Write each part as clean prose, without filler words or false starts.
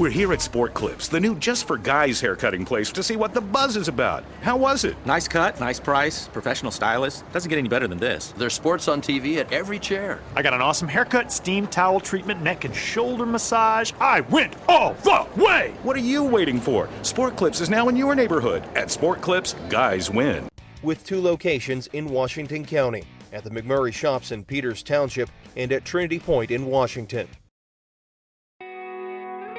We're here at Sport Clips, the new just for guys haircutting place, to see what the buzz is about. How was it? Nice cut, nice price, professional stylist. Doesn't get any better than this. There's sports on TV at every chair. I got an awesome haircut, steam towel treatment, neck and shoulder massage. I went all the way! What are you waiting for? Sport Clips is now in your neighborhood. At Sport Clips, guys win. With 2 locations in Washington County, at the McMurray Shops in Peters Township and at Trinity Point in Washington.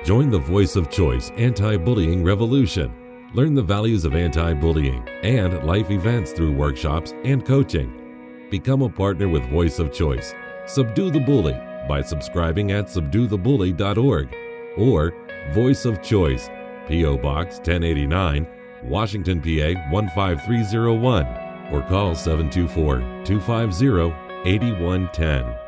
Join the Voice of Choice anti-bullying revolution. Learn the values of anti-bullying and life events through workshops and coaching. Become a partner with Voice of Choice. Subdue the bully by subscribing at subduethebully.org or Voice of Choice, P.O. Box 1089, Washington, PA 15301, or call 724-250-8110.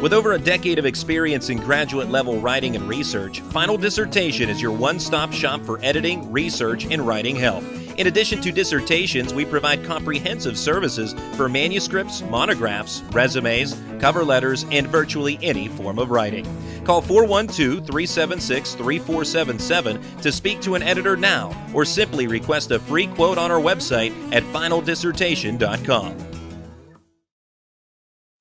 With over a decade of experience in graduate-level writing and research, Final Dissertation is your one-stop shop for editing, research, and writing help. In addition to dissertations, we provide comprehensive services for manuscripts, monographs, resumes, cover letters, and virtually any form of writing. Call 412-376-3477 to speak to an editor now, or simply request a free quote on our website at finaldissertation.com.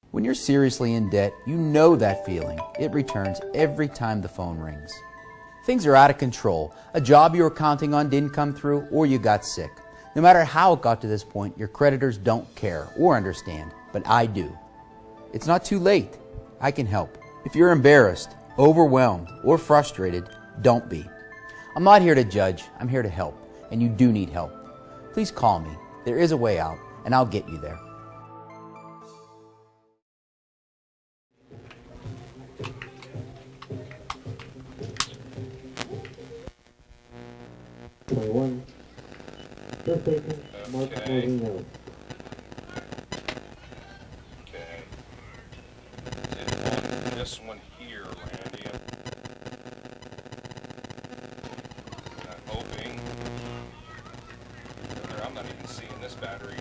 When you're seriously in debt, you know that feeling. It returns every time the phone rings. Things are out of control. A job you were counting on didn't come through, or you got sick. No matter how it got to this point, your creditors don't care or understand, but I do. It's not too late. I can help. If you're embarrassed, overwhelmed, or frustrated, don't be. I'm not here to judge. I'm here to help, and you do need help. Please call me. There is a way out, and I'll get you there. Okay. This one here, Randy. I'm hoping. I'm not even seeing this battery.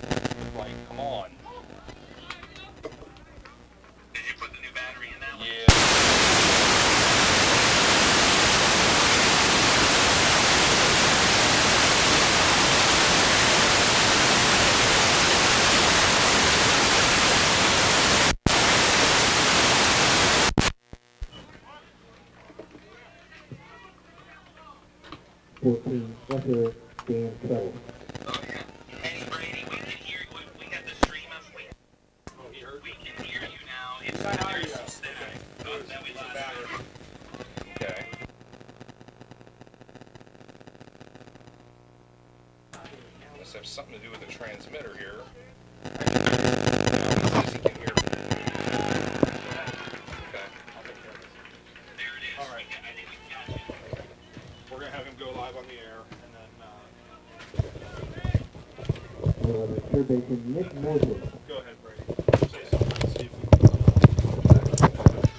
Like, come on. Did you put the new battery in that one? Yeah. Hey Brady, we can hear you. We got the stream up. We can hear you now. It's not some static. That we lost. Okay. Must have something to do with the transmitter here. He can hear me. Okay. There it is. All right. I think we've got you. We're going to have him go live on the air, and then, go ahead, Brady. Say something, see if we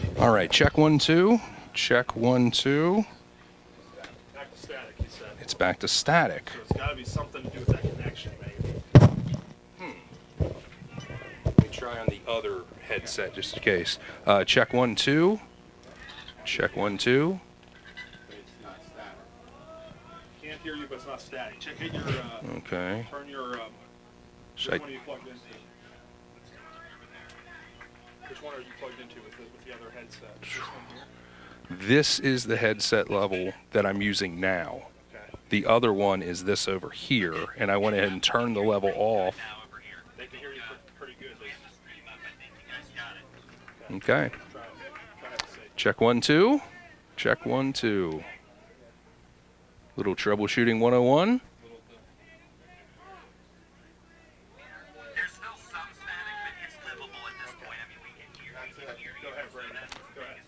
can... All right, check 1 2. Check 1 2. Back to static, he said. It's back to static. So it's got to be something to do with that connection, maybe. Let me try on the other headset just in case. Check 1 2. Check 1 2. Can't hear you, but it's not static. Hit your, Okay. turn your, which one are you plugged into? Which one are you plugged into with the other headset? This one here? This is the headset level that I'm using now. Okay. The other one is this over here, and I went ahead and turned the level off. They can hear you pretty good. Okay. Try it. Check 1 2. Check 1 2. Little troubleshooting 101. There's still some static, but it's livable at this point. I mean, we can hear you. Go ahead, Brady. Go ahead.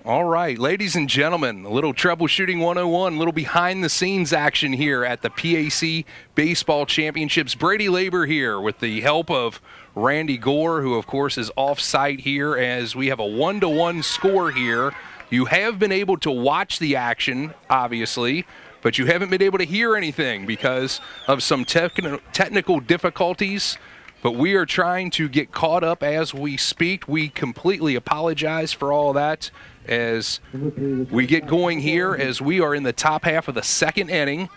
All right, ladies and gentlemen, a little troubleshooting 101, a little behind the scenes action here at the PAC Baseball Championships. Brady Labor here with the help of Randy Gore, who of course is off site here as we have a 1-1 score here. You have been able to watch the action, obviously, but you haven't been able to hear anything because of some technical difficulties. But we are trying to get caught up as we speak. We completely apologize for all that as we get going here, as we are in the top half of the second inning.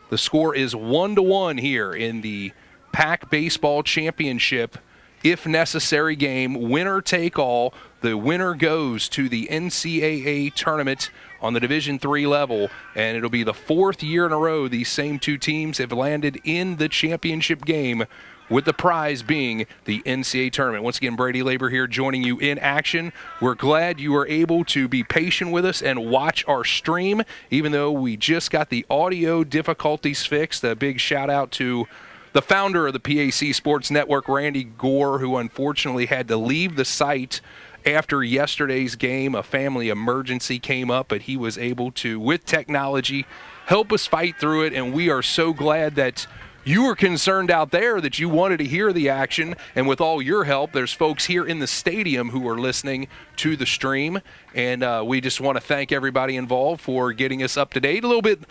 The score is 1-1 here in the PAC Baseball Championship. If necessary game, winner take all. The winner goes to the NCAA tournament on the Division III level, and it'll be the fourth year in a row these same two teams have landed in the championship game, with the prize being the NCAA tournament. Once again, Brady Labor here joining you in action. We're glad you were able to be patient with us and watch our stream, even though we just got the audio difficulties fixed. A big shout out to the founder of the PAC Sports Network, Randy Gore, who unfortunately had to leave the site after yesterday's game. A family emergency came up, but he was able to, with technology, help us fight through it, and we are so glad that you were concerned out there that you wanted to hear the action, and with all your help, there's folks here in the stadium who are listening to the stream, and we just want to thank everybody involved for getting us up to date. A little bit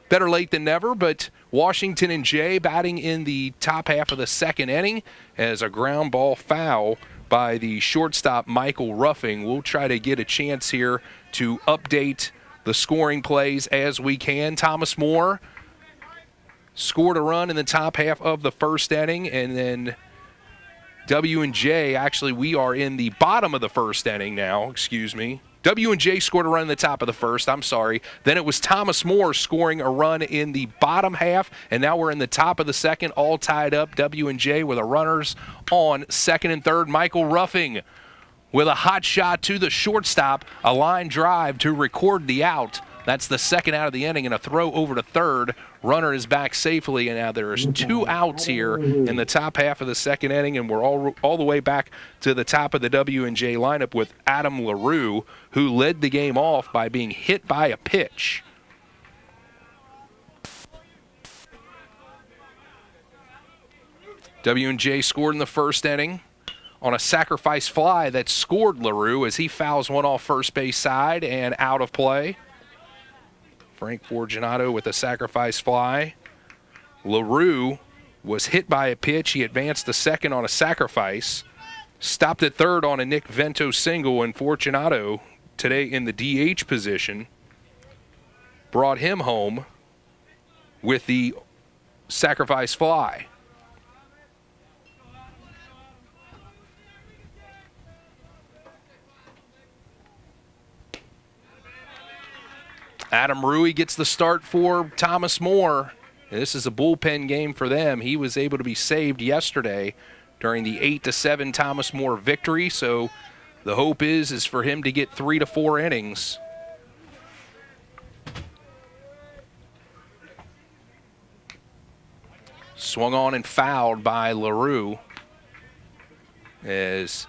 better late than never, but Washington and Jay batting in the top half of the second inning as a ground ball foul by the shortstop Michael Ruffing. We'll try to get a chance here to update the scoring plays as we can. Thomas More scored a run in the top half of the first inning, and then W&J, actually we are in the bottom of the first inning now, excuse me. W&J scored a run in the top of the first, I'm sorry. Then it was Thomas More scoring a run in the bottom half, and now we're in the top of the second, all tied up. W&J with the runners on second and third. Michael Ruffing with a hot shot to the shortstop, a line drive to record the out. That's the second out of the inning, and a throw over to third. Runner is back safely, and now there's 2 outs here in the top half of the second inning, and we're all the way back to the top of the W&J lineup with Adam LaRue, who led the game off by being hit by a pitch. W&J scored in the first inning on a sacrifice fly that scored LaRue as he fouls one off first base side and out of play. Frank Fortunato with a sacrifice fly. LaRue was hit by a pitch. He advanced to second on a sacrifice. Stopped at third on a Nick Vento single, and Fortunato, today in the DH position, brought him home with the sacrifice fly. Adam Rui gets the start for Thomas More. This is a bullpen game for them. He was able to be saved yesterday during the 8-7 Thomas More victory, so the hope is for him to get 3 to 4 innings. Swung on and fouled by LaRue as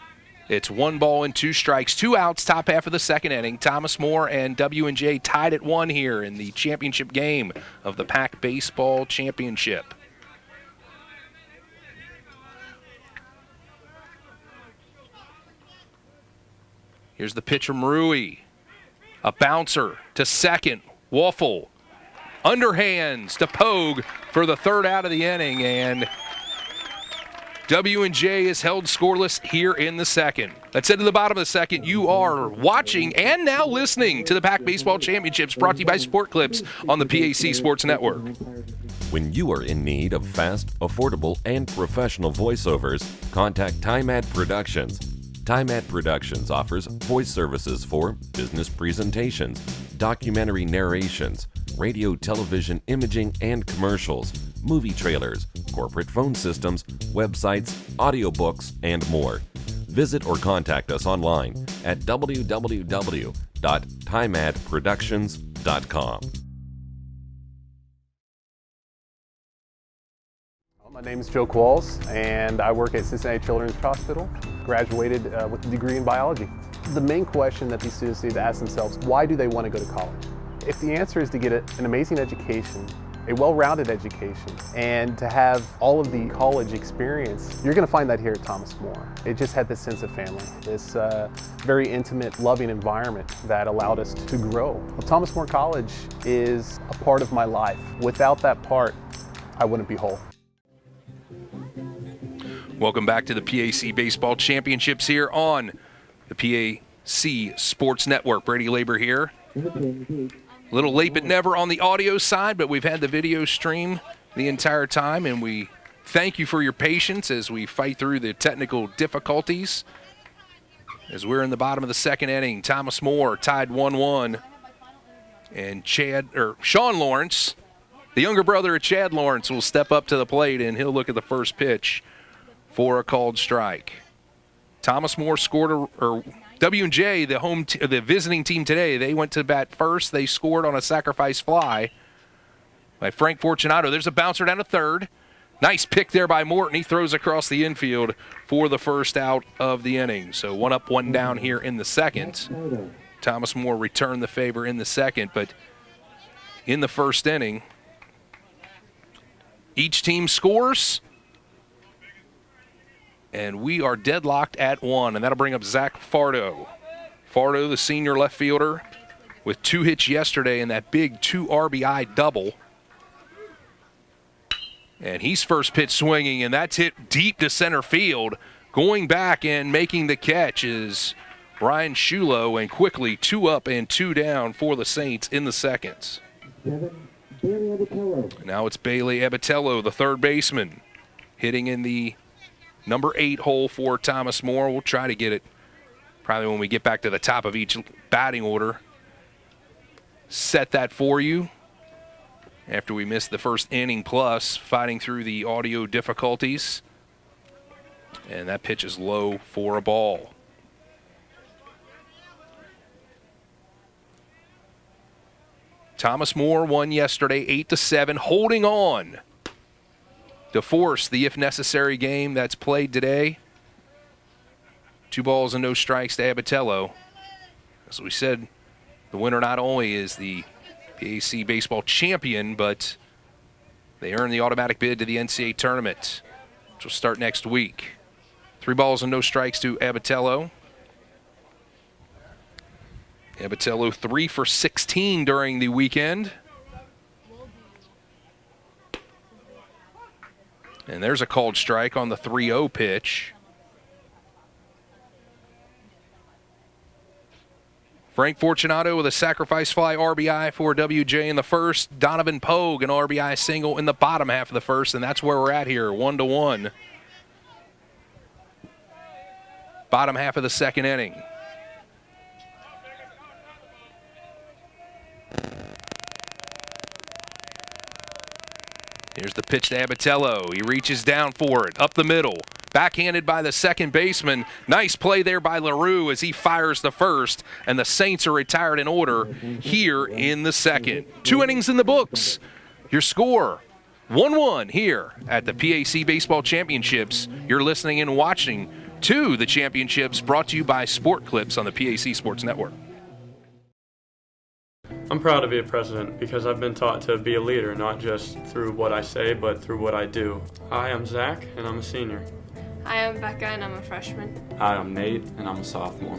it's 1 ball and 2 strikes, 2 outs, top half of the second inning. Thomas More and W&J tied at 1 here in the championship game of the PAC Baseball Championship. Here's the pitch from Rui. A bouncer to second. Waffle. Underhands to Pogue for the 3rd out of the inning, and W&J is held scoreless here in the second. That's it to the bottom of the second. You are watching and now listening to the PAC Baseball Championships, brought to you by Sport Clips on the PAC Sports Network. When you are in need of fast, affordable, and professional voiceovers, contact TimeAd Productions. TimeAd Productions offers voice services for business presentations, documentary narrations, radio, television, imaging, and commercials, movie trailers, corporate phone systems, websites, audiobooks, and more. Visit or contact us online at www.timeadproductions.com. My name is Joe Qualls, and I work at Cincinnati Children's Hospital. Graduated with a degree in biology. The main question that these students need to ask themselves, why do they want to go to college? If the answer is to get an amazing education, a well-rounded education, and to have all of the college experience, you're going to find that here at Thomas More. It just had this sense of family, this very intimate, loving environment that allowed us to grow. Well, Thomas More College is a part of my life. Without that part, I wouldn't be whole. Welcome back to the PAC Baseball Championships here on the PAC Sports Network. Brady Labor here. A little late but never on the audio side, but we've had the video stream the entire time, and we thank you for your patience as we fight through the technical difficulties. As we're in the bottom of the second inning, Thomas More tied 1-1, and Sean Lawrence, the younger brother of Chad Lawrence, will step up to the plate, and he'll look at the first pitch for a called strike. Thomas More scored W&J, the visiting team today, they went to bat first. They scored on a sacrifice fly by Frank Fortunato. There's a bouncer down to third. Nice pick there by Morton. He throws across the infield for the first out of the inning. So 1 up, 1 down here in the second. Thomas More returned the favor in the second, but in the first inning, Each team scores. And we are deadlocked at 1, and that'll bring up Zach Fardo. Fardo, the senior left fielder, with 2 hits yesterday in that big 2 RBI double. And he's first pitch swinging, and that's hit deep to center field. Going back and making the catch is Ryan Shulo, and quickly 2 up and 2 down for the Saints in the seconds. Now it's Bailey Abatello, the third baseman, hitting in the number 8 hole for Thomas More. We'll try to get it probably when we get back to the top of each batting order. Set that for you after we missed the first inning plus, fighting through the audio difficulties. And that pitch is low for a ball. Thomas More won yesterday 8-7, holding on to force the if necessary game that's played today. 2 balls and no strikes to Abatello. As we said, the winner not only is the PAC baseball champion, but they earn the automatic bid to the NCAA tournament, which will start next week. 3 balls and no strikes to Abatello. Abatello 3 for 16 during the weekend. And there's a called strike on the 3-0 pitch. Frank Fortunato with a sacrifice fly RBI for WJ in the first. Donovan Pogue, an RBI single in the bottom half of the first, and that's where we're at here, 1-1. Bottom half of the second inning. Here's the pitch to Abatello. He reaches down for it, up the middle. Backhanded by the second baseman. Nice play there by LaRue as he fires the first, and the Saints are retired in order here in the second. 2 innings in the books. Your score, 1-1 here at the PAC Baseball Championships. You're listening and watching to the championships brought to you by Sport Clips on the PAC Sports Network. I'm proud to be a president because I've been taught to be a leader, not just through what I say, but through what I do. Hi, I'm Zach, and I'm a senior. Hi, I'm Becca, and I'm a freshman. Hi, I'm Nate, and I'm a sophomore.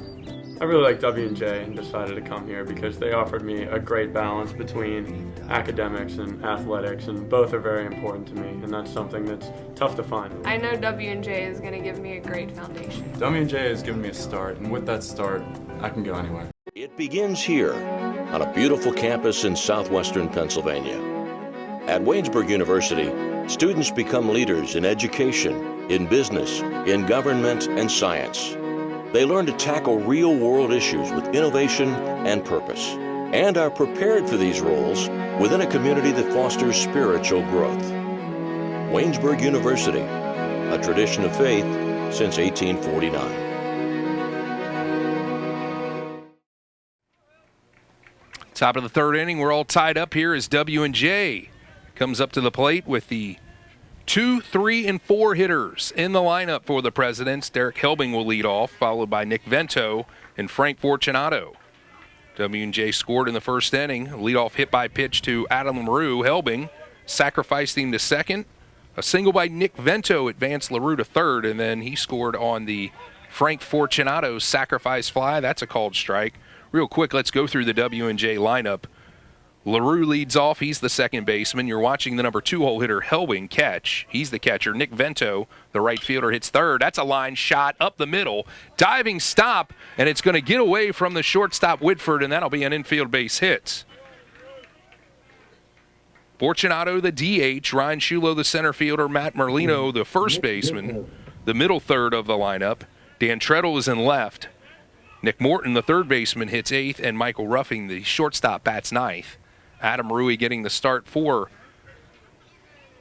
I really like W&J and decided to come here because they offered me a great balance between academics and athletics, and both are very important to me, and that's something that's tough to find. I know W&J is going to give me a great foundation. W&J has given me a start, and with that start, I can go anywhere. It begins here, on a beautiful campus in southwestern Pennsylvania. At Waynesburg University, students become leaders in education, in business, in government, and science. They learn to tackle real-world issues with innovation and purpose, and are prepared for these roles within a community that fosters spiritual growth. Waynesburg University, a tradition of faith since 1849. Top of the third inning, we're all tied up here as W&J comes up to the plate with the 2, 3, and 4 hitters in the lineup for the Presidents. Derek Helbing will lead off, followed by Nick Vento and Frank Fortunato. W&J scored in the first inning. Leadoff hit by pitch to Adam LaRue. Helbing sacrificed him to second. A single by Nick Vento advanced LaRue to third, and then he scored on the Frank Fortunato sacrifice fly. That's a called strike. Real quick, let's go through the W&J lineup. LaRue leads off. He's the second baseman. You're watching the number 2-hole hitter, Helbing, catch. He's the catcher. Nick Vento, the right fielder, hits third. That's a line shot up the middle. Diving stop, and it's going to get away from the shortstop, Whitford, and that'll be an infield base hit. Fortunato, the DH. Ryan Shulo, the center fielder. Matt Merlino, the first baseman. The middle third of the lineup. Dan Treadle is in left. Nick Morton, the third baseman, hits 8th, and Michael Ruffing, the shortstop, bats 9th. Adam Rui getting the start for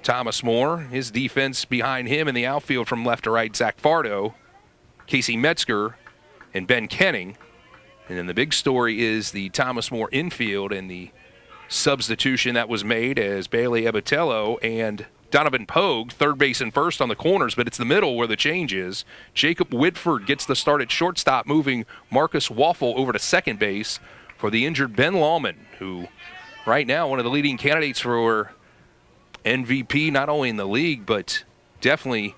Thomas More. His defense behind him in the outfield from left to right, Zach Fardo, Casey Metzger, and Ben Kenning. And then the big story is the Thomas More infield and the substitution that was made as Bailey Abatello and Donovan Pogue, third base and first on the corners, but it's the middle where the change is. Jacob Whitford gets the start at shortstop, moving Marcus Waffle over to second base for the injured Ben Lawman, who right now one of the leading candidates for MVP not only in the league, but definitely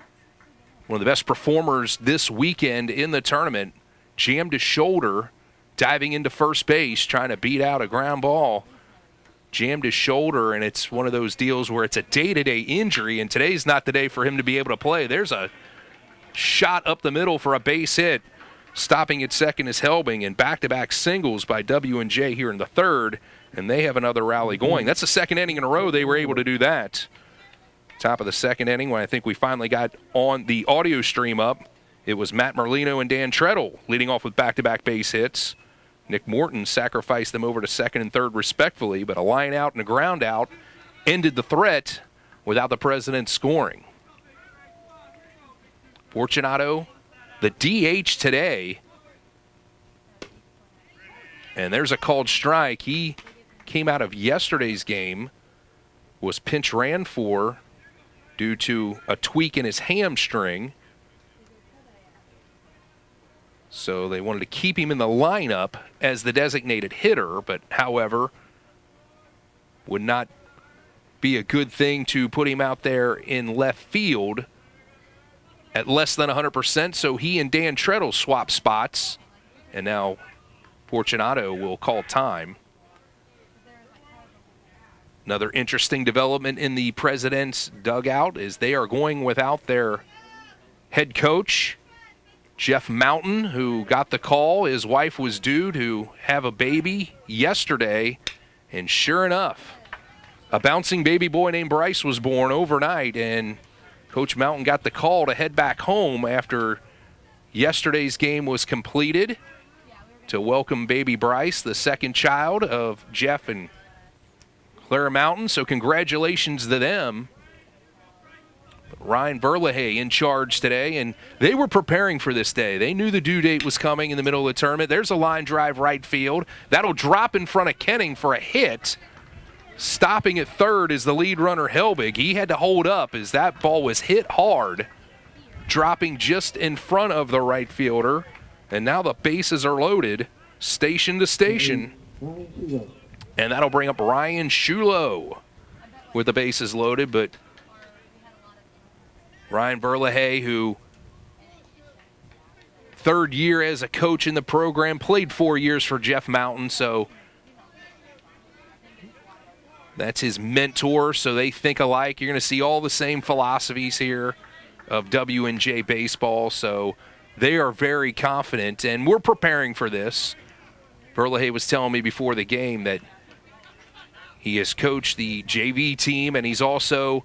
one of the best performers this weekend in the tournament. Jammed his shoulder, diving into first base, trying to beat out a ground ball. Jammed his shoulder, and it's one of those deals where it's a day-to-day injury, and today's not the day for him to be able to play. There's a shot up the middle for a base hit. Stopping at second is Helbing, and back-to-back singles by W&J here in the third, and they have another rally going. That's the second inning in a row they were able to do that. Top of the second inning, when I think we finally got on the audio stream up, it was Matt Merlino and Dan Treadle leading off with back-to-back base hits. Nick Morton sacrificed them over to second and third respectfully, but a line out and a ground out ended the threat without the President scoring. Fortunato, the DH today, and there's a called strike. He came out of yesterday's game, was pinch ran for due to a tweak in his hamstring. So they wanted to keep him in the lineup as the designated hitter, but however, would not be a good thing to put him out there in left field at less than 100%, so he and Dan Treadle swap spots, and now Fortunato will call time. Another interesting development in the President's dugout is they are going without their head coach, Jeff Mountain, who got the call. His wife was due to have a baby yesterday, and sure enough, a bouncing baby boy named Bryce was born overnight, and Coach Mountain got the call to head back home after yesterday's game was completed to welcome baby Bryce, the second child of Jeff and Clara Mountain. So congratulations to them. Ryan Verlahay in charge today, and they were preparing for this day. They knew the due date was coming in the middle of the tournament. There's a line drive right field. That'll drop in front of Kenning for a hit. Stopping at third is the lead runner, Helbig. He had to hold up as that ball was hit hard, dropping just in front of the right fielder. And now the bases are loaded, station to station. And that'll bring up Ryan Shulo with the bases loaded, but Ryan Verlahay, who third year as a coach in the program, played 4 years for Jeff Mountain, so that's his mentor, so they think alike. You're going to see all the same philosophies here of W&J baseball, so they are very confident, and we're preparing for this. Verlahay was telling me before the game that he has coached the JV team, and he's also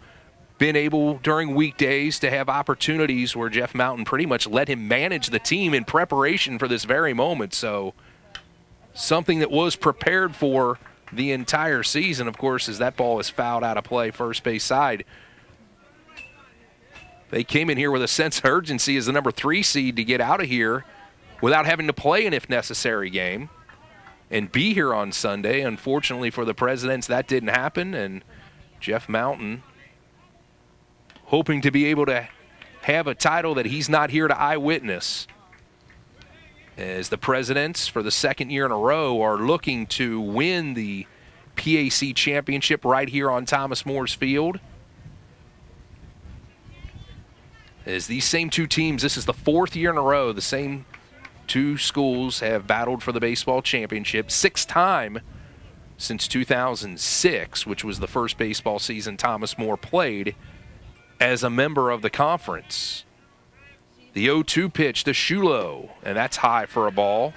been able during weekdays to have opportunities where Jeff Mountain pretty much let him manage the team in preparation for this very moment. So something that was prepared for the entire season, of course, as that ball is fouled out of play first base side. They came in here with a sense of urgency as the number 3 seed to get out of here without having to play an if necessary game and be here on Sunday. Unfortunately for the Presidents, that didn't happen, and Jeff Mountain hoping to be able to have a title that he's not here to eyewitness, as the Presidents, for the second year in a row, are looking to win the PAC championship right here on Thomas Moore's Field. As these same two teams, this is the 4th year in a row, the same two schools have battled for the baseball championship, 6th time since 2006, which was the first baseball season Thomas More played as a member of the conference. The 0-2 pitch to Shulo, and that's high for a ball.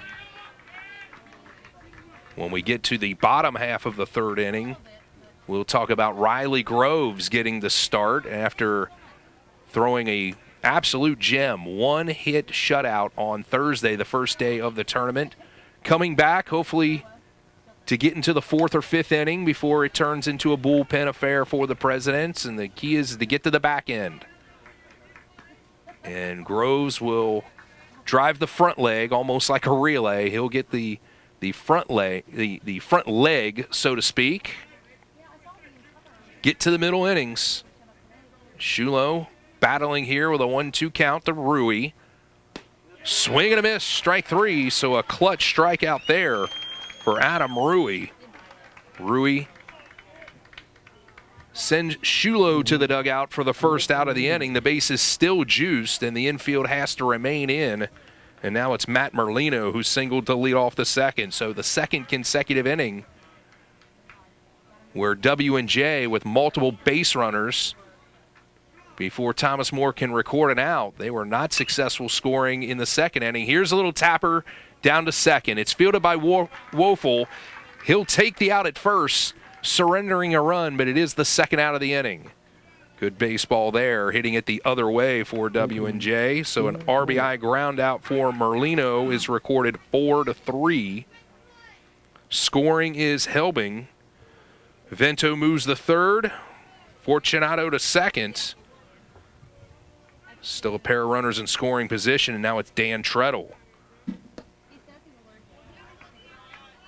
When we get to the bottom half of the third inning, we'll talk about Riley Groves getting the start after throwing a absolute gem, 1-hit shutout on Thursday, the first day of the tournament. Coming back, hopefully, to get into the 4th or 5th inning before it turns into a bullpen affair for the Presidents, and the key is to get to the back end. And Groves will drive the front leg almost like a relay. He'll get the front leg, the front leg, so to speak. Get to the middle innings. Shulo battling here with a 1-2 count to Rui. Swing and a miss, strike 3, so a clutch strikeout there for Adam Rui. Rui send Shulo to the dugout for the first out of the inning. The base is still juiced, and the infield has to remain in. And now it's Matt Merlino who singled to lead off the second. So the second consecutive inning where W&J with multiple base runners before Thomas More can record an out. They were not successful scoring in the second inning. Here's a little tapper down to second. It's fielded by Woeful. He'll take the out at first, surrendering a run, but it is the second out of the inning. Good baseball there, hitting it the other way for W&J. So an RBI ground out for Merlino is recorded 4-3. Scoring is Helbing. Vento moves the third. Fortunato to second. Still a pair of runners in scoring position, and now it's Dan Treadle.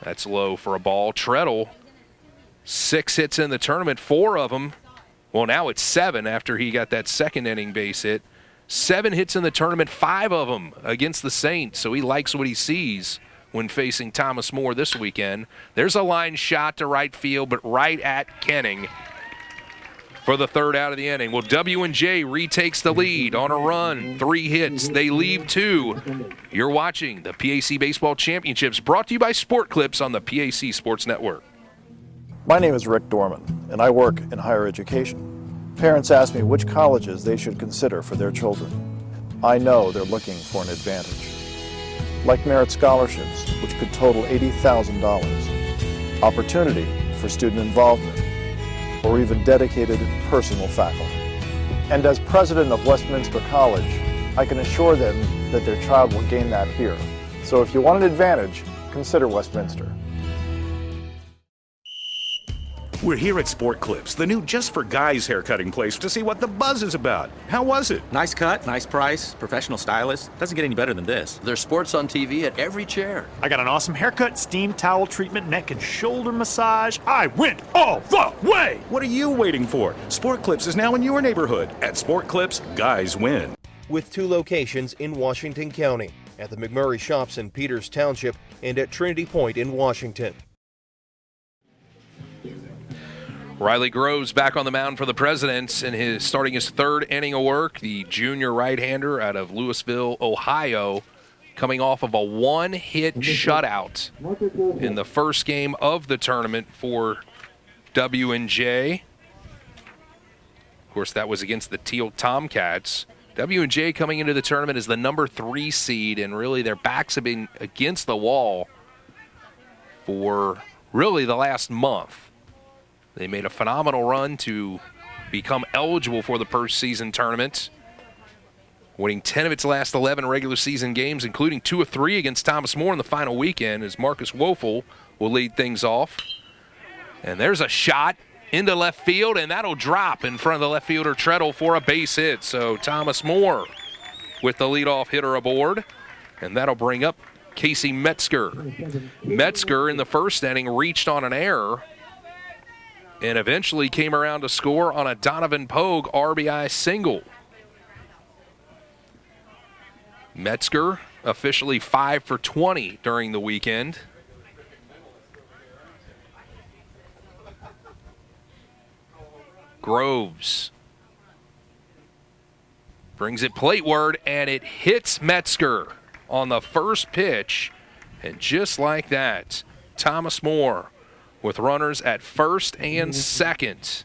That's low for a ball. Treadle, 6 hits in the tournament, 4 of them. Well, now it's 7 after he got that second inning base hit. 7 hits in the tournament, 5 of them against the Saints, so he likes what he sees when facing Thomas More this weekend. There's a line shot to right field, but right at Kenning for the third out of the inning. Well, W&J retakes the lead on a run, 3 hits. They leave 2. You're watching the PAC Baseball Championships, brought to you by Sport Clips on the PAC Sports Network. My name is Rick Dorman, and I work in higher education. Parents ask me which colleges they should consider for their children. I know they're looking for an advantage, like merit scholarships, which could total $80,000, opportunity for student involvement, or even dedicated personal faculty. And as president of Westminster College, I can assure them that their child will gain that here. So if you want an advantage, consider Westminster. We're here at Sport Clips, the new just for guys haircutting place, to see what the buzz is about. How was it? Nice cut, nice price, professional stylist. Doesn't get any better than this. There's sports on TV at every chair. I got an awesome haircut, steam towel treatment, neck and shoulder massage. I went all the way! What are you waiting for? Sport Clips is now in your neighborhood. At Sport Clips, guys win. With 2 locations in Washington County, at the McMurray Shops in Peters Township and at Trinity Point in Washington. Riley Groves back on the mound for the Presidents and starting his 3rd inning of work. The junior right-hander out of Louisville, Ohio, coming off of a 1-hit shutout in the first game of the tournament for W&J. Of course, that was against the Teal Tomcats. W&J coming into the tournament as the number 3 seed, and really their backs have been against the wall for really the last month. They made a phenomenal run to become eligible for the postseason tournament, winning 10 of its last 11 regular season games, including 2 of 3 against Thomas More in the final weekend, as Marcus Woeful will lead things off. And there's a shot into left field, and that'll drop in front of the left fielder Treadle for a base hit. So Thomas More with the leadoff hitter aboard, and that'll bring up Casey Metzger. Metzger in the first inning reached on an error and eventually came around to score on a Donovan Pogue RBI single. Metzger officially 5 for 20 during the weekend. Groves brings it plateward, and it hits Metzger on the first pitch. And just like that, Thomas More with runners at first and second.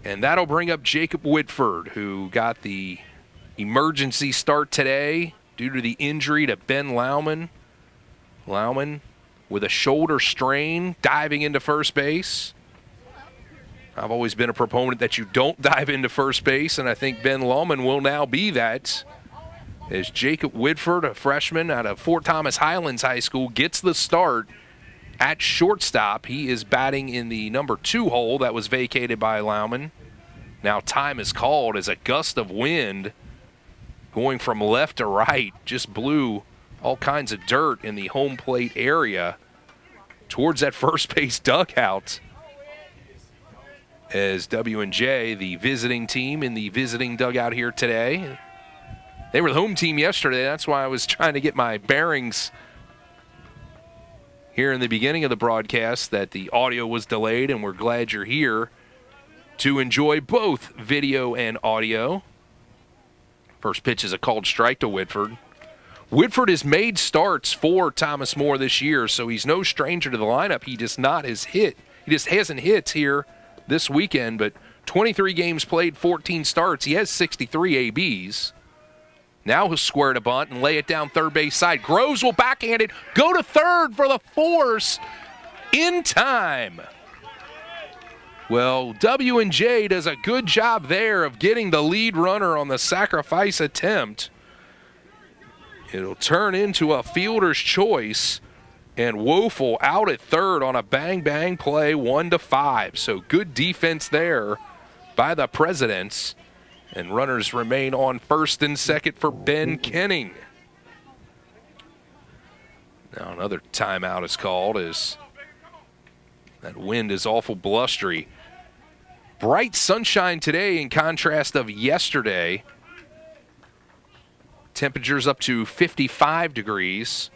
And that'll bring up Jacob Whitford, who got the emergency start today due to the injury to Ben Lauman. Lauman with a shoulder strain, diving into first base. I've always been a proponent that you don't dive into first base, and I think Ben Lauman will now be that, as Jacob Whitford, a freshman out of Fort Thomas Highlands High School, gets the start at shortstop. He is batting in the number 2 hole that was vacated by Lauman. Now time is called as a gust of wind going from left to right just blew all kinds of dirt in the home plate area towards that first base dugout, as W&J, the visiting team in the visiting dugout here today. They were the home team yesterday. That's why I was trying to get my bearings here in the beginning of the broadcast, that the audio was delayed, and we're glad you're here to enjoy both video and audio. First pitch is a called strike to Whitford. Whitford has made starts for Thomas More this year, so he's no stranger to the lineup. He just hasn't hit here this weekend, but 23 games played, 14 starts. He has 63 ABs. Now he'll square to bunt and lay it down third base side. Groves will backhand it, go to third for the force in time. Well, W&J does a good job there of getting the lead runner on the sacrifice attempt. It'll turn into a fielder's choice, and Woeful out at third on a bang-bang play, 1-5. So good defense there by the Presidents, and runners remain on first and second for Ben Kenning. Now another timeout is called as that wind is awful blustery. Bright sunshine today in contrast of yesterday. Temperatures up to 55 degrees.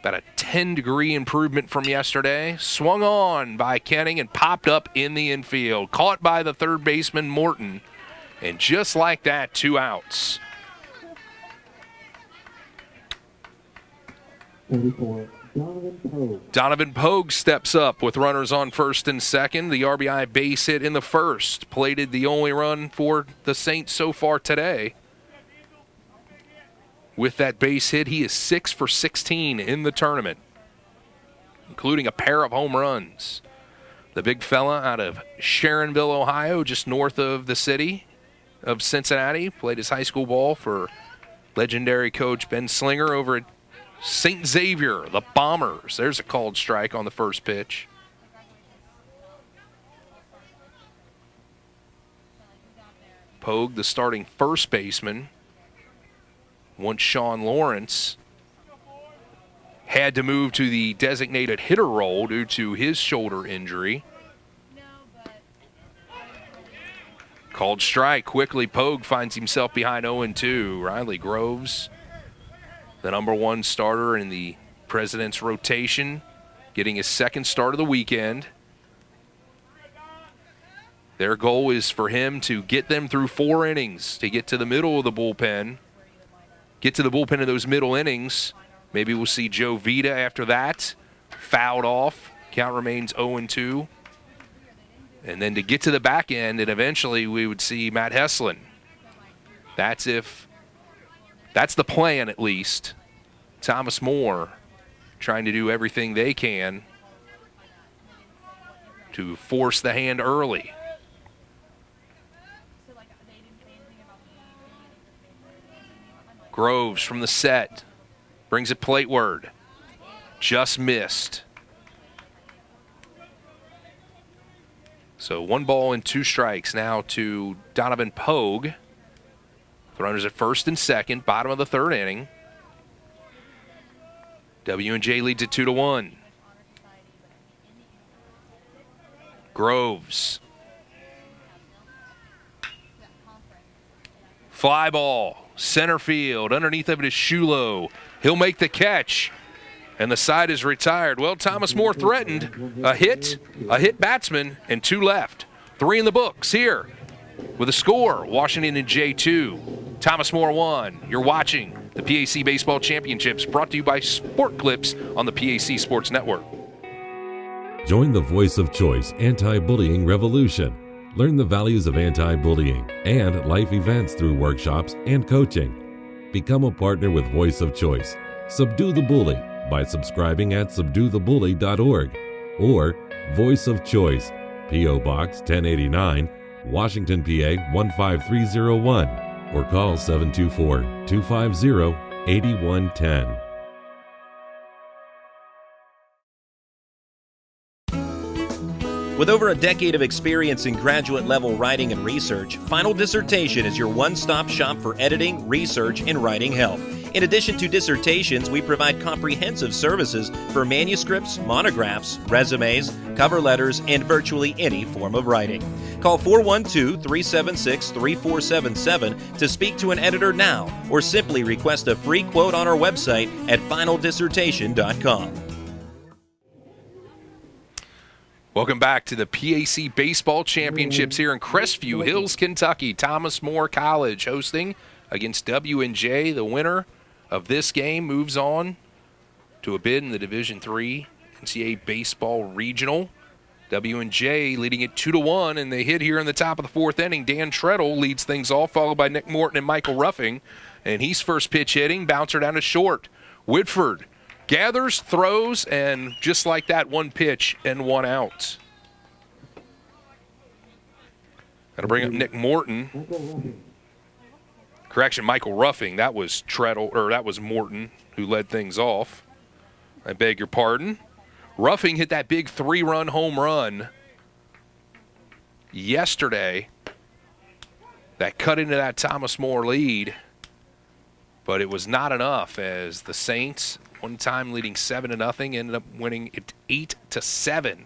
About a 10-degree improvement from yesterday. Swung on by Kenning and popped up in the infield. Caught by the third baseman, Morton. And just like that, 2 outs. Donovan Pogue steps up with runners on first and second. The RBI base hit in the first. Plated the only run for the Saints so far today. With that base hit, he is 6 for 16 in the tournament, including a pair of home runs. The big fella out of Sharonville, Ohio, just north of the city of Cincinnati, played his high school ball for legendary coach Ben Slinger over at St. Xavier, the Bombers. There's a called strike on the first pitch. Pogue, the starting first baseman, once Sean Lawrence had to move to the designated hitter role due to his shoulder injury. Called strike. Quickly, Pogue finds himself behind 0-2. Riley Groves, the number 1 starter in the President's rotation, getting his second start of the weekend. Their goal is for him to get them through 4 innings, to get to the middle of the bullpen. Get to the bullpen in those middle innings. Maybe we'll see Joe Vita after that. Fouled off. Count remains 0-2. And then to get to the back end, and eventually we would see Matt Heslin. That's the plan, at least. Thomas More trying to do everything they can to force the hand early. Groves from the set. Brings it plateward. Just missed. So 1 ball and 2 strikes now to Donovan Pogue. The runners at first and second, bottom of the 3rd inning. W&J leads it 2-1. Groves. Fly ball. Center field. Underneath of it is Shulo. He'll make the catch. And the side is retired. Well, Thomas More threatened a hit batsman, and 2 left. 3 in the books here with a score. Washington and J2. Thomas More 1. You're watching the PAC Baseball Championships, brought to you by Sport Clips on the PAC Sports Network. Join the Voice of Choice anti-bullying revolution. Learn the values of anti-bullying and life events through workshops and coaching. Become a partner with Voice of Choice. Subdue the bully by subscribing at subduethebully.org or Voice of Choice, P.O. Box 1089, Washington, PA 15301, or call 724-250-8110. With over a decade of experience in graduate-level writing and research, Final Dissertation is your one-stop shop for editing, research, and writing help. In addition to dissertations, we provide comprehensive services for manuscripts, monographs, resumes, cover letters, and virtually any form of writing. Call 412-376-3477 to speak to an editor now, or simply request a free quote on our website at finaldissertation.com. Welcome back to the PAC Baseball Championships here in Crestview Hills, Kentucky. Thomas More College hosting against W&J. The winner of this game moves on to a bid in the Division III NCAA Baseball Regional. W&J leading it 2-1, and they hit here in the top of the fourth inning. Dan Treadle leads things off, followed by Nick Morton and Michael Ruffing. And he's first pitch hitting, bouncer down to short. Whitford gathers, throws, and just like that, one pitch and one out. Got to bring up Nick Morton. Correction, Michael Ruffing. That was Treadle, or that was Morton who led things off. I beg your pardon. Ruffing hit that big 3-run home run yesterday that cut into that Thomas More lead, but it was not enough as the Saints, one time leading 7-0, ended up winning it 8-7.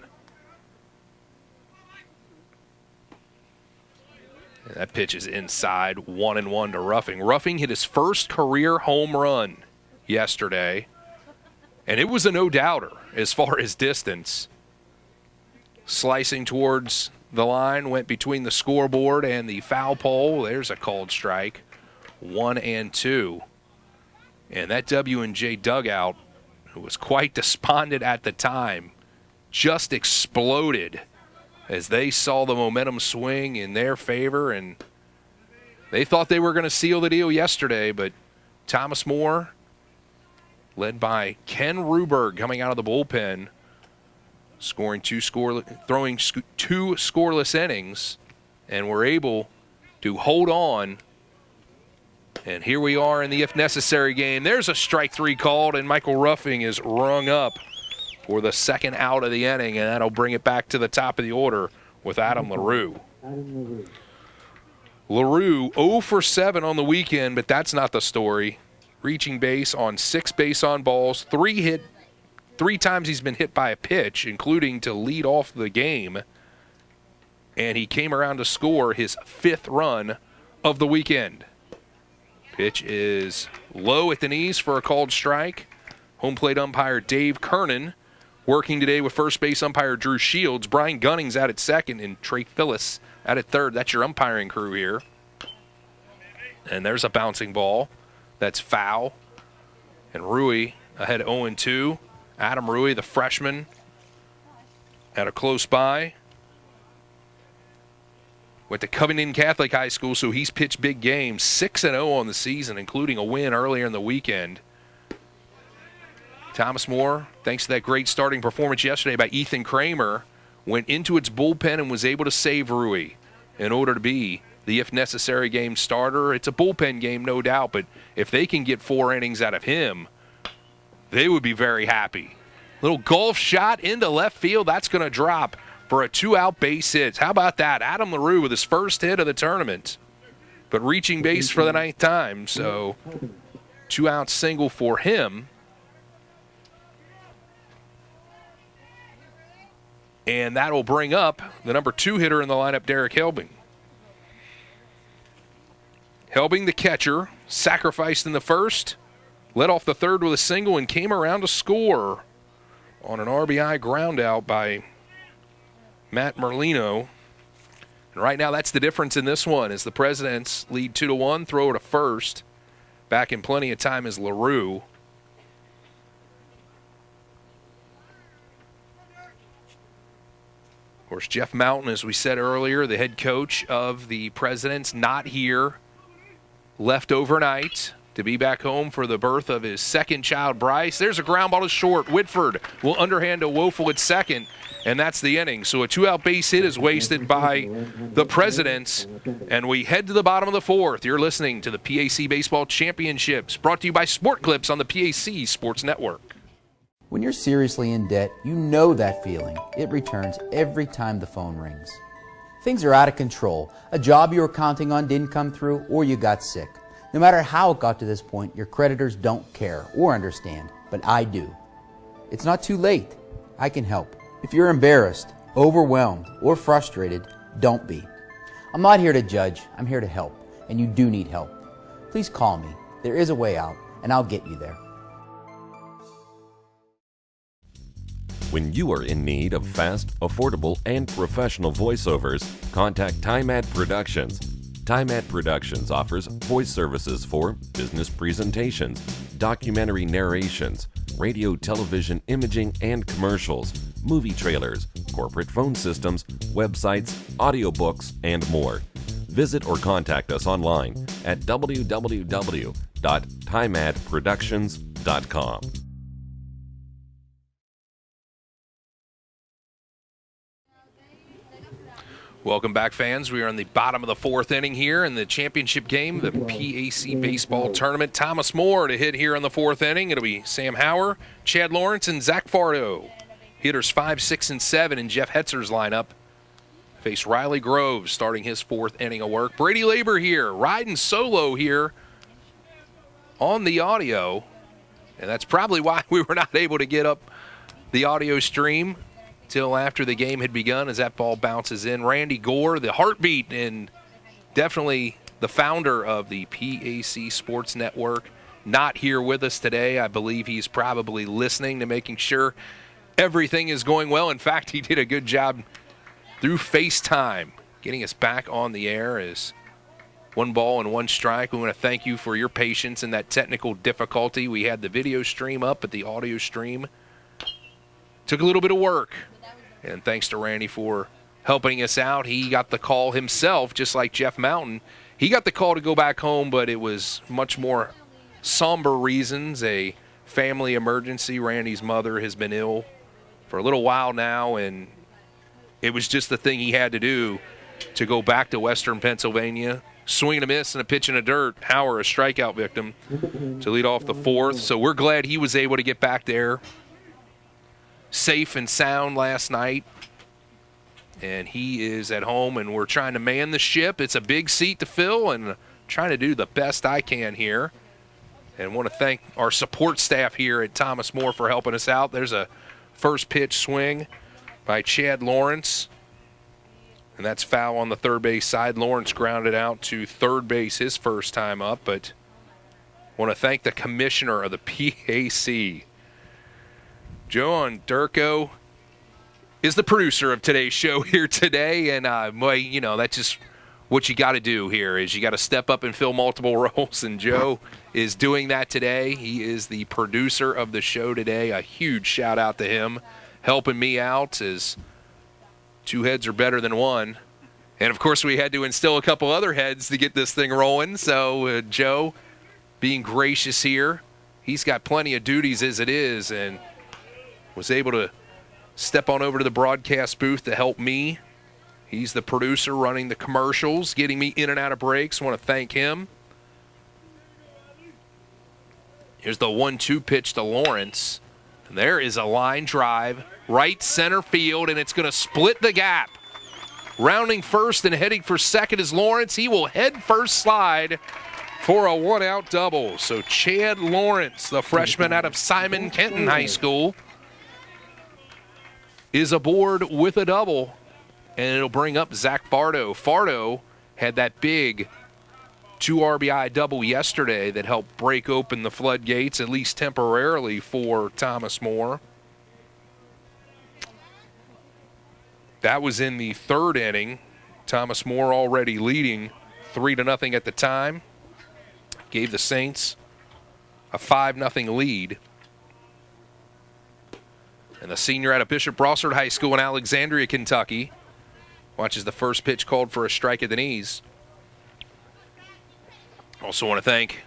And that pitch is inside, 1-1 to Ruffing. Ruffing hit his first career home run yesterday, and it was a no-doubter as far as distance. Slicing towards the line, went between the scoreboard and the foul pole. There's a called strike, 1-2. And that W&J dugout, who was quite despondent at the time, just exploded as they saw the momentum swing in their favor, and they thought they were going to seal the deal yesterday, but Thomas More, led by Ken Ruberg coming out of the bullpen, throwing two scoreless innings, and were able to hold on. And here we are in the if necessary game. There's a strike 3 called, and Michael Ruffing is rung up for the second out of the inning, and that'll bring it back to the top of the order with Adam LaRue. LaRue 0 for 7 on the weekend, but that's not the story. Reaching base on 6 base on balls, 3 times he's been hit by a pitch, including to lead off the game, and he came around to score his 5th run of the weekend. Pitch is low at the knees for a called strike. Home plate umpire Dave Kernan working today with first base umpire Drew Shields. Brian Gunning's out at second and Trey Phyllis out at third. That's your umpiring crew here. And there's a bouncing ball. That's foul. And Rui ahead 0-2. Adam Rui, the freshman, at a close by. Went to Covington Catholic High School, so he's pitched big games. 6-0 on the season, including a win earlier in the weekend. Thomas More, thanks to that great starting performance yesterday by Ethan Kramer, went into its bullpen and was able to save Rui in order to be the if necessary game starter. It's a bullpen game, no doubt, but if they can get 4 innings out of him, they would be very happy. Little golf shot into left field. That's going to drop for a 2-out base hit. How about that? Adam LaRue with his first hit of the tournament, but reaching base for the 9th time. So 2-out single for him. And that will bring up the number 2 hitter in the lineup, Derek Helbing. Helbing, the catcher, sacrificed in the first, led off the third with a single, and came around to score on an RBI ground out by Matt Merlino. And right now, that's the difference in this one, as the Presidents lead 2-1, throw to first. Back in plenty of time is LaRue. Of course, Jeff Mountain, as we said earlier, the head coach of the Presidents, not here, left overnight to be back home for the birth of his second child, Bryce. There's a ground ball to short. Whitford will underhand to Woeful at second, and that's the inning. So a 2-out base hit is wasted by the Presidents, and we head to the bottom of the 4th. You're listening to the PAC Baseball Championships, brought to you by Sport Clips on the PAC Sports Network. When you're seriously in debt, you know that feeling. It returns every time the phone rings. Things are out of control. A job you were counting on didn't come through, or you got sick. No matter how it got to this point, your creditors don't care or understand, but I do. It's not too late. I can help. If you're embarrassed, overwhelmed, or frustrated, don't be. I'm not here to judge. I'm here to help, and you do need help. Please call me. There is a way out, and I'll get you there. When you are in need of fast, affordable, and professional voiceovers, contact Time Ad Productions. Time Ad Productions offers voice services for business presentations, documentary narrations, radio, television, imaging, and commercials, movie trailers, corporate phone systems, websites, audiobooks, and more. Visit or contact us online at www.timeadproductions.com. Welcome back, fans. We are in the bottom of the fourth inning here in the championship game, the PAC baseball tournament. Thomas More to hit here in the fourth inning. It'll be Sam Hauer, Chad Lawrence, and Zach Fardo. Hitters 5, 6, and 7 in Jeff Hetzer's lineup. Face Riley Groves starting his fourth inning of work. Brady Labor here, riding solo here on the audio. And that's probably why we were not able to get up the audio stream till after the game had begun as that ball bounces in. Randy Gore, the heartbeat and definitely the founder of the PAC Sports Network, not here with us today. I believe he's probably listening to making sure everything is going well. In fact, he did a good job through FaceTime getting us back on the air as 1 ball and 1 strike. We want to thank you for your patience in that technical difficulty. We had the video stream up, but the audio stream took a little bit of work. And thanks to Randy for helping us out. He got the call himself, just like Jeff Mountain. He got the call to go back home, but it was much more somber reasons, a family emergency. Randy's mother has been ill for a little while now, and it was just the thing he had to do to go back to Western Pennsylvania. Swing and a miss and a pitch in the dirt. Hauer, a strikeout victim, to lead off the fourth. So we're glad he was able to get back there safe and sound last night, and he is at home, and we're trying to man the ship. It's a big seat to fill, and trying to do the best I can here, and want to thank our support staff here at Thomas More for helping us out. There's a first pitch swing by Chad Lawrence, and that's foul on the third base side. Lawrence grounded out to third base his first time up, but want to thank the commissioner of the PAC. Joe Durko is the producer of today's show here today, and that's just what you got to do here is you got to step up and fill multiple roles, and Joe is doing that today. He is the producer of the show today. A huge shout out to him helping me out, as 2 heads are better than 1. And, of course, we had to instill a couple other heads to get this thing rolling, so Joe being gracious here. He's got plenty of duties as it is, and was able to step on over to the broadcast booth to help me. He's the producer running the commercials, getting me in and out of breaks. I want to thank him. Here's the 1-2 pitch to Lawrence. And there is a line drive, right center field, and it's going to split the gap. Rounding first and heading for second is Lawrence. He will head first slide for a 1-out double. So Chad Lawrence, the freshman out of Simon Kenton High School, is aboard with a double, and it'll bring up Zach Fardo. Fardo had that big 2 RBI double yesterday that helped break open the floodgates, at least temporarily, for Thomas More. That was in the third inning. Thomas More already leading 3-0 at the time. Gave the Saints a 5-0 lead. And the senior out of Bishop Brossard High School in Alexandria, Kentucky, watches the first pitch called for a strike at the knees. Also want to thank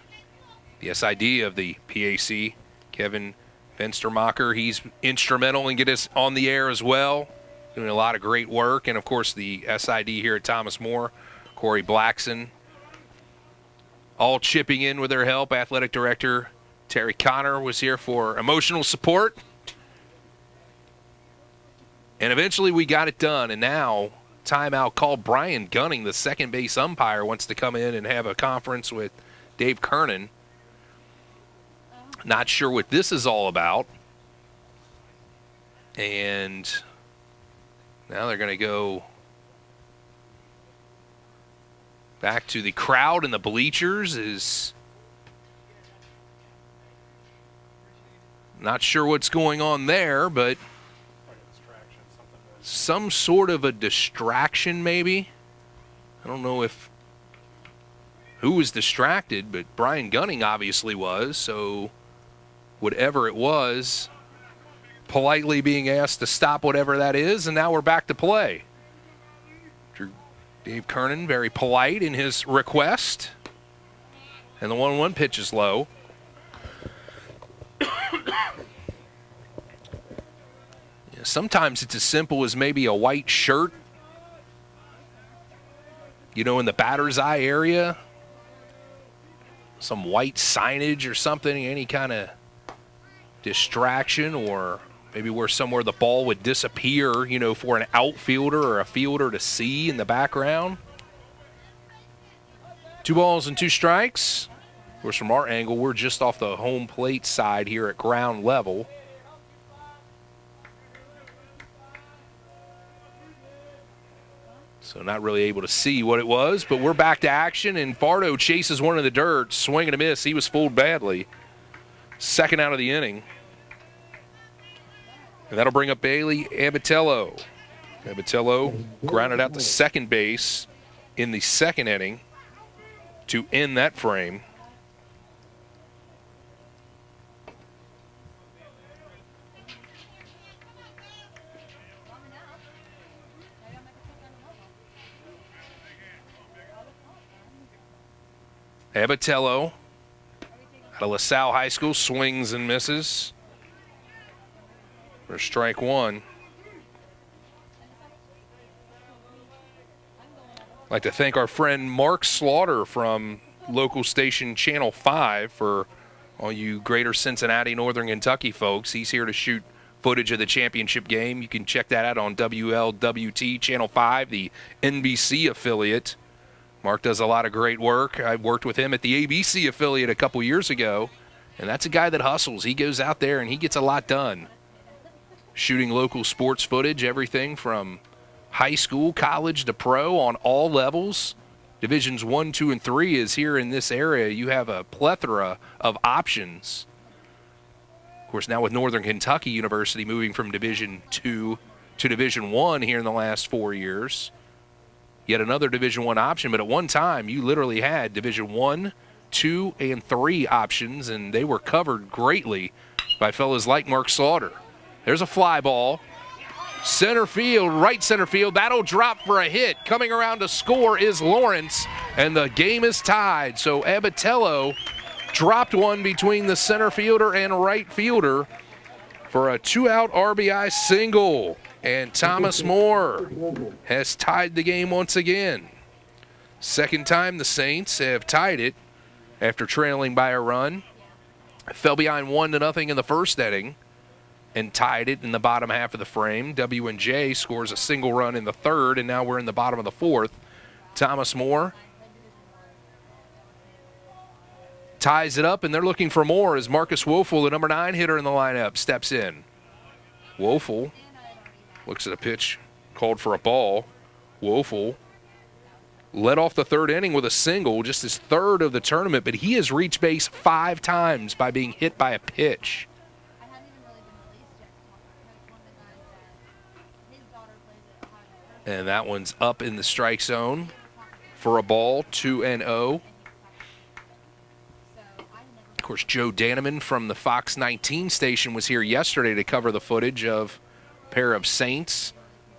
the SID of the PAC, Kevin Venstermacher. He's instrumental in getting us on the air as well, doing a lot of great work. And, of course, the SID here at Thomas More, Corey Blackson, all chipping in with their help. Athletic Director Terry Connor was here for emotional support. And eventually we got it done, and now timeout called. Brian Gunning, the second base umpire, wants to come in and have a conference with Dave Kernan. Not sure what this is all about. And now they're going to go back to the crowd in the bleachers. Is not sure what's going on there, but some sort of a distraction maybe. I don't know who was distracted, but Brian Gunning obviously was, so whatever it was, politely being asked to stop whatever that is, and now we're back to play. Dave Kernan very polite in his request, and the 1-1 pitch is low. Sometimes it's as simple as maybe a white shirt, in the batter's eye area, some white signage or something, any kind of distraction, or maybe where somewhere the ball would disappear, for an outfielder or a fielder to see in the background. 2 balls and 2 strikes. Of course, from our angle, we're just off the home plate side here at ground level. So not really able to see what it was, but we're back to action, and Fardo chases one in the dirt, swing and a miss. He was fooled badly. Second out of the inning. And that'll bring up Bailey Abatello. Abatello grounded out to second base in the second inning to end that frame. Abatello out of LaSalle High School swings and misses for strike 1. I'd like to thank our friend Mark Slaughter from local station Channel 5 for all you greater Cincinnati, Northern Kentucky folks. He's here to shoot footage of the championship game. You can check that out on WLWT Channel 5, the NBC affiliate. Mark does a lot of great work. I worked with him at the ABC affiliate a couple years ago, and that's a guy that hustles. He goes out there and he gets a lot done. Shooting local sports footage, everything from high school, college to pro on all levels. Divisions 1, 2, and 3 is here in this area. You have a plethora of options. Of course, now with Northern Kentucky University moving from Division 2 to Division 1 here in the last 4 years. Yet another Division 1 option, but at one time you literally had Division 1, 2, and 3 options, and they were covered greatly by fellas like Mark Slaughter. There's a fly ball. Center field, right center field. That'll drop for a hit. Coming around to score is Lawrence, and the game is tied. So Abatello dropped one between the center fielder and right fielder for a 2-out RBI single. And Thomas Moore has tied the game once again. Second time the Saints have tied it after trailing by a run. Fell behind 1-0 in the first inning and tied it in the bottom half of the frame. W&J scores a single run in the third, and now we're in the bottom of the fourth. Thomas Moore ties it up, and they're looking for more as Marcus Woeful, the number 9 hitter in the lineup, steps in. Woeful looks at a pitch called for a ball. Woeful led off the third inning with a single, just his third of the tournament, but he has reached base 5 times by being hit by a pitch. And that one's up in the strike zone for a ball, 2-0. Of course, Joe Daneman from the Fox 19 station was here yesterday to cover the footage of a pair of Saints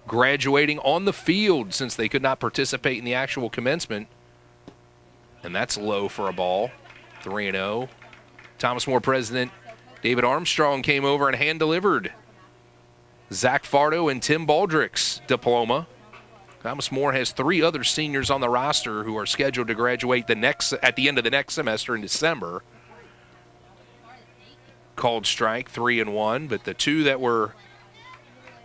graduating on the field since they could not participate in the actual commencement. And that's low for a ball, 3-0. Thomas Moore president David Armstrong came over and hand-delivered Zach Fardo and Tim Baldrick's diploma. Thomas Moore has 3 other seniors on the roster who are scheduled to graduate at the end of the next semester in December. Called strike, 3-1, but the 2 that were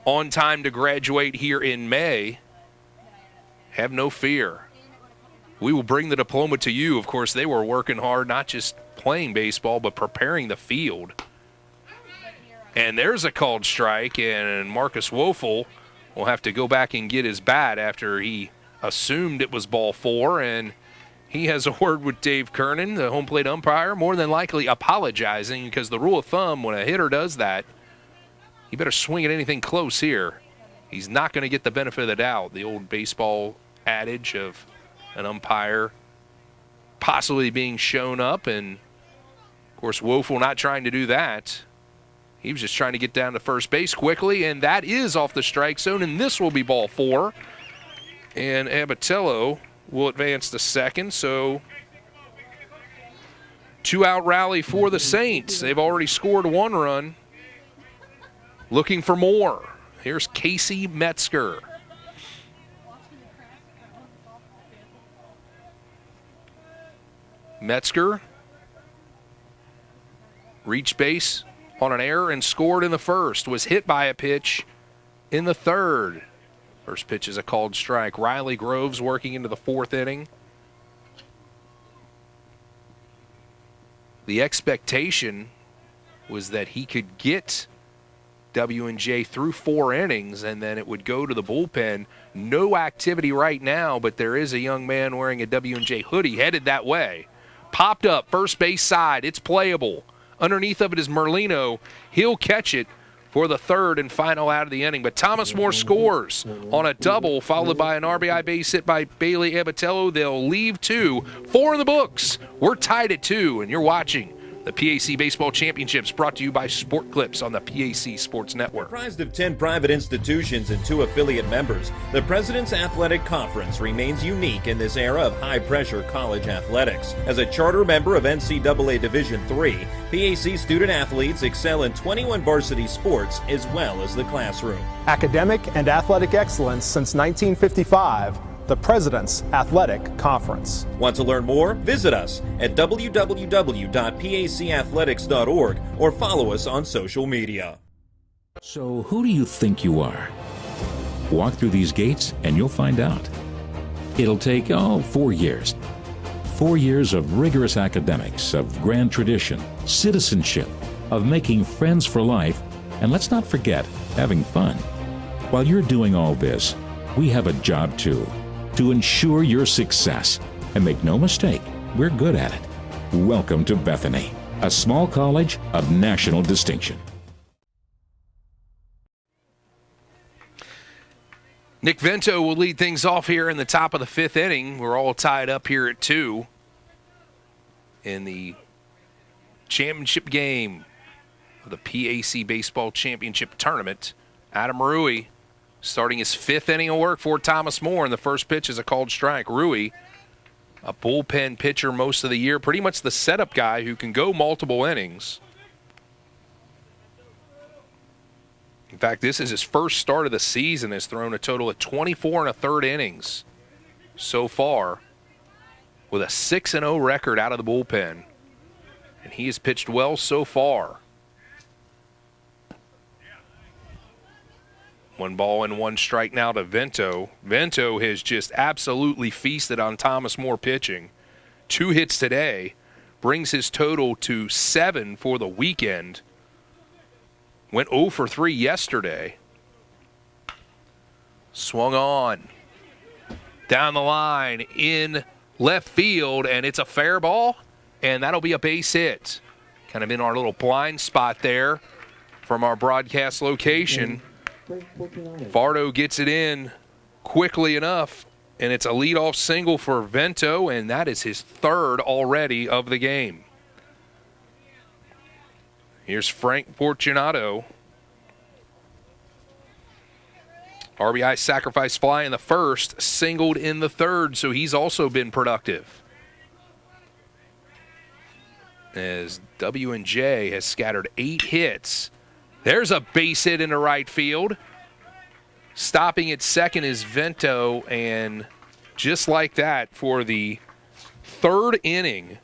on time to graduate here in May have no fear. We will bring the diploma to you. Of course, they were working hard, not just playing baseball, but preparing the field. And there's a called strike, and Marcus Woeful will have to go back and get his bat after he assumed it was ball 4, and he has a word with Dave Kernan, the home plate umpire, more than likely apologizing because the rule of thumb, when a hitter does that, you better swing at anything close here. he's not going to get the benefit of the doubt. The old baseball adage of an umpire possibly being shown up, and, of course, Woeful not trying to do that. He was just trying to get down to first base quickly, and that is off the strike zone, and this will be ball 4. And Abatello will advance to second, so 2-out rally for the Saints. They've already scored 1 run. Looking for more. Here's Casey Metzger. Metzger reached base on an error and scored in the first. Was hit by a pitch in the third. First pitch is a called strike. Riley Groves working into the 4th inning. The expectation was that he could get W&J through 4 innings, and then it would go to the bullpen. No activity right now, but there is a young man wearing a W&J hoodie headed that way. Popped up, first base side. It's playable. Underneath of it is Merlino. He'll catch it for the 3rd and final out of the inning. But Thomas More scores on a double, followed by an RBI base hit by Bailey Abatello. They'll leave 2. 4 in the books. We're tied at 2, and you're watching the PAC Baseball Championships, brought to you by Sport Clips on the PAC Sports Network. Comprised of 10 private institutions and 2 affiliate members, the President's Athletic Conference remains unique in this era of high-pressure college athletics. As a charter member of NCAA Division III, PAC student athletes excel in 21 varsity sports as well as the classroom. Academic and athletic excellence since 1955. The President's Athletic Conference. Want to learn more? Visit us at www.pacathletics.org or follow us on social media. So who do you think you are? Walk through these gates and you'll find out. It'll take, 4 years. 4 years of rigorous academics, of grand tradition, citizenship, of making friends for life, and let's not forget, having fun. While you're doing all this, we have a job too. To ensure your success. And make no mistake, we're good at it. Welcome to Bethany, a small college of national distinction. Nick Vento will lead things off here in the top of the 5th inning. We're all tied up here at 2 in the championship game of the PAC Baseball Championship Tournament. Adam Rui starting his 5th inning of work for Thomas More, and the first pitch is a called strike. Rui, a bullpen pitcher most of the year, pretty much the setup guy who can go multiple innings. In fact, this is his first start of the season, has thrown a total of 24 1/3 innings so far with a 6-0 record out of the bullpen. And he has pitched well so far. 1 ball and 1 strike now to Vento. Vento has just absolutely feasted on Thomas More pitching. 2 hits today, brings his total to 7 for the weekend. Went 0 for 3 yesterday. Swung on. Down the line in left field, and it's a fair ball, and that'll be a base hit. Kind of in our little blind spot there from our broadcast location. Fardo gets it in quickly enough, and it's a leadoff single for Vento, and that is his 3rd already of the game. Here's Frank Fortunato. RBI sacrifice fly in the first, singled in the 3rd, so he's also been productive. As W&J has scattered 8 hits. There's a base hit into right field. Stopping at second is Vento, and just like that, for the 3rd inning,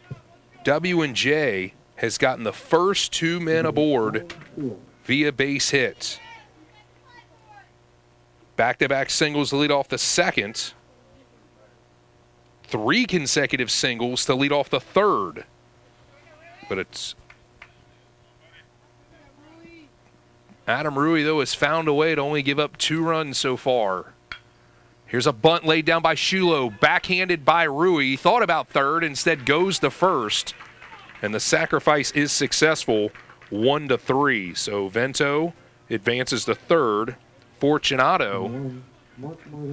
W&J has gotten the first 2 men aboard via base hits. Back-to-back singles to lead off the 2nd. 3 consecutive singles to lead off the 3rd. But it's Adam Rui, though, has found a way to only give up 2 runs so far. Here's a bunt laid down by Shulo, backhanded by Rui. He thought about 3rd, instead goes to 1st. And the sacrifice is successful, 1-3. So Vento advances to 3rd Fortunato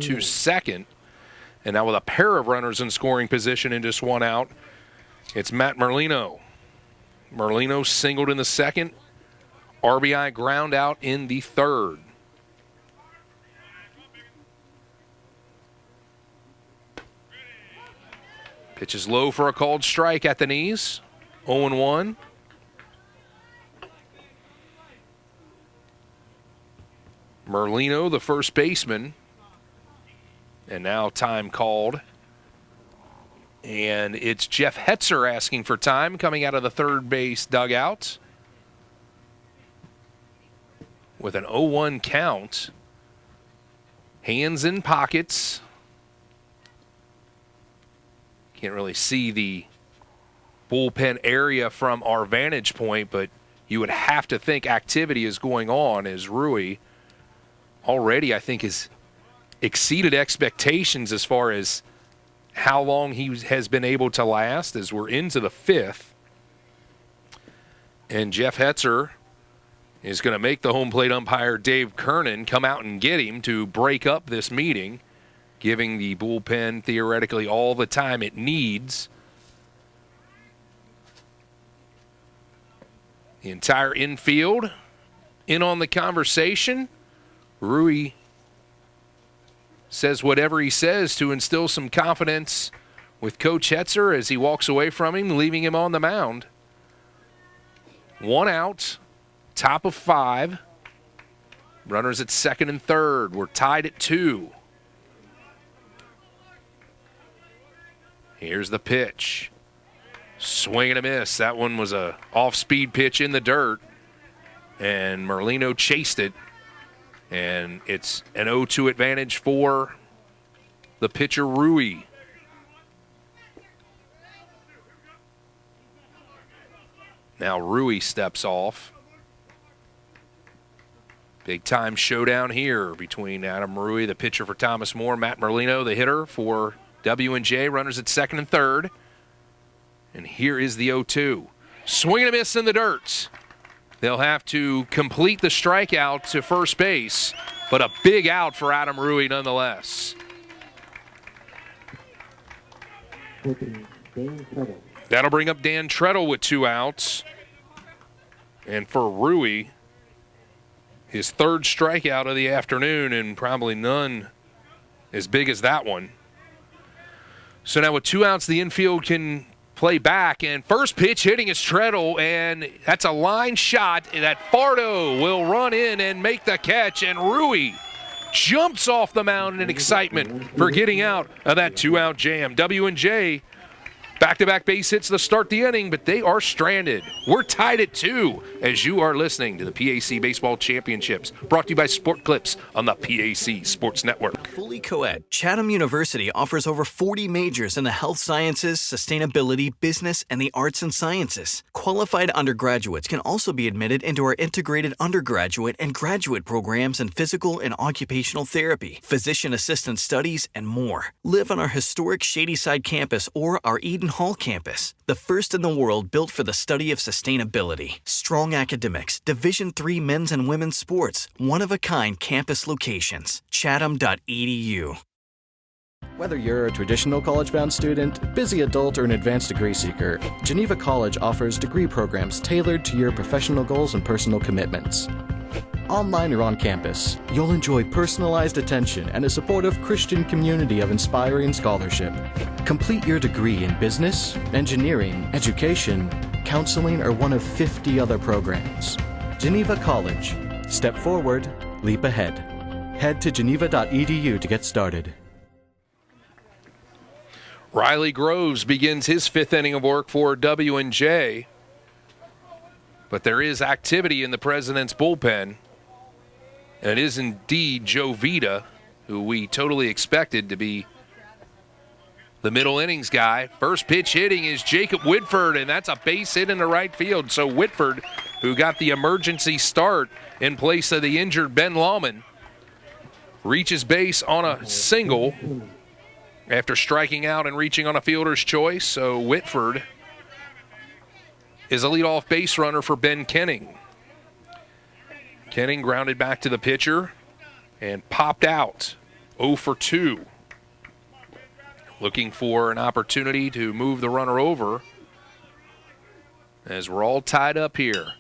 to second. And now with a pair of runners in scoring position and just one out, it's Matt Merlino. Merlino singled in the second, RBI ground out in the third. Pitch is low for a called strike at the knees. 0-1. Merlino, the first baseman. And now time called. And it's Jeff Hetzer asking for time coming out of the third base dugout. With an 0-1 count. Hands in pockets. Can't really see the bullpen area from our vantage point, but you would have to think activity is going on as Rui already, I think, has exceeded expectations as far as how long he has been able to last, as we're into the fifth. And Jeff Hetzer is going to make the home plate umpire Dave Kernan come out and get him to break up this meeting, giving the bullpen theoretically all the time it needs. The entire infield in on the conversation. Rui says whatever he says to instill some confidence with Coach Hetzer as he walks away from him, leaving him on the mound. One out, top of 5. Runners at second and third. We're tied at 2. Here's the pitch. Swing and a miss. That one was a off-speed pitch in the dirt, and Merlino chased it. And it's an 0-2 advantage for the pitcher, Rui. Now Rui steps off. Big time showdown here between Adam Rui, the pitcher for Thomas More, Matt Merlino, the hitter for W&J. Runners at second and third. And here is the 0-2. Swing and a miss in the dirt. They'll have to complete the strikeout to first base, but a big out for Adam Rui nonetheless. That'll bring up Dan Treadle with 2 outs. And for Rui, his third strikeout of the afternoon, and probably none as big as that one. So now with 2 outs, the infield can play back, and first pitch hitting is Treadle, and that's a line shot that Fardo will run in and make the catch, and Rui jumps off the mound in excitement for getting out of that 2-out jam. W&J back-to-back base hits to start the inning, but they are stranded. We're tied at 2 as you are listening to the PAC Baseball Championships, brought to you by Sport Clips on the PAC Sports Network. Fully co-ed, Chatham University offers over 40 majors in the health sciences, sustainability, business, and the arts and sciences. Qualified undergraduates can also be admitted into our integrated undergraduate and graduate programs in physical and occupational therapy, physician assistant studies, and more. Live on our historic Shadyside campus or our Eden Hall campus, the first in the world built for the study of sustainability. Strong academics, Division III men's and women's sports, one-of-a-kind campus locations. Chatham.edu. Whether you're a traditional college-bound student, busy adult, or an advanced degree seeker, Geneva College offers degree programs tailored to your professional goals and personal commitments. Online or on campus, you'll enjoy personalized attention and a supportive Christian community of inspiring scholarship. Complete your degree in business, engineering, education, counseling, or one of 50 other programs. Geneva College. Step forward, leap ahead. Head to geneva.edu to get started. Riley Groves begins his 5th inning of work for W&J. But there is activity in the President's bullpen. And it is indeed Joe Vita, who we totally expected to be the middle innings guy. First pitch hitting is Jacob Whitford, and that's a base hit in the right field. So Whitford, who got the emergency start in place of the injured Ben Lawman, reaches base on a single after striking out and reaching on a fielder's choice. So Whitford is a leadoff base runner for Ben Kenning. Kenning grounded back to the pitcher, and popped out 0 for 2. Looking for an opportunity to move the runner over as we're all tied up here.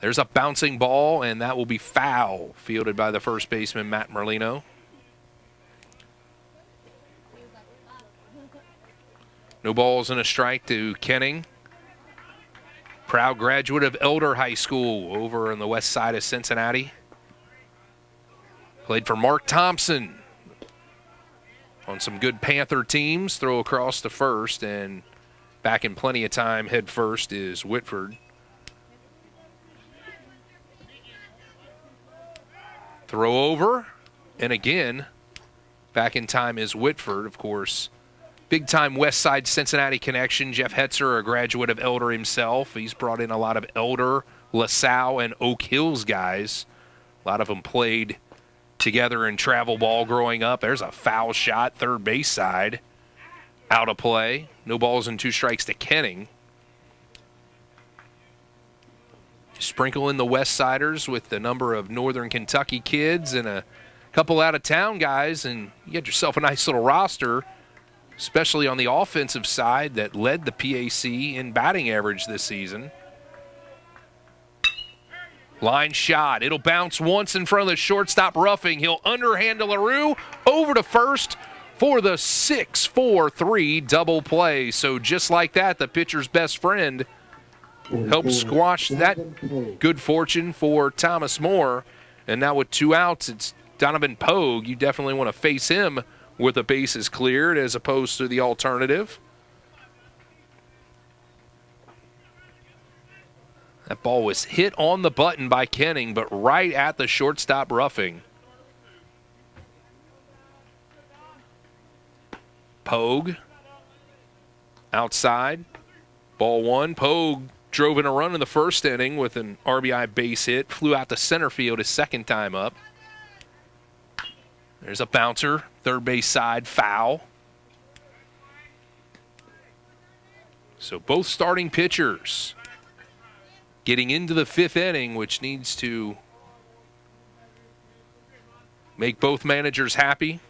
There's a bouncing ball, and that will be foul, fielded by the first baseman, Matt Merlino. No balls and a strike to Kenning. Proud graduate of Elder High School over on the west side of Cincinnati. Played for Mark Thompson on some good Panther teams. Throw across to first, and back in plenty of time, head first is Whitford. Throw over, and again, back in time is Whitford, of course. Big-time West Side Cincinnati connection. Jeff Hetzer, a graduate of Elder himself. He's brought in a lot of Elder, LaSalle, and Oak Hills guys. A lot of them played together in travel ball growing up. There's a foul shot, third base side. Out of play. No balls and 2 strikes to Kenning. Sprinkle in the West Siders with the number of Northern Kentucky kids and a couple out-of-town guys, and you get yourself a nice little roster, especially on the offensive side that led the PAC in batting average this season. Line shot. It'll bounce once in front of the shortstop Ruffing. He'll underhand to LaRue over to first for the 6-4-3 double play. So just like that, the pitcher's best friend helped squash that good fortune for Thomas More. And now with 2 outs, it's Donovan Pogue. You definitely want to face him with the bases cleared as opposed to the alternative. That ball was hit on the button by Kenning, but right at the shortstop Ruffing. Pogue outside. Ball 1. Pogue drove in a run in the first inning with an RBI base hit. Flew out to center field his second time up. There's a bouncer, third base side, foul. So both starting pitchers getting into the 5th inning, which needs to make both managers happy.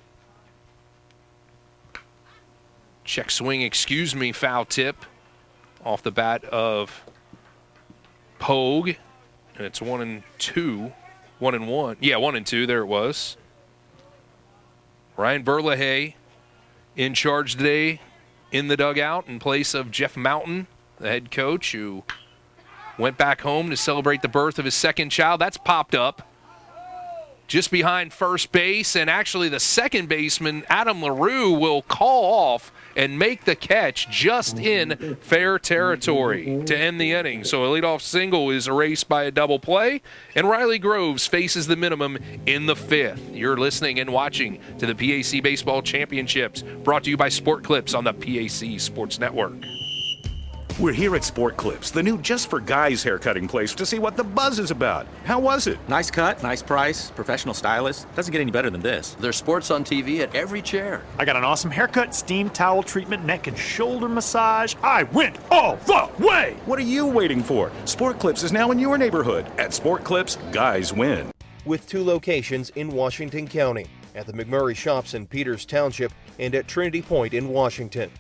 Check swing, excuse me, foul tip off the bat of Pogue. And it's 1-2. 1-1. Yeah, 1-2. There it was. Ryan Berlehay in charge today in the dugout in place of Jeff Mountain, the head coach, who went back home to celebrate the birth of his second child. That's popped up just behind first base, and actually the second baseman, Adam LaRue, will call off and make the catch just in fair territory to end the inning. So a leadoff single is erased by a double play, and Riley Groves faces the minimum in the 5th. You're listening and watching to the PAC Baseball Championships, brought to you by Sport Clips on the PAC Sports Network. We're here at Sport Clips, the new just for guys haircutting place, to see what the buzz is about. How was it? Nice cut, nice price, professional stylist. Doesn't get any better than this. There's sports on TV at every chair. I got an awesome haircut, steam towel treatment, neck and shoulder massage. I went all the way! What are you waiting for? Sport Clips is now in your neighborhood. At Sport Clips, guys win. With 2 locations in Washington County, at the McMurray Shops in Peters Township and at Trinity Point in Washington.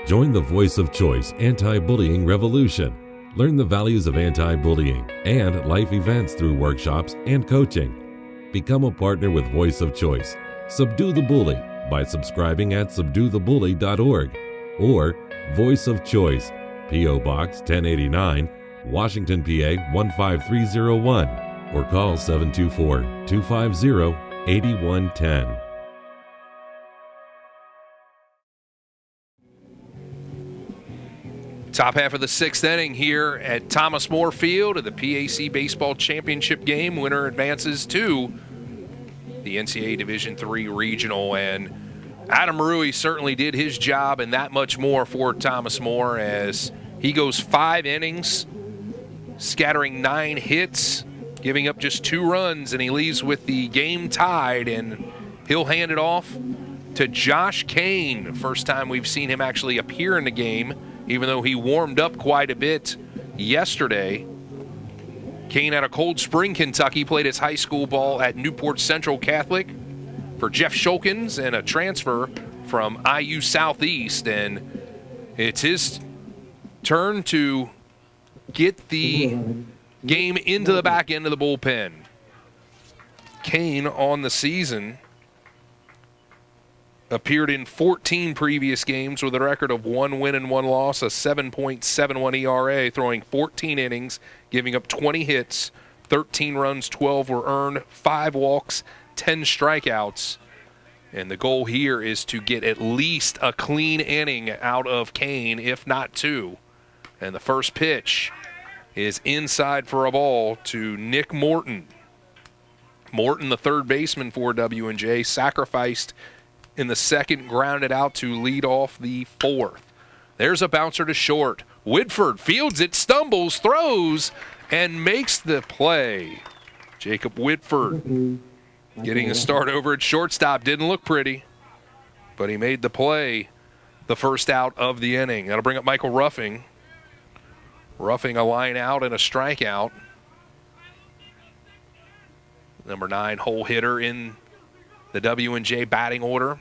Join the Voice of Choice anti-bullying revolution. Learn the values of anti-bullying and life events through workshops and coaching. Become a partner with Voice of Choice. Subdue the bully by subscribing at subduethebully.org or Voice of Choice, P.O. Box 1089, Washington, PA 15301, or call 724-250-8110. Top half of the 6th inning here at Thomas More Field of the PAC Baseball Championship game. Winner advances to the NCAA Division III Regional, and Adam Rui certainly did his job and that much more for Thomas More as he goes 5 innings, scattering 9 hits, giving up just 2 runs, and he leaves with the game tied, and he'll hand it off to Josh Kane. First time we've seen him actually appear in the game, even though he warmed up quite a bit yesterday. Kane out of Cold Spring, Kentucky, played his high school ball at Newport Central Catholic for Jeff Shulkins and a transfer from IU Southeast. And it's his turn to get the game into the back end of the bullpen. Kane on the season appeared in 14 previous games with a record of 1 win and 1 loss, a 7.71 ERA, throwing 14 innings, giving up 20 hits, 13 runs, 12 were earned, 5 walks, 10 strikeouts. And the goal here is to get at least a clean inning out of Kane, if not 2. And the first pitch is inside for a ball to Nick Morton. Morton, the third baseman for W&J, sacrificed in the second, grounded out to lead off the 4th. There's a bouncer to short. Whitford fields it, stumbles, throws, and makes the play. Jacob Whitford getting a start over at shortstop. Didn't look pretty, but he made the play, the first out of the inning. That'll bring up Michael Ruffing. Ruffing a line out and a strikeout. Number 9 hole hitter in the W&J batting order.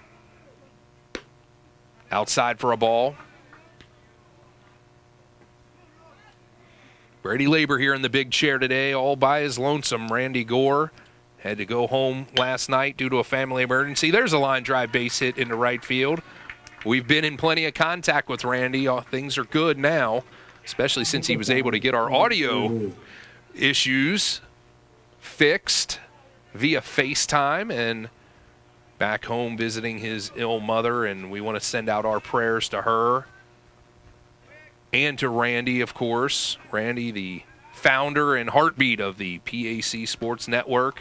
Outside for a ball. Brady Labor here in the big chair today, all by his lonesome. Randy Gore had to go home last night due to a family emergency. There's a line drive base hit into right field. We've been in plenty of contact with Randy. Things are good now, especially since he was able to get our audio issues fixed via FaceTime and back home visiting his ill mother, and we want to send out our prayers to her and to Randy, of course. Randy, the founder and heartbeat of the PAC Sports Network.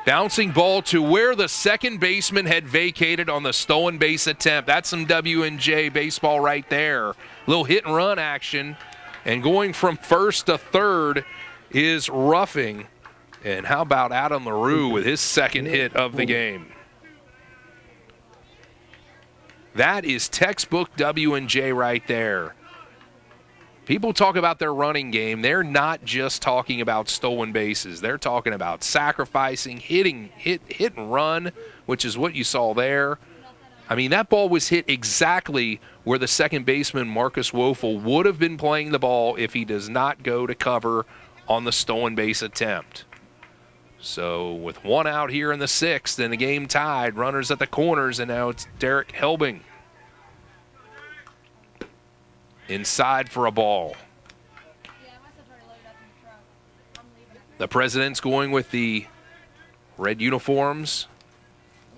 Bouncing ball to where the second baseman had vacated on the stolen base attempt. That's some W&J baseball right there. Little hit and run action. And going from first to third is Ruffing. And how about Adam LaRue with his second hit of the game? That is textbook W&J right there. People talk about their running game. They're not just talking about stolen bases. They're talking about sacrificing, hit and run, which is what you saw there. I mean, that ball was hit exactly where the second baseman, Marcus Woeful, would have been playing the ball if he does not go to cover on the stolen base attempt. So with 1 out here in the 6th and the game tied, runners at the corners, and now it's Derek Helbing. Inside for a ball. The President's going with the red uniforms,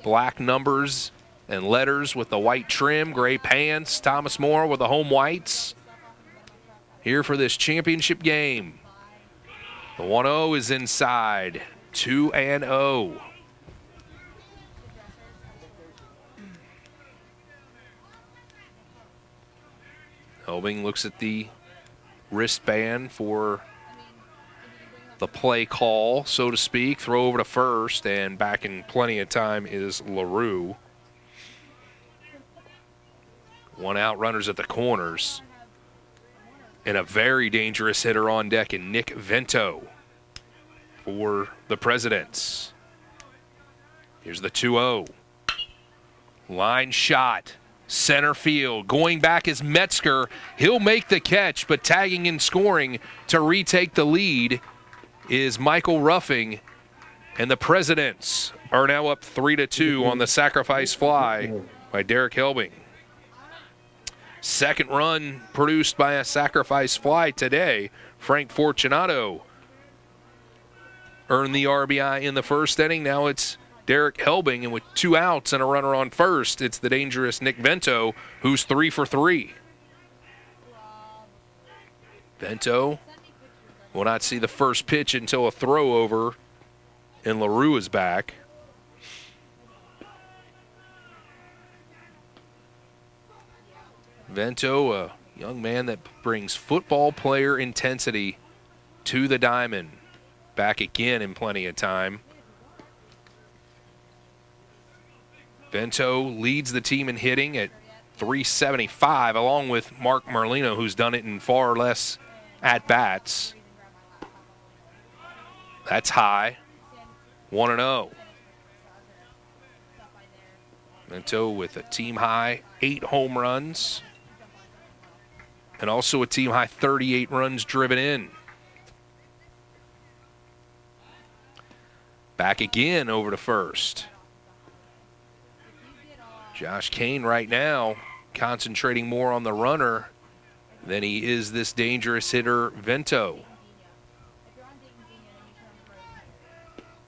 black numbers and letters with the white trim, gray pants. Thomas Moore with the home whites. Here for this championship game. The 1-0 is inside. 2-0. Helbing looks at the wristband for the play call, so to speak. Throw over to first, and back in plenty of time is LaRue. 1 out, runners at the corners. And a very dangerous hitter on deck in Nick Vento for the Presidents. Here's the 2-0. Line shot. Center field. Going back is Metzger. He'll make the catch, but tagging and scoring to retake the lead is Michael Ruffing. And the Presidents are now up 3-2 on the sacrifice fly by Derek Helbing. Second run produced by a sacrifice fly today. Frank Fortunato earned the RBI in the first inning. Now it's Derek Helbing, and with 2 outs and a runner on first, it's the dangerous Nick Vento, who's 3 for 3. Vento will not see the first pitch until a throw over, and LaRue is back. Vento, a young man that brings football player intensity to the diamond. Back again in plenty of time. Vento leads the team in hitting at 375, along with Mark Merlino, who's done it in far less at-bats. That's high. 1-0. Vento with a team-high 8 home runs and also a team-high 38 runs driven in. Back again over to first. Josh Kane right now concentrating more on the runner than he is this dangerous hitter, Vento.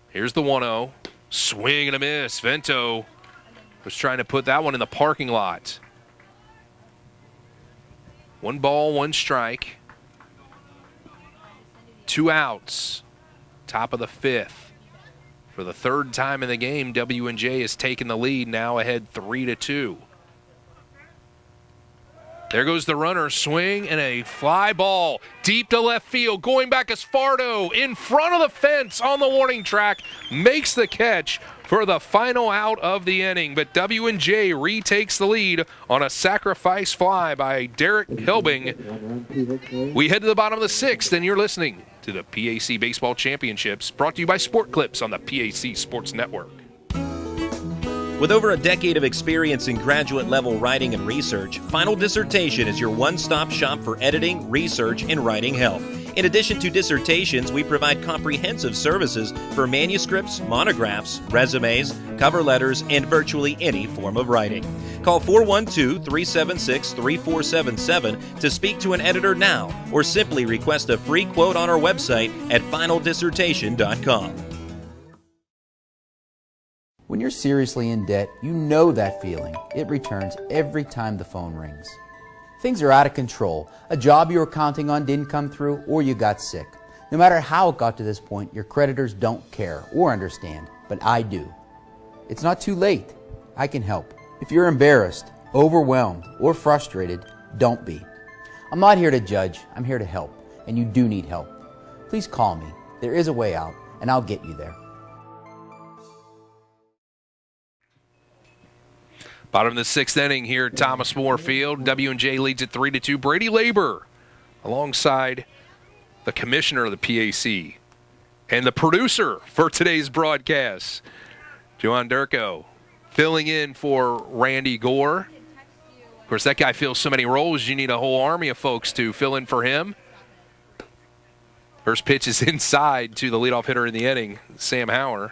Here's the 1-0. Swing and a miss. Vento was trying to put that one in the parking lot. 1 ball, 1 strike. 2 outs. Top of the 5th. For the 3rd time in the game, W&J has taken the lead, now ahead 3-2. There goes the runner, swing and a fly ball deep to left field. Going back is Fardo in front of the fence on the warning track, makes the catch for the final out of the inning. But W&J retakes the lead on a sacrifice fly by Derek Helbing. We head to the bottom of the 6th, and you're listening to the PAC Baseball Championships, brought to you by Sport Clips on the PAC Sports Network. With over a decade of experience in graduate-level writing and research, Final Dissertation is your one-stop shop for editing, research, and writing help. In addition to dissertations, we provide comprehensive services for manuscripts, monographs, resumes, cover letters, and virtually any form of writing. Call 412-376-3477 to speak to an editor now, or simply request a free quote on our website at finaldissertation.com. When you're seriously in debt, you know that feeling. It returns every time the phone rings. Things are out of control. A job you were counting on didn't come through, or you got sick. No matter how it got to this point, your creditors don't care or understand, but I do. It's not too late. I can help. If you're embarrassed, overwhelmed, or frustrated, don't be. I'm not here to judge. I'm here to help, and you do need help. Please call me. There is a way out, and I'll get you there. Bottom of the 6th inning here at Thomas More Field. W&J leads at 3-2. Brady Labor alongside the commissioner of the PAC and the producer for today's broadcast, Joan Durko, filling in for Randy Gore. Of course, that guy fills so many roles, you need a whole army of folks to fill in for him. First pitch is inside to the leadoff hitter in the inning, Sam Hauer.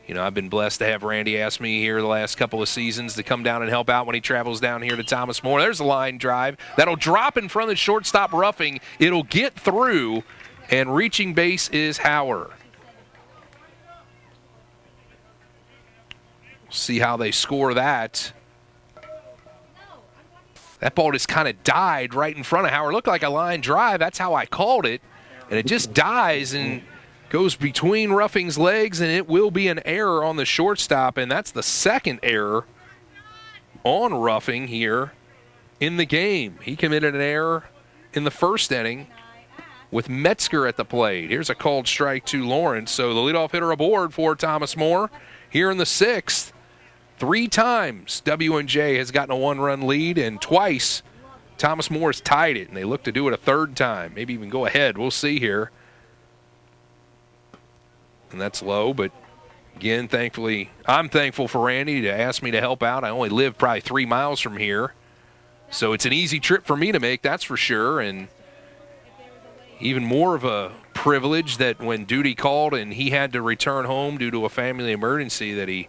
You know, I've been blessed to have Randy ask me here the last couple of seasons to come down and help out when he travels down here to Thomas More. There's a line drive. That'll drop in front of the shortstop roughing. It'll get through, and reaching base is Hauer. See how they score that. That ball just kind of died right in front of Hauer. Looked like a line drive. That's how I called it. And it just dies and goes between Ruffing's legs, and it will be an error on the shortstop, and that's the 2nd error on Ruffing here in the game. He committed an error in the 1st inning with Metzger at the plate. Here's a called strike to Lawrence. So the leadoff hitter aboard for Thomas More here in the 6th. 3 times W&J has gotten a 1-run lead, and twice Thomas More has tied it, and they look to do it a 3rd time, maybe even go ahead. We'll see here. And that's low, but again, thankfully, I'm thankful for Randy to ask me to help out. I only live probably 3 miles from here, so it's an easy trip for me to make, that's for sure, and even more of a privilege that when duty called and he had to return home due to a family emergency, that he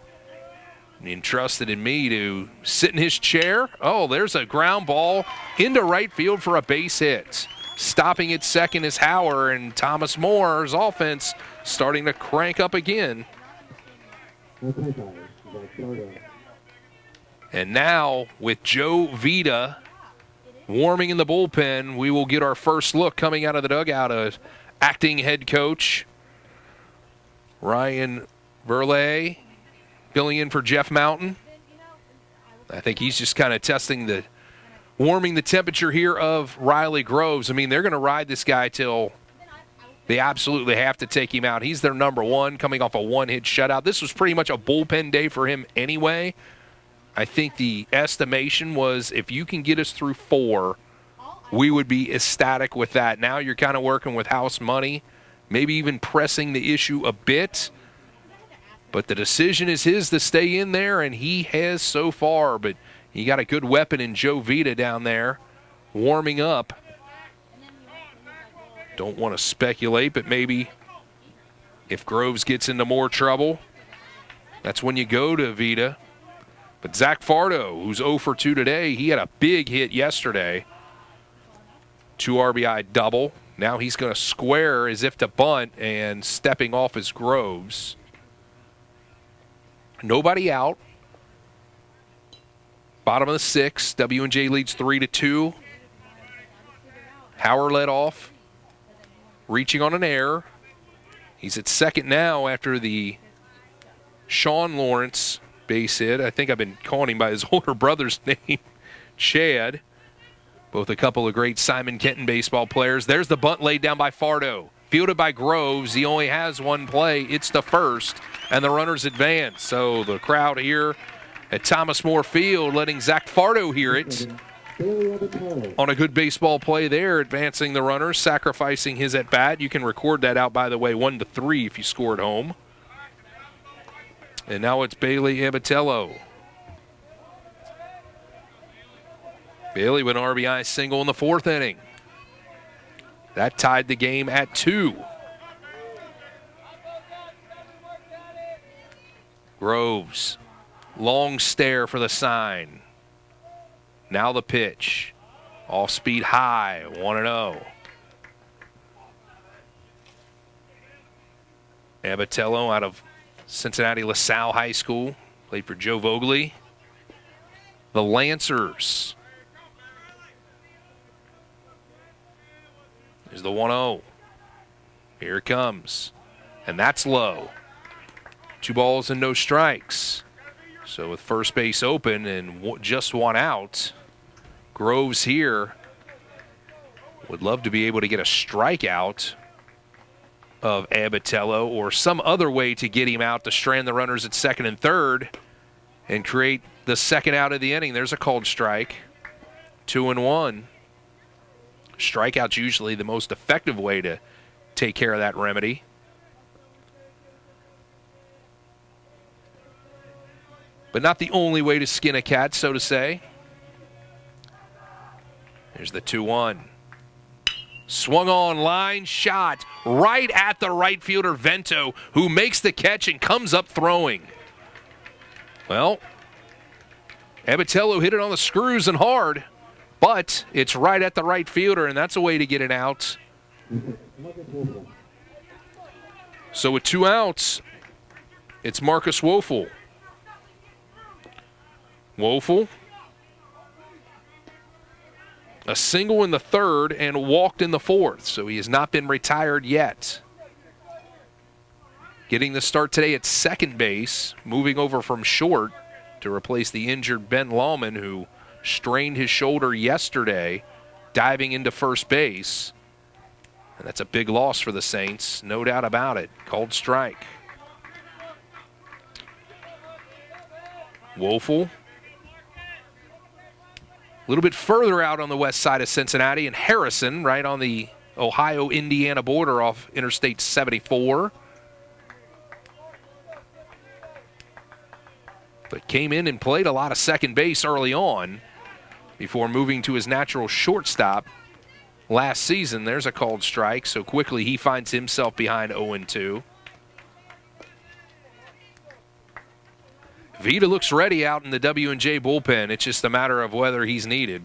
entrusted in me to sit in his chair. Oh, there's a ground ball into right field for a base hit. Stopping at second is Hauer, and Thomas Moore's offense starting to crank up again. And now with Joe Vita warming in the bullpen, we will get our first look coming out of the dugout of acting head coach Ryan Verley, filling in for Jeff Mountain. I think he's just kind of warming the temperature here of Riley Groves. I mean, they're going to ride this guy till they absolutely have to take him out. He's their number 1, coming off a 1-hit shutout. This was pretty much a bullpen day for him anyway. I think the estimation was if you can get us through 4, we would be ecstatic with that. Now you're kind of working with house money, maybe even pressing the issue a bit. But the decision is his to stay in there, and he has so far. But you got a good weapon in Joe Vita down there warming up. Don't want to speculate, but maybe if Groves gets into more trouble, that's when you go to Vita. But Zach Fardo, who's 0 for 2 today, he had a big hit yesterday. 2 RBI double. Now he's going to square as if to bunt, and stepping off is Groves. Nobody out. Bottom of the 6th. W&J leads 3-2. Hauer led off. Reaching on an error. He's at second now after the Sean Lawrence base hit. I think I've been calling him by his older brother's name, Chad. Both a couple of great Simon Kenton baseball players. There's the bunt laid down by Fardo. Fielded by Groves. He only has one play. It's the first, and the runners advance. So the crowd here at Thomas More Field letting Zach Fardo hear it. On a good baseball play there, advancing the runners, sacrificing his at-bat. You can record that out, by the way, 1-3 if you score at home. And now it's Bailey Abatello. Bailey with an RBI single in the 4th inning. That tied the game at 2. Groves, long stare for the sign. Now the pitch. Off speed high, 1-0. Abatello out of Cincinnati LaSalle High School. Played for Joe Vogely. The Lancers. Is the 1-0. Here it comes. And that's low. 2 balls and no strikes. So with first base open and just 1 out, Groves here would love to be able to get a strikeout of Abatello or some other way to get him out to strand the runners at second and third and create the second out of the inning. There's a called strike. 2-1. Strikeout's usually the most effective way to take care of that remedy. But not the only way to skin a cat, so to say. There's the 2-1. Swung on, line shot right at the right fielder, Vento, who makes the catch and comes up throwing. Well, Abatello hit it on the screws and hard, but it's right at the right fielder, and that's a way to get it out. So with 2 outs, it's Marcus Woelfel. Woelfel, a single in the 3rd and walked in the 4th, so he has not been retired yet. Getting the start today at second base, moving over from short to replace the injured Ben Lawman, who strained his shoulder yesterday, diving into first base. And that's a big loss for the Saints, no doubt about it. Called strike. Woelfel, a little bit further out on the west side of Cincinnati, and Harrison right on the Ohio-Indiana border off Interstate 74. But came in and played a lot of second base early on before moving to his natural shortstop last season. There's a called strike, so quickly he finds himself behind 0-2. Vita looks ready out in the W&J bullpen. It's just a matter of whether he's needed.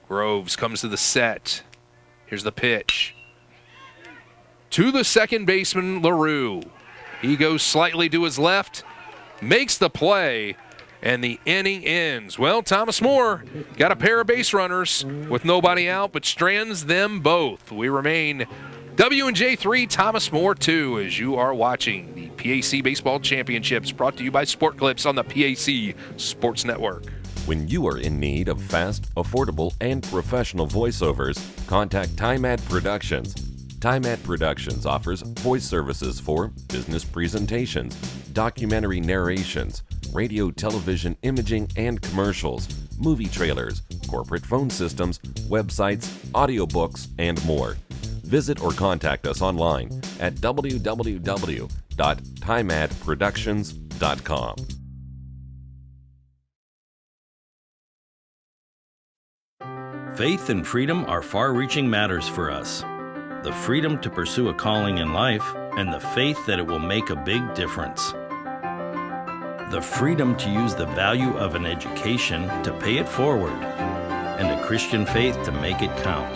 Groves comes to the set. Here's the pitch. To the second baseman, LaRue. He goes slightly to his left, makes the play, and the inning ends. Well, Thomas More got a pair of base runners with nobody out, but strands them both. We remain W&J 3, Thomas More 2, as you are watching the PAC Baseball Championships, brought to you by Sport Clips on the PAC Sports Network. When you are in need of fast, affordable, and professional voiceovers, contact Time Ad Productions. TimeAt Productions offers voice services for business presentations, documentary narrations, radio, television, imaging, and commercials, movie trailers, corporate phone systems, websites, audiobooks, and more. Visit or contact us online at www.timeatproductions.com. Faith and freedom are far-reaching matters for us. The freedom to pursue a calling in life and the faith that it will make a big difference. The freedom to use the value of an education to pay it forward and a Christian faith to make it count.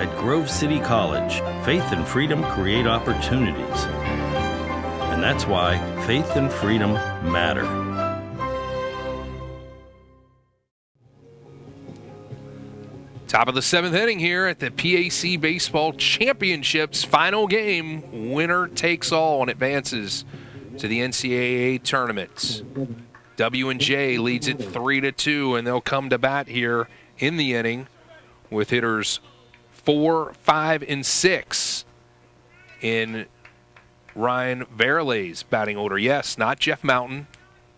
At Grove City College, faith and freedom create opportunities. And that's why faith and freedom matter. Top of the 7th inning here at the PAC Baseball Championships final game. Winner takes all and advances to the NCAA tournament. W&J leads it 3-2, and they'll come to bat here in the inning with hitters 4, 5, and 6 in Ryan Verley's batting order. Yes, not Jeff Mountain.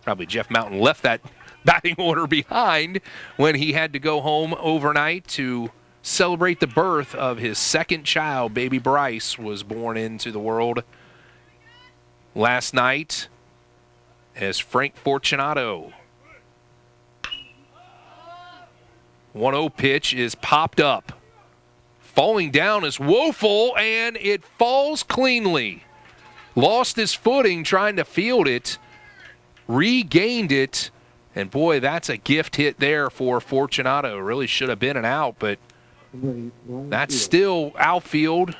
Probably Jeff Mountain left that batting order behind when he had to go home overnight to celebrate the birth of his second child. Baby Bryce was born into the world last night as Frank Fortunato. 1-0 pitch is popped up. Falling down is Woeful, and it falls cleanly. Lost his footing trying to field it, regained it, and boy, that's a gift hit there for Fortunato. Really should have been an out, but that's still outfield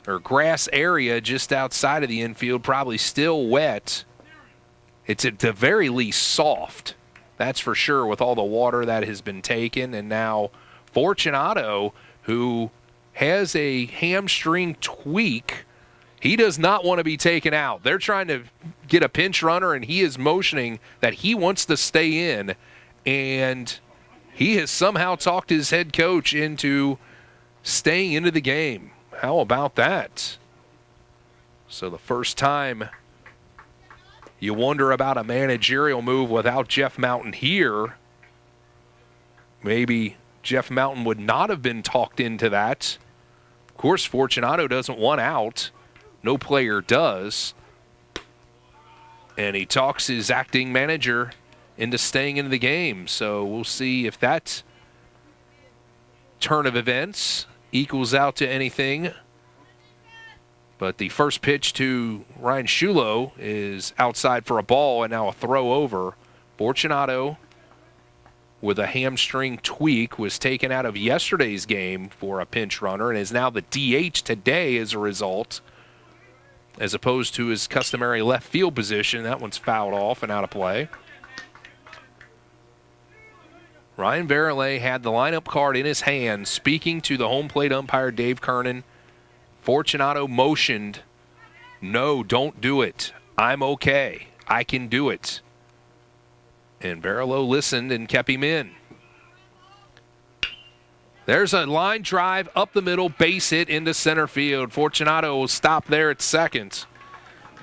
or grass area just outside of the infield, probably still wet. It's at the very least soft, that's for sure, with all the water that has been taken. And now Fortunato, who has a hamstring tweak, he does not want to be taken out. They're trying to get a pinch runner, and he is motioning that he wants to stay in, and he has somehow talked his head coach into staying into the game. How about that? So the first time you wonder about a managerial move without Jeff Mountain here, maybe Jeff Mountain would not have been talked into that. Of course, Fortunato doesn't want out. No player does. And he talks his acting manager into staying into the game. So we'll see if that turn of events equals out to anything. But the first pitch to Ryan Shulo is outside for a ball, and now a throw over. Fortunato, with a hamstring tweak, was taken out of yesterday's game for a pinch runner and is now the DH today as a result, as opposed to his customary left field position. That one's fouled off and out of play. Ryan Verley had the lineup card in his hand, speaking to the home plate umpire, Dave Kernan. Fortunato motioned, "No, don't do it. I'm okay. I can do it." And Verley listened and kept him in. There's a line drive up the middle, base hit into center field. Fortunato will stop there at second.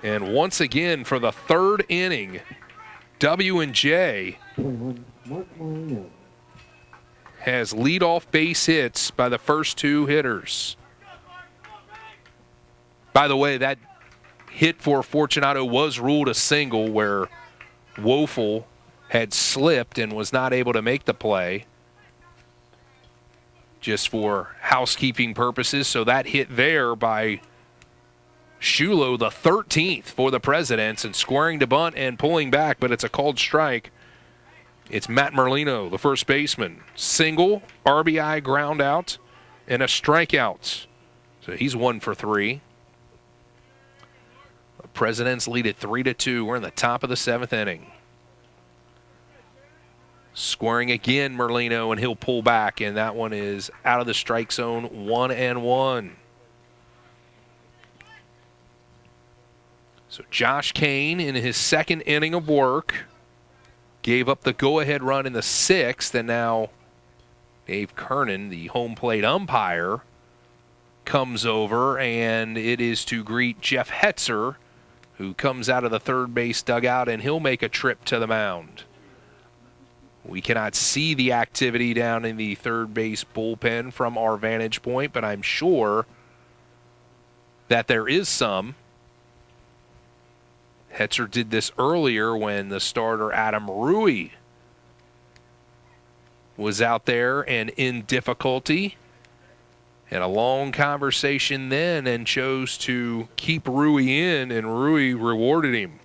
And once again, for the third inning, W&J has leadoff base hits by the first two hitters. By the way, that hit for Fortunato was ruled a single where Woeful had slipped and was not able to make the play, just for housekeeping purposes. So that hit there by Shulo, the 13th for the Presidents, and squaring to bunt and pulling back, but it's a called strike. It's Matt Merlino, the first baseman. Single, RBI ground out, and a strikeout. So he's 1 for 3. The Presidents lead at 3-2. We're in the top of the 7th inning. Scoring again, Merlino, and he'll pull back, and that one is out of the strike zone, 1-1. So Josh Kane, in his second inning of work, gave up the go-ahead run in the 6th, and now Dave Kernan, the home plate umpire, comes over, and it is to greet Jeff Hetzer, who comes out of the third base dugout, and he'll make a trip to the mound. We cannot see the activity down in the third base bullpen from our vantage point, but I'm sure that there is some. Hetzer did this earlier when the starter Adam Rui was out there and in difficulty. Had a long conversation then and chose to keep Rui in, and Rui rewarded him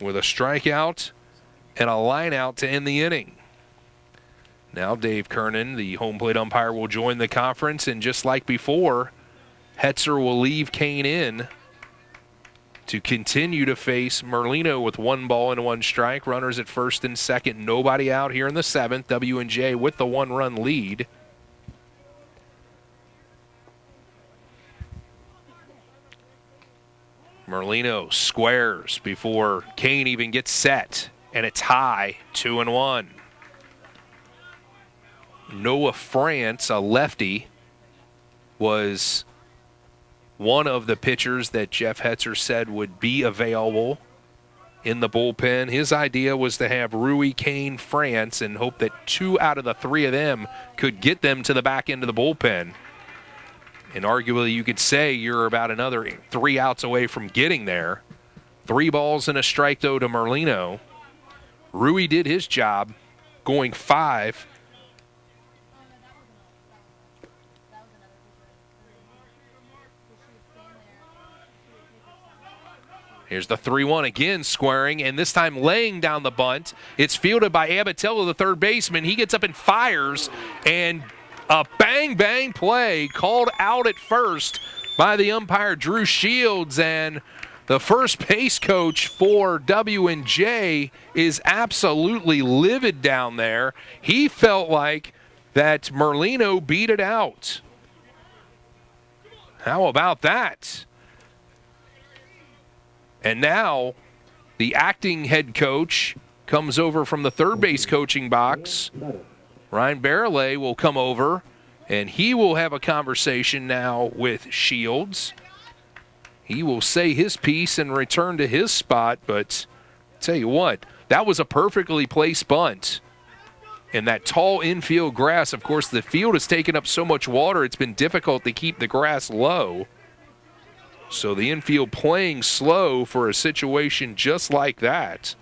with a strikeout and a line out to end the inning. Now Dave Kernan, the home plate umpire, will join the conference, and just like before, Hetzer will leave Kane in to continue to face Merlino with 1 ball and 1 strike. Runners at first and second, nobody out here in the 7th. W&J with the 1-run lead. Merlino squares before Kane even gets set, and it's high, 2-1. Noah France, a lefty, was one of the pitchers that Jeff Hetzer said would be available in the bullpen. His idea was to have Rui, Kane, France, and hope that 2 out of the 3 of them could get them to the back end of the bullpen. And arguably you could say you're about another 3 outs away from getting there. 3 balls and a strike, though, to Merlino. Rui did his job, going 5. Here's the 3-1 again, squaring, and this time laying down the bunt. It's fielded by Abatello, the third baseman. He gets up and fires, and a bang-bang play called out at first by the umpire, Drew Shields, and the first base coach for W&J is absolutely livid down there. He felt like that Merlino beat it out. How about that? And now the acting head coach comes over from the third base coaching box. Ryan Barrelay will come over, and he will have a conversation now with Shields. He will say his piece and return to his spot, but tell you what, that was a perfectly placed bunt. And that tall infield grass, of course, the field has taken up so much water, it's been difficult to keep the grass low. So the infield playing slow for a situation just like that.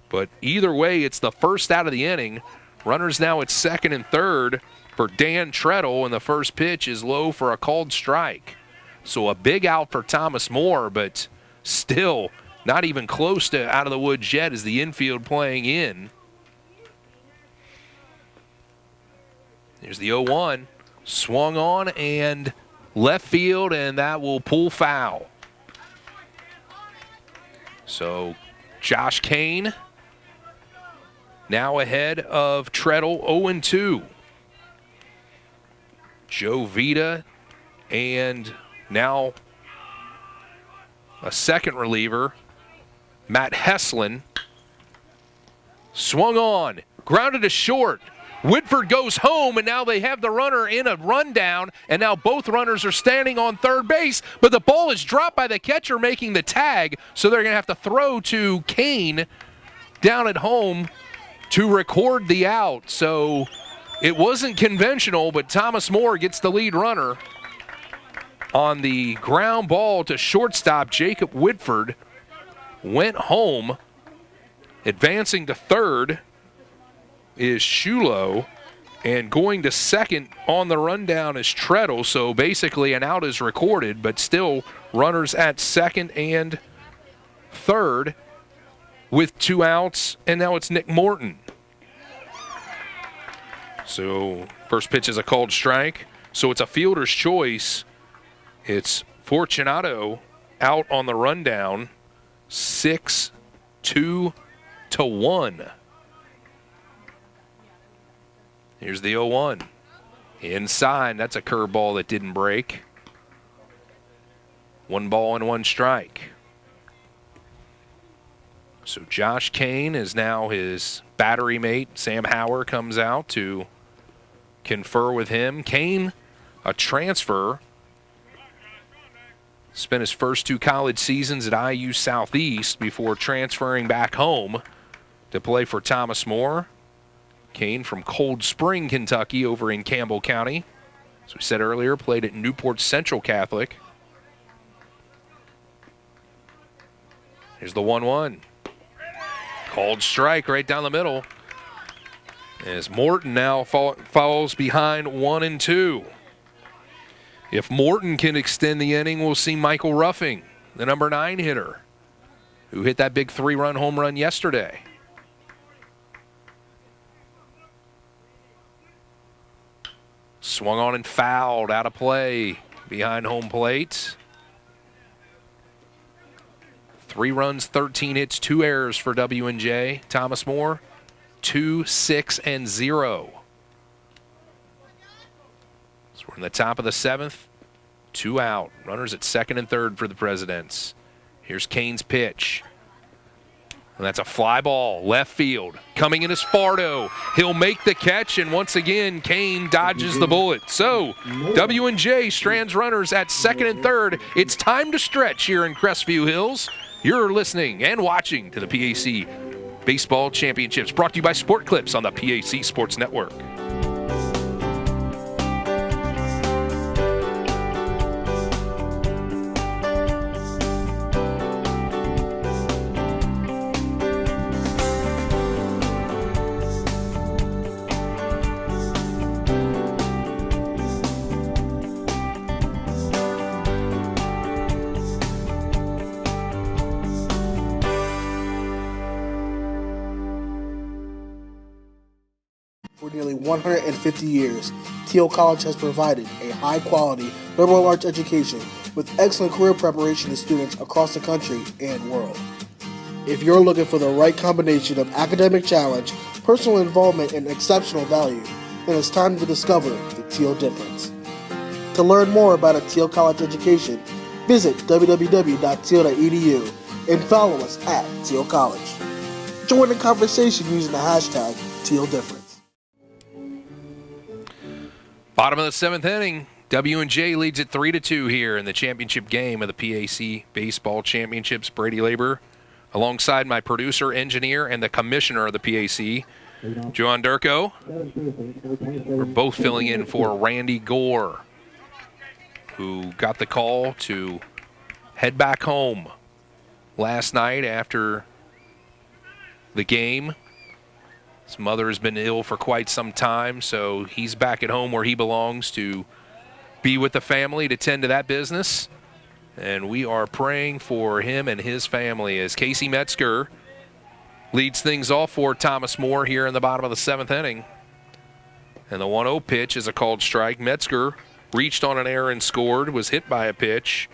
But either way, it's the first out of the inning. Runners now at second and third for Dan Treadle, and the first pitch is low for a called strike. So a big out for Thomas Moore, but still not even close to out of the woods yet as the infield playing in. Here's the 0-1. Swung on and left field, and that will pull foul. So Josh Kane now ahead of Treadle, 0-2. Joe Vita and now a second reliever, Matt Heslin. Swung on, grounded to short. Whitford goes home, and now they have the runner in a rundown, and now both runners are standing on third base, but the ball is dropped by the catcher making the tag, so they're going to have to throw to Kane down at home to record the out. So it wasn't conventional, but Thomas Moore gets the lead runner on the ground ball to shortstop. Jacob Whitford went home. Advancing to third is Shulo, and going to second on the rundown is Treadle. So basically an out is recorded, but still runners at second and third with 2 outs, and now it's Nick Morton. So first pitch is a called strike. So it's a fielder's choice. It's Fortunato out on the rundown, 6-2-1. Here's the 0-1. Inside, that's a curveball that didn't break. 1 ball and 1 strike. So Josh Kane is now his battery mate. Sam Hauer comes out to confer with him. Kane, a transfer, spent his first 2 college seasons at IU Southeast before transferring back home to play for Thomas More. Kane from Cold Spring, Kentucky, over in Campbell County. As we said earlier, played at Newport Central Catholic. Here's the 1-1. Called strike right down the middle. As Morton now falls behind 1-2. If Morton can extend the inning, we'll see Michael Ruffing, the number 9 hitter, who hit that big 3-run home run yesterday. Swung on and fouled, out of play behind home plate. 3 runs, 13 hits, 2 errors for W&J. Thomas More, 2, 6, and 0. So we're in the top of the 7th. 2 out. Runners at 2nd and 3rd for the Presidents. Here's Kane's pitch. And that's a fly ball, left field. Coming in is Fardo. He'll make the catch, and once again, Kane dodges the bullet. So, W&J strands runners at 2nd and 3rd. It's time to stretch here in Crestview Hills. You're listening and watching to the PAC Baseball Championships, brought to you by Sport Clips on the PAC Sports Network. For nearly 150 years, Teal College has provided a high-quality liberal arts education with excellent career preparation to students across the country and world. If you're looking for the right combination of academic challenge, personal involvement, and exceptional value, then it's time to discover the Teal difference. To learn more about a Teal College education, visit www.teal.edu and follow us at Teal College. Join the conversation using the hashtag TealDifference. Bottom of the 7th inning, W&J leads at 3-2 here in the championship game of the PAC Baseball Championships. Brady Labor, alongside my producer, engineer, and the commissioner of the PAC, John Durko. We're both filling in for Randy Gore, who got the call to head back home last night after the game. His mother has been ill for quite some time, so he's back at home where he belongs to be with the family, to tend to that business. And we are praying for him and his family as Casey Metzger leads things off for Thomas More here in the bottom of the 7th inning. And the 1-0 pitch is a called strike. Metzger reached on an error and scored, was hit by a pitch,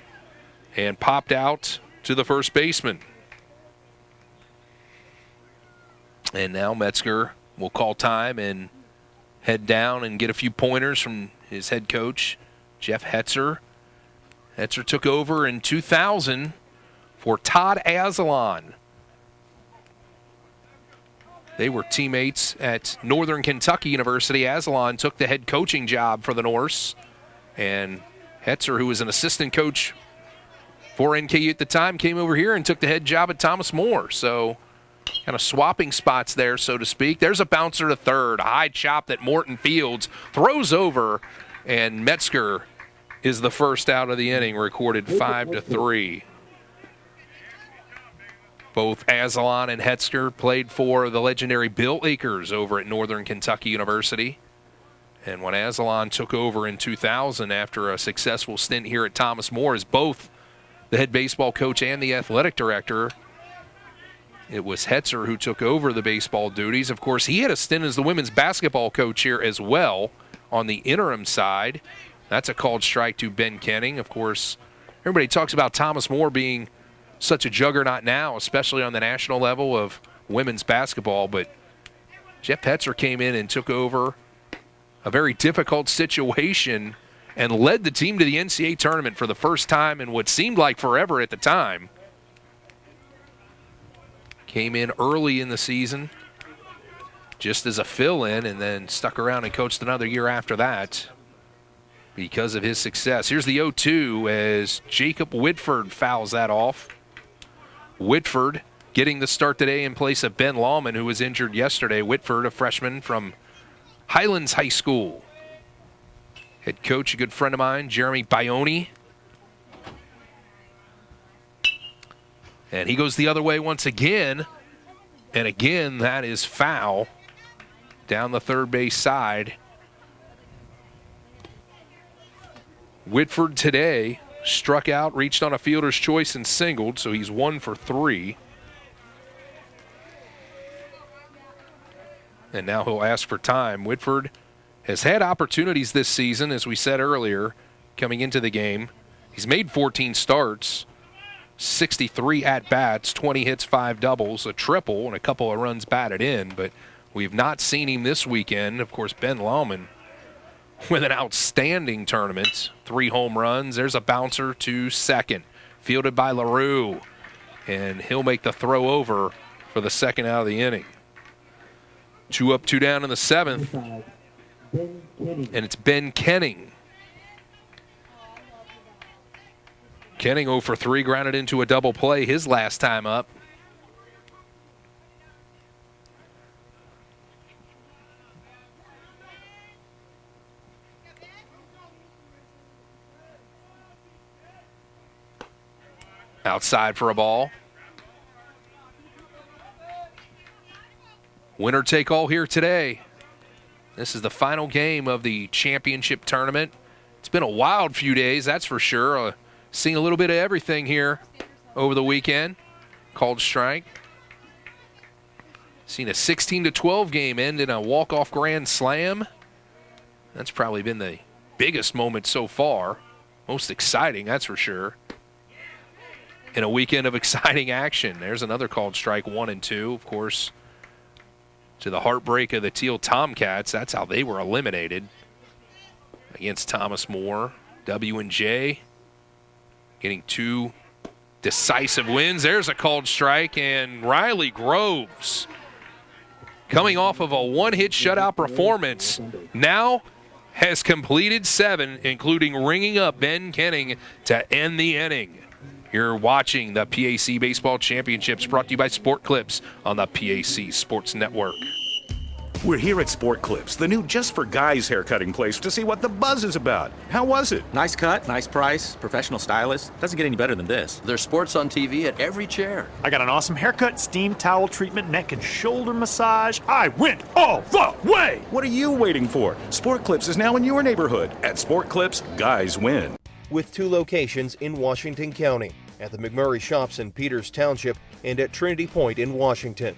and popped out to the first baseman. And now Metzger will call time and head down and get a few pointers from his head coach, Jeff Hetzer. Hetzer took over in 2000 for Todd Azalon. They were teammates at Northern Kentucky University. Azalon took the head coaching job for the Norse. And Hetzer, who was an assistant coach for NKU at the time, came over here and took the head job at Thomas More. So kind of swapping spots there, so to speak. There's a bouncer to third. A high chop that Morton Fields throws over, and Metzger is the first out of the inning, recorded 5-3. Both Azalon and Hetzer played for the legendary Bill Akers over at Northern Kentucky University. And when Azalon took over in 2000 after a successful stint here at Thomas More as both the head baseball coach and the athletic director, it was Hetzer who took over the baseball duties. Of course, he had a stint as the women's basketball coach here as well on the interim side. That's a called strike to Ben Kenning. Of course, everybody talks about Thomas More being such a juggernaut now, especially on the national level of women's basketball. But Jeff Hetzer came in and took over a very difficult situation and led the team to the NCAA tournament for the first time in what seemed like forever at the time. Came in early in the season just as a fill-in, and then stuck around and coached another year after that because of his success. Here's the 0-2 as Jacob Whitford fouls that off. Whitford getting the start today in place of Ben Lawman, who was injured yesterday. Whitford, a freshman from Highlands High School. Head coach, a good friend of mine, Jeremy Bione. And he goes the other way once again. And again, that is foul down the third base side. Whitford today struck out, reached on a fielder's choice, and singled, so he's 1 for 3. And now he'll ask for time. Whitford has had opportunities this season, as we said earlier, coming into the game. He's made 14 starts, 63 at-bats, 20 hits, 5 doubles, a triple, and a couple of runs batted in. But we've not seen him this weekend. Of course, Ben Lawman with an outstanding tournament. 3 home runs. There's a bouncer to second, fielded by LaRue. And he'll make the throw over for the second out of the inning. 2 up, 2 down in the 7th. And it's Ben Kenning. Kenning 0 for 3, grounded into a double play his last time up. Outside for a ball. Winner take all here today. This is the final game of the championship tournament. It's been a wild few days, that's for sure. Seeing a little bit of everything here over the weekend. Called strike. Seen a 16-12 game end in a walk-off grand slam. That's probably been the biggest moment so far. Most exciting, that's for sure. In a weekend of exciting action. There's another called strike, 1 and 2, of course. To the heartbreak of the Teal Tomcats. That's how they were eliminated against Thomas More. W&J getting 2 decisive wins. There's a called strike, and Riley Groves, coming off of a 1-hit shutout performance, now has completed 7, including ringing up Ben Kenning to end the inning. You're watching the PAC Baseball Championships, brought to you by Sport Clips on the PAC Sports Network. We're here at Sport Clips, the new just for guys haircutting place, to see what the buzz is about. How was it? Nice cut, nice price, professional stylist. Doesn't get any better than this. There's sports on TV at every chair. I got an awesome haircut, steam towel treatment, neck and shoulder massage. I went all the way! What are you waiting for? Sport Clips is now in your neighborhood. At Sport Clips, guys win. With 2 locations in Washington County, at the McMurray Shops in Peters Township and at Trinity Point in Washington.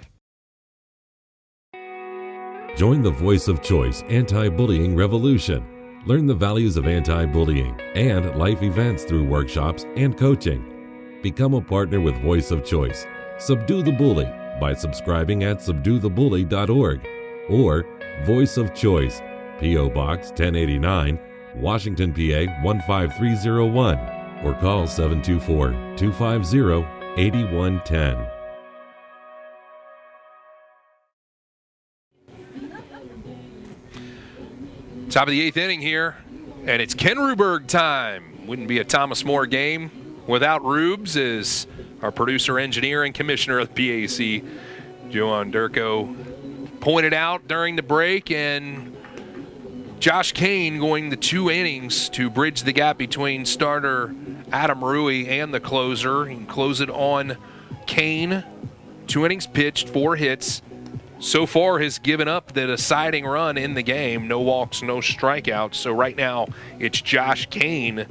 Join the Voice of Choice anti-bullying revolution. Learn the values of anti-bullying and life events through workshops and coaching. Become a partner with Voice of Choice. Subdue the bully by subscribing at subduethebully.org or Voice of Choice, P.O. Box 1089, Washington, PA 15301, or call 724-250-8110. Top of the 8th inning here, and it's Ken Ruberg time. Wouldn't be a Thomas More game without Rubes, as our producer, engineer, and commissioner of the PAC, Johan Durko, pointed out during the break. And Josh Kane going the 2 innings to bridge the gap between starter Adam Rui and the closer. He can close it on Kane. 2 innings pitched, 4 hits. So far has given up the deciding run in the game. No walks, no strikeouts. So right now it's Josh Kane,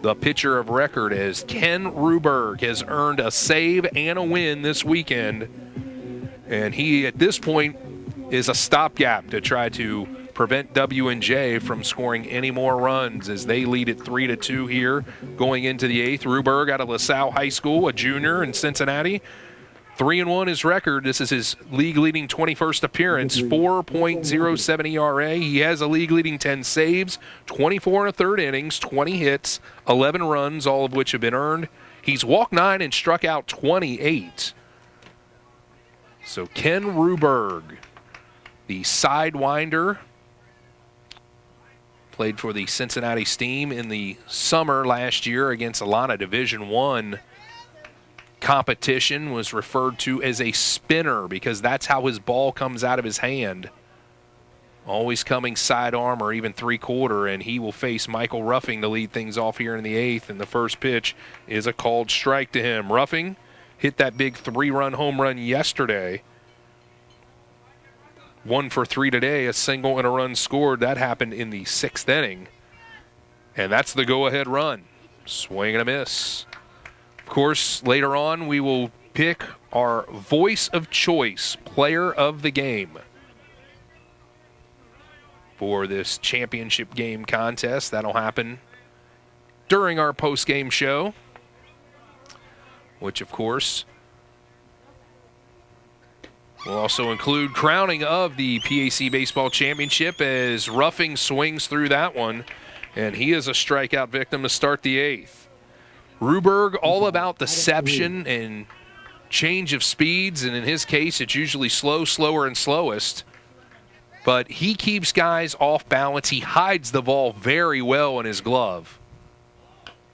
the pitcher of record, as Ken Ruberg has earned a save and a win this weekend. And he, at this point, is a stopgap to try to prevent W&J from scoring any more runs, as they lead it 3-2 here going into the 8th. Ruberg out of LaSalle High School, a junior in Cincinnati. 3-1 his record. This is his league-leading 21st appearance, 4.07 ERA. He has a league-leading 10 saves, 24 1/3 innings, 20 hits, 11 runs, all of which have been earned. He's walked 9 and struck out 28. So Ken Ruberg the Sidewinder. Played for the Cincinnati Steam in the summer last year against Alana. Division I competition, was referred to as a spinner because that's how his ball comes out of his hand. Always coming sidearm or even three-quarter, and he will face Michael Ruffing to lead things off here in the 8th, and the first pitch is a called strike to him. Ruffing hit that big 3-run home run yesterday. 1 for 3 today, a single and a run scored. That happened in the 6th inning, and that's the go-ahead run. Swing and a miss. Of course, later on we will pick our voice of choice player of the game for this championship game contest. That'll happen during our post-game show, which, of course, will also include crowning of the PAC Baseball Championship as Ruffing swings through that one, and he is a strikeout victim to start the 8th. Ruberg, all about deception and change of speeds, and in his case, it's usually slow, slower, and slowest. But he keeps guys off balance. He hides the ball very well in his glove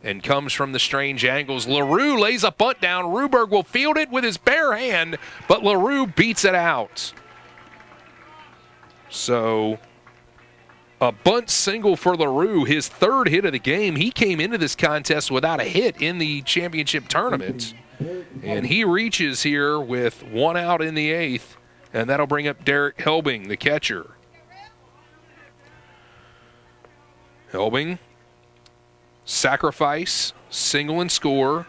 and comes from the strange angles. LaRue lays a bunt down. Ruberg will field it with his bare hand, but LaRue beats it out. So a bunt single for LaRue, his 3rd hit of the game. He came into this contest without a hit in the championship tournament, and he reaches here with 1 out in the 8th. And that'll bring up Derek Helbing, the catcher. Helbing, sacrifice, single and score.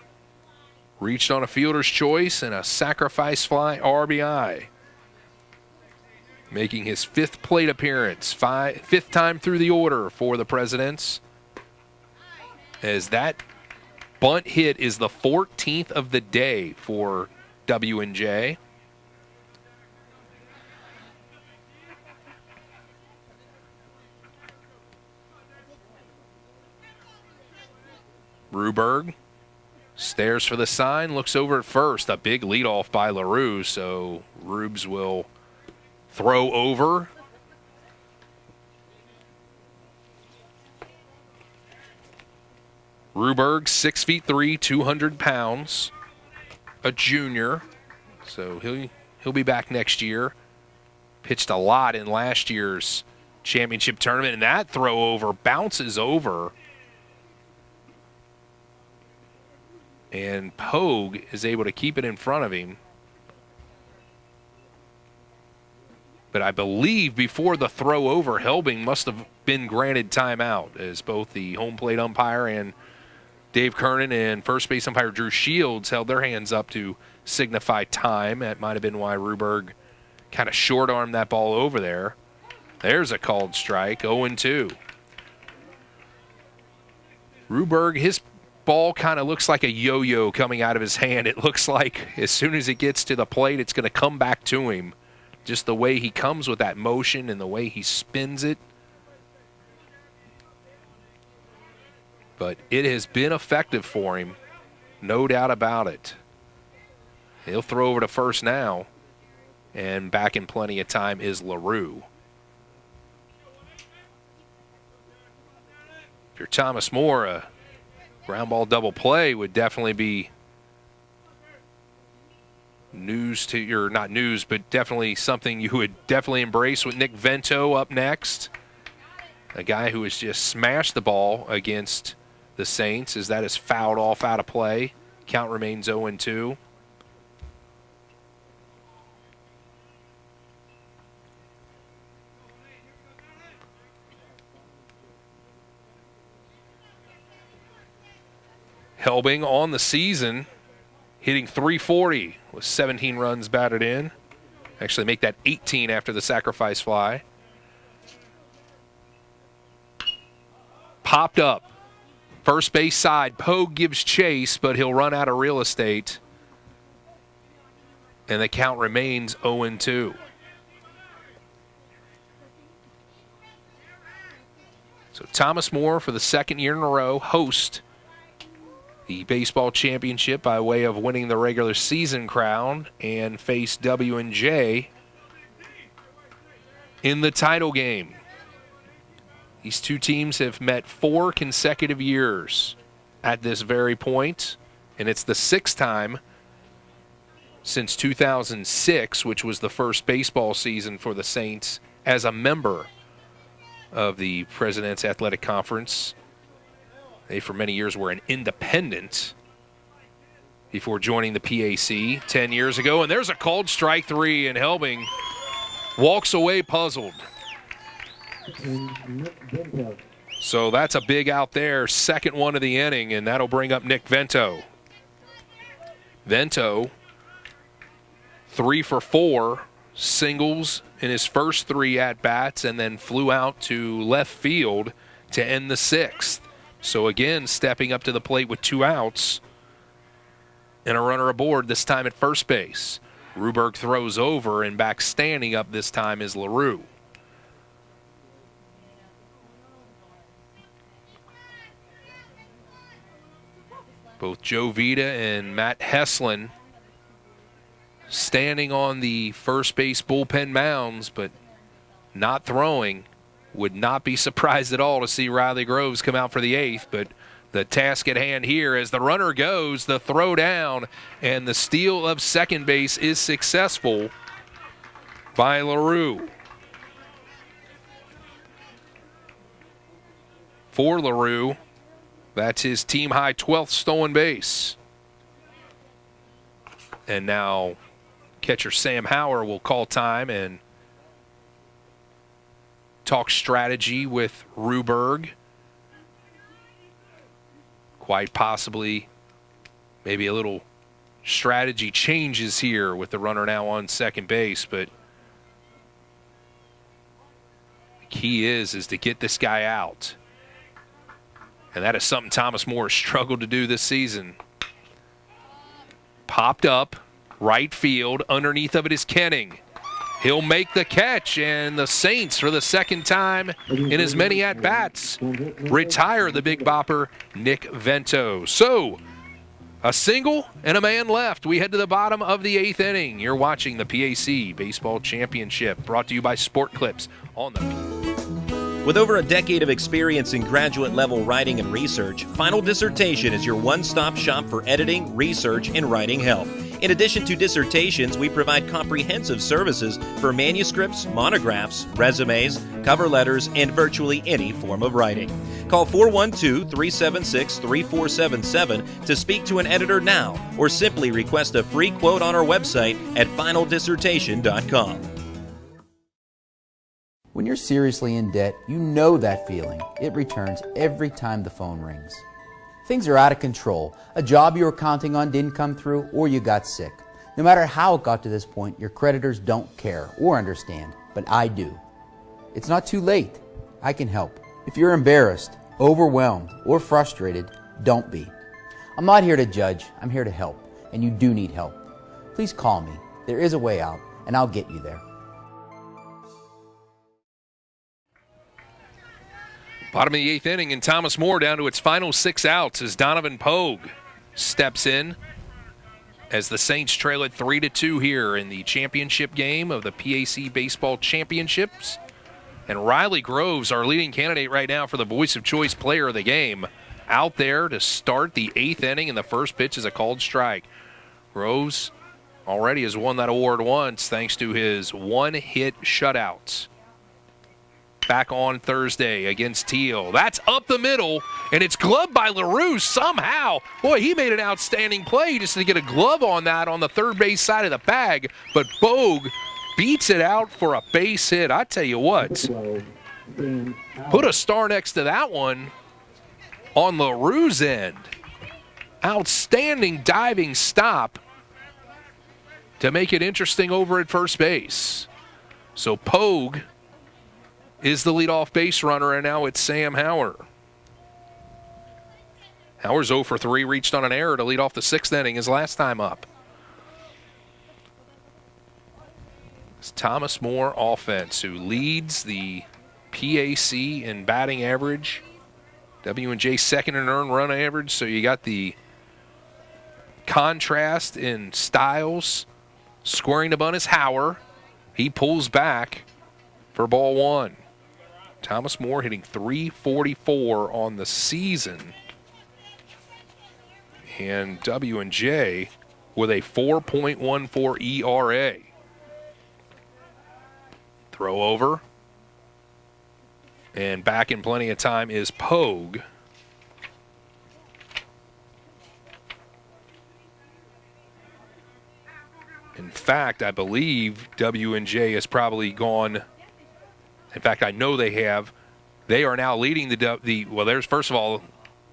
Reached on a fielder's choice and a sacrifice fly RBI. Making his 5th plate appearance, 5th time through the order for the Presidents. As that bunt hit is the 14th of the day for W&J. Ruberg stares for the sign, looks over at first. A big leadoff by LaRue, so Rubes will throw over. Ruberg, 6'3", 200 pounds, a junior, so he'll be back next year. Pitched a lot in last year's championship tournament, and that throw over bounces over. And Pogue is able to keep it in front of him. But I believe before the throw over, Helbing must have been granted timeout, as both the home plate umpire and Dave Kernan and first base umpire Drew Shields held their hands up to signify time. That might have been why Ruberg kind of short-armed that ball over there. There's a called strike, 0-2. Ruberg, his ball kind of looks like a yo-yo coming out of his hand. It looks like as soon as it gets to the plate, it's going to come back to him. Just the way he comes with that motion and the way he spins it. But it has been effective for him, no doubt about it. He'll throw over to first now, and back in plenty of time is LaRue. If you're Thomas Moore, a ground ball double play would definitely be news to your, not news, but definitely something you would definitely embrace with Nick Vento up next. A guy who has just smashed the ball against the Saints as that is fouled off out of play. Count remains 0-2. Helbing on the season, hitting .340 with 17 runs batted in. Actually make that 18 after the sacrifice fly. Popped up. First base side. Pogue gives chase, but he'll run out of real estate. And the count remains 0-2. So Thomas Moore, for the second year in a row, host the baseball championship by way of winning the regular season crown and face W&J in the title game. These two teams have met 4 consecutive years at this very point, and it's the 6th time since 2006, which was the first baseball season for the Saints as a member of the President's Athletic Conference. They, for many years, were an independent before joining the PAC 10 years ago. And there's a called strike 3, and Helbing walks away puzzled. So that's a big out there, second one of the inning, and that'll bring up Nick Vento. Vento, 3 for 4, singles in his first 3 at-bats, and then flew out to left field to end the 6th. So again, stepping up to the plate with 2 outs and a runner aboard, this time at first base. Ruberg throws over, and back standing up this time is LaRue. Both Joe Vita and Matt Heslin standing on the first base bullpen mounds, but not throwing. Would not be surprised at all to see Riley Groves come out for the 8th, but the task at hand here as the runner goes, the throw down, and the steal of second base is successful by LaRue. For LaRue, that's his team-high 12th stolen base. And now catcher Sam Hauer will call time and talk strategy with Ruberg. Quite possibly maybe a little strategy changes here with the runner now on second base, but the key is to get this guy out. And that is something Thomas Moore has struggled to do this season. Popped up, right field, underneath of it is Kenning. He'll make the catch, and the Saints, for the second time in as many at-bats, retire the big bopper, Nick Vento. So, a single and a man left. We head to the bottom of the 8th inning. You're watching the PAC Baseball Championship, brought to you by Sport Clips on the... With over a decade of experience in graduate-level writing and research, Final Dissertation is your one-stop shop for editing, research, and writing help. In addition to dissertations, we provide comprehensive services for manuscripts, monographs, resumes, cover letters, and virtually any form of writing. Call 412-376-3477 to speak to an editor now, or simply request a free quote on our website at finaldissertation.com. When you're seriously in debt, you know that feeling. It returns every time the phone rings. Things are out of control. A job you were counting on didn't come through, or you got sick. No matter how it got to this point, your creditors don't care or understand, but I do. It's not too late. I can help. If you're embarrassed, overwhelmed, or frustrated, don't be. I'm not here to judge. I'm here to help, and you do need help. Please call me. There is a way out, and I'll get you there. Bottom of the 8th inning, and Thomas More down to its final 6 outs as Donovan Pogue steps in as the Saints trail it 3-2 here in the championship game of the PAC Baseball Championships. And Riley Groves, our leading candidate right now for the Voice of Choice Player of the Game, out there to start the 8th inning, and the first pitch is a called strike. Groves already has won that award once thanks to his one-hit shutout back on Thursday against Teal. That's up the middle, and it's gloved by LaRue somehow. Boy, he made an outstanding play just to get a glove on that on the third base side of the bag, but Bogue beats it out for a base hit. I tell you what, put a star next to that one on LaRue's end. Outstanding diving stop to make it interesting over at first base. So Pogue is the leadoff base runner, and now it's Sam Hauer. Hauer's 0 for 3, reached on an error to lead off the 6th inning his last time up. It's Thomas More offense who leads the PAC in batting average. W&J second in earned run average, so you got the contrast in styles. Scoring the bunt is Hauer. He pulls back for ball one. Thomas More hitting .344 on the season. And W&J with a 4.14 ERA. Throw over. And back in plenty of time is Pogue. In fact, I believe W&J has probably gone. In fact, I know they have. They are now leading well, there's first of all,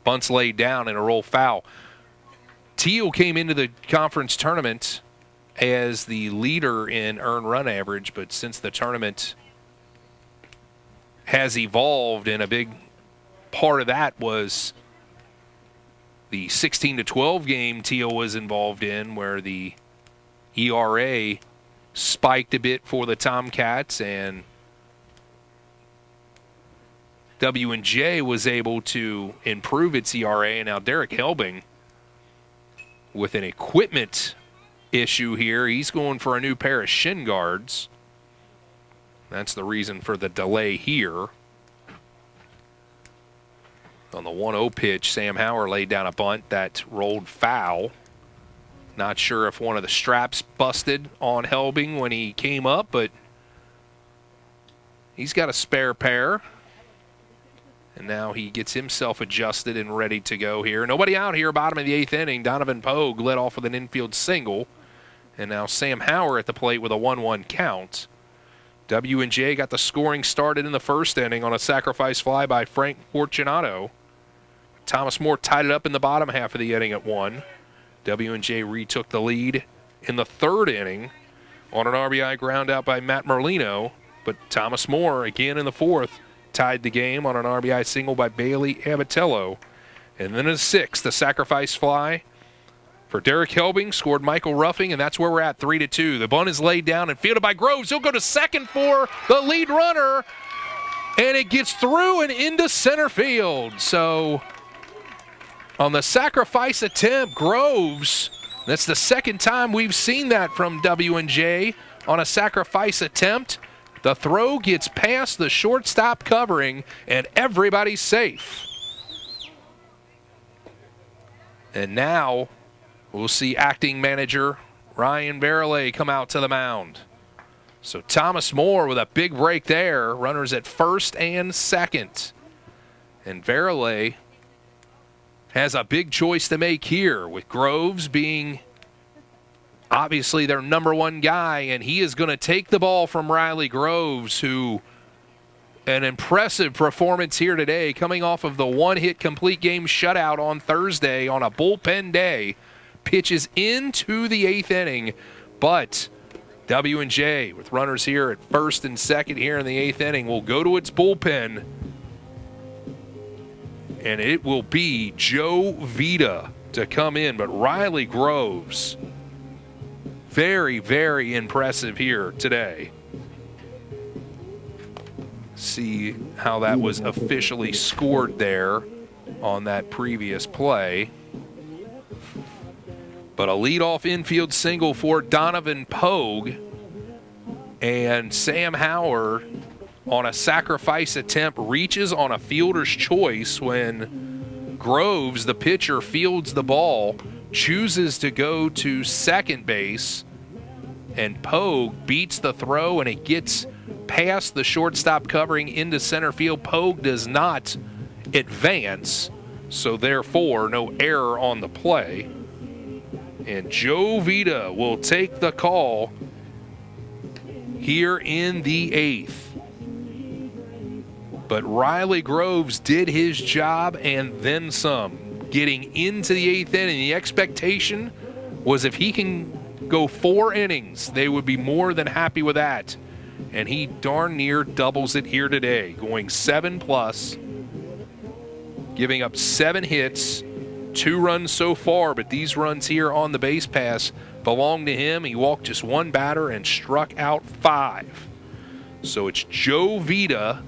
bunts laid down and a roll foul. Teal came into the conference tournament as the leader in earned run average, but since the tournament has evolved, and a big part of that was the 16-12 game Teal was involved in, where the ERA spiked a bit for the Tomcats, and W&J was able to improve its ERA. And now Derek Helbing with an equipment issue here. He's going for a new pair of shin guards. That's the reason for the delay here. On the 1-0 pitch, Sam Hauer laid down a bunt that rolled foul. Not sure if one of the straps busted on Helbing when he came up, but he's got a spare pair. And now he gets himself adjusted and ready to go here. Nobody out here, bottom of the 8th inning. Donovan Pogue led off with an infield single. And now Sam Hauer at the plate with a 1-1 count. W&J got the scoring started in the first inning on a sacrifice fly by Frank Fortunato. Thomas More tied it up in the bottom half of the inning at 1. W&J retook the lead in the third inning on an RBI ground out by Matt Merlino. But Thomas More, again in the fourth, tied the game on an RBI single by Bailey Abatello. And then in the sixth, the sacrifice fly for Derek Helbing scored Michael Ruffing, and that's where we're at, 3-2. The bunt is laid down and fielded by Groves. He'll go to second for the lead runner, and it gets through and into center field. So on the sacrifice attempt, Groves, that's the second time we've seen that from W&J on a sacrifice attempt. The throw gets past the shortstop covering, and everybody's safe. And now we'll see acting manager Ryan Verrillet come out to the mound. So Thomas More with a big break there. Runners at first and second. And Verrillet has a big choice to make here, with Groves being obviously their number one guy, and he is going to take the ball from Riley Groves, who an impressive performance here today, coming off of the one-hit complete game shutout on Thursday on a bullpen day. Pitches into the 8th inning, but W&J with runners here at first and second here in the 8th inning will go to its bullpen, and it will be Joe Vita to come in. But Riley Groves, very, very impressive here today. See how that was officially scored there on that previous play. But a leadoff infield single for Donovan Pogue, and Sam Hauer on a sacrifice attempt reaches on a fielder's choice when Groves, the pitcher, fields the ball, chooses to go to second base, and Pogue beats the throw, and it gets past the shortstop covering into center field. Pogue does not advance, so therefore no error on the play. And Joe Vita will take the call here in the 8th. But Riley Groves did his job and then some, getting into the 8th inning. The expectation was if he can go 4 innings, they would be more than happy with that. And he darn near doubles it here today, going 7+, giving up 7 hits, 2 runs so far, but these runs here on the base pass belong to him. He walked just 1 batter and struck out 5. So it's Joe Vita,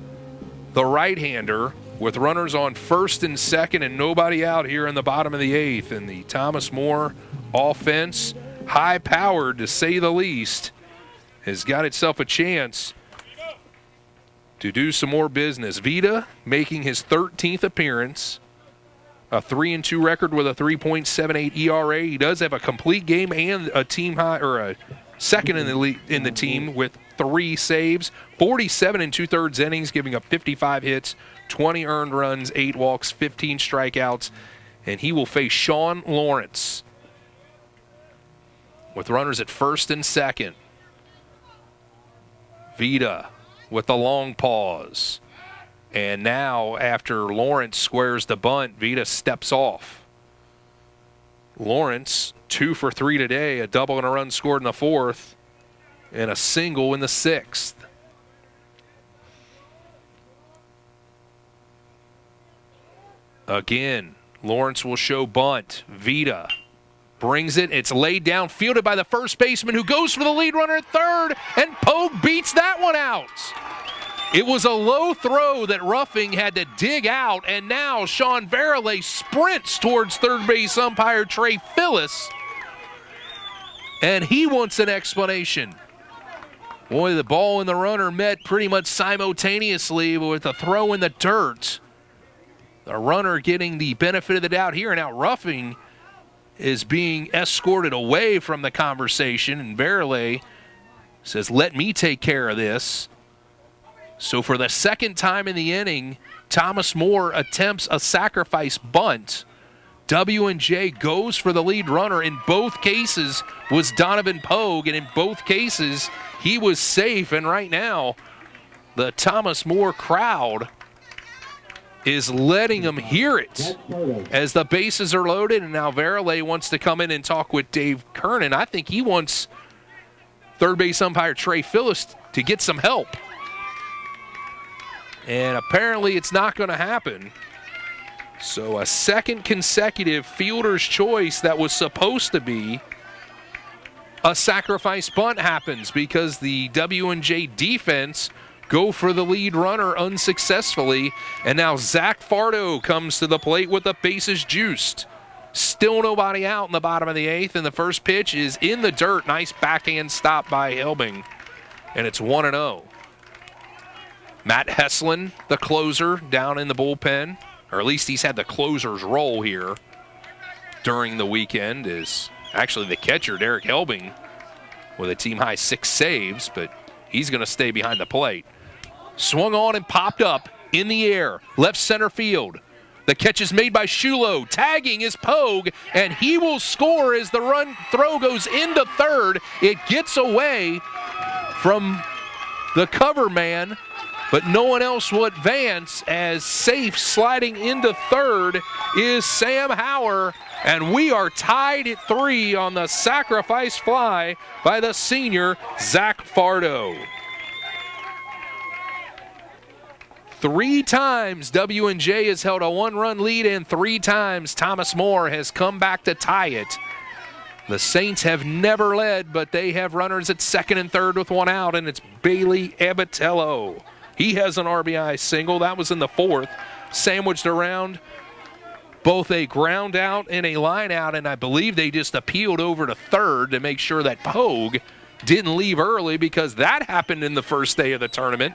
the right-hander, with runners on first and second and nobody out here in the bottom of the 8th. And the Thomas More offense, high-powered to say the least, has got itself a chance to do some more business. Vita making his 13th appearance, a 3-2 record with a 3.78 ERA. He does have a complete game and a team high, or a second in the team with 3 saves, 47 2/3 innings, giving up 55 hits, 20 earned runs, 8 walks, 15 strikeouts, and he will face Sean Lawrence with runners at first and second. Vita with the long pause. And now, after Lawrence squares the bunt, Vita steps off. Lawrence, 2 for 3 today, a double and a run scored in the 4th, and a single in the 6th. Again, Lawrence will show bunt. Vita brings it. It's laid down, fielded by the first baseman, who goes for the lead runner at third, and Pogue beats that one out. It was a low throw that Ruffing had to dig out, and now Sean Verrilli sprints towards third base umpire Trey Phillips, and he wants an explanation. Boy, the ball and the runner met pretty much simultaneously with a throw in the dirt. The runner getting the benefit of the doubt here, and now Ruffing is being escorted away from the conversation, and Verrilli says, let me take care of this. So for the second time in the inning, Thomas Moore attempts a sacrifice bunt. W&J goes for the lead runner. In both cases was Donovan Pogue, and in both cases he was safe. And right now, the Thomas Moore crowd is letting him hear it as the bases are loaded. And now Verrilli wants to come in and talk with Dave Kernan. I think he wants third base umpire Trey Phillips to get some help. And apparently it's not going to happen. So a second consecutive fielder's choice that was supposed to be a sacrifice bunt happens because the W&J defense go for the lead runner unsuccessfully. And now Zach Fardo comes to the plate with the bases juiced. Still nobody out in the bottom of the 8th, and the first pitch is in the dirt. Nice backhand stop by Helbing, and it's 1-0. Matt Heslin, the closer, down in the bullpen, or at least he's had the closer's role here during the weekend, is actually the catcher, Derek Helbing, with a team-high 6 saves, but he's going to stay behind the plate. Swung on and popped up in the air, left center field. The catch is made by Shulo. Tagging is Pogue, and he will score as the run throw goes into third. It gets away from the cover man, but no one else will advance, as safe sliding into third is Sam Hauer, and we are tied at 3 on the sacrifice fly by the senior Zach Fardo. 3 times W&J has held a 1-run lead, and 3 times Thomas Moore has come back to tie it. The Saints have never led, but they have runners at second and third with 1 out, and it's Bailey Abatello. He has an RBI single. That was in the 4th. Sandwiched around both a ground out and a line out, and I believe they just appealed over to third to make sure that Pogue didn't leave early, because that happened in the first day of the tournament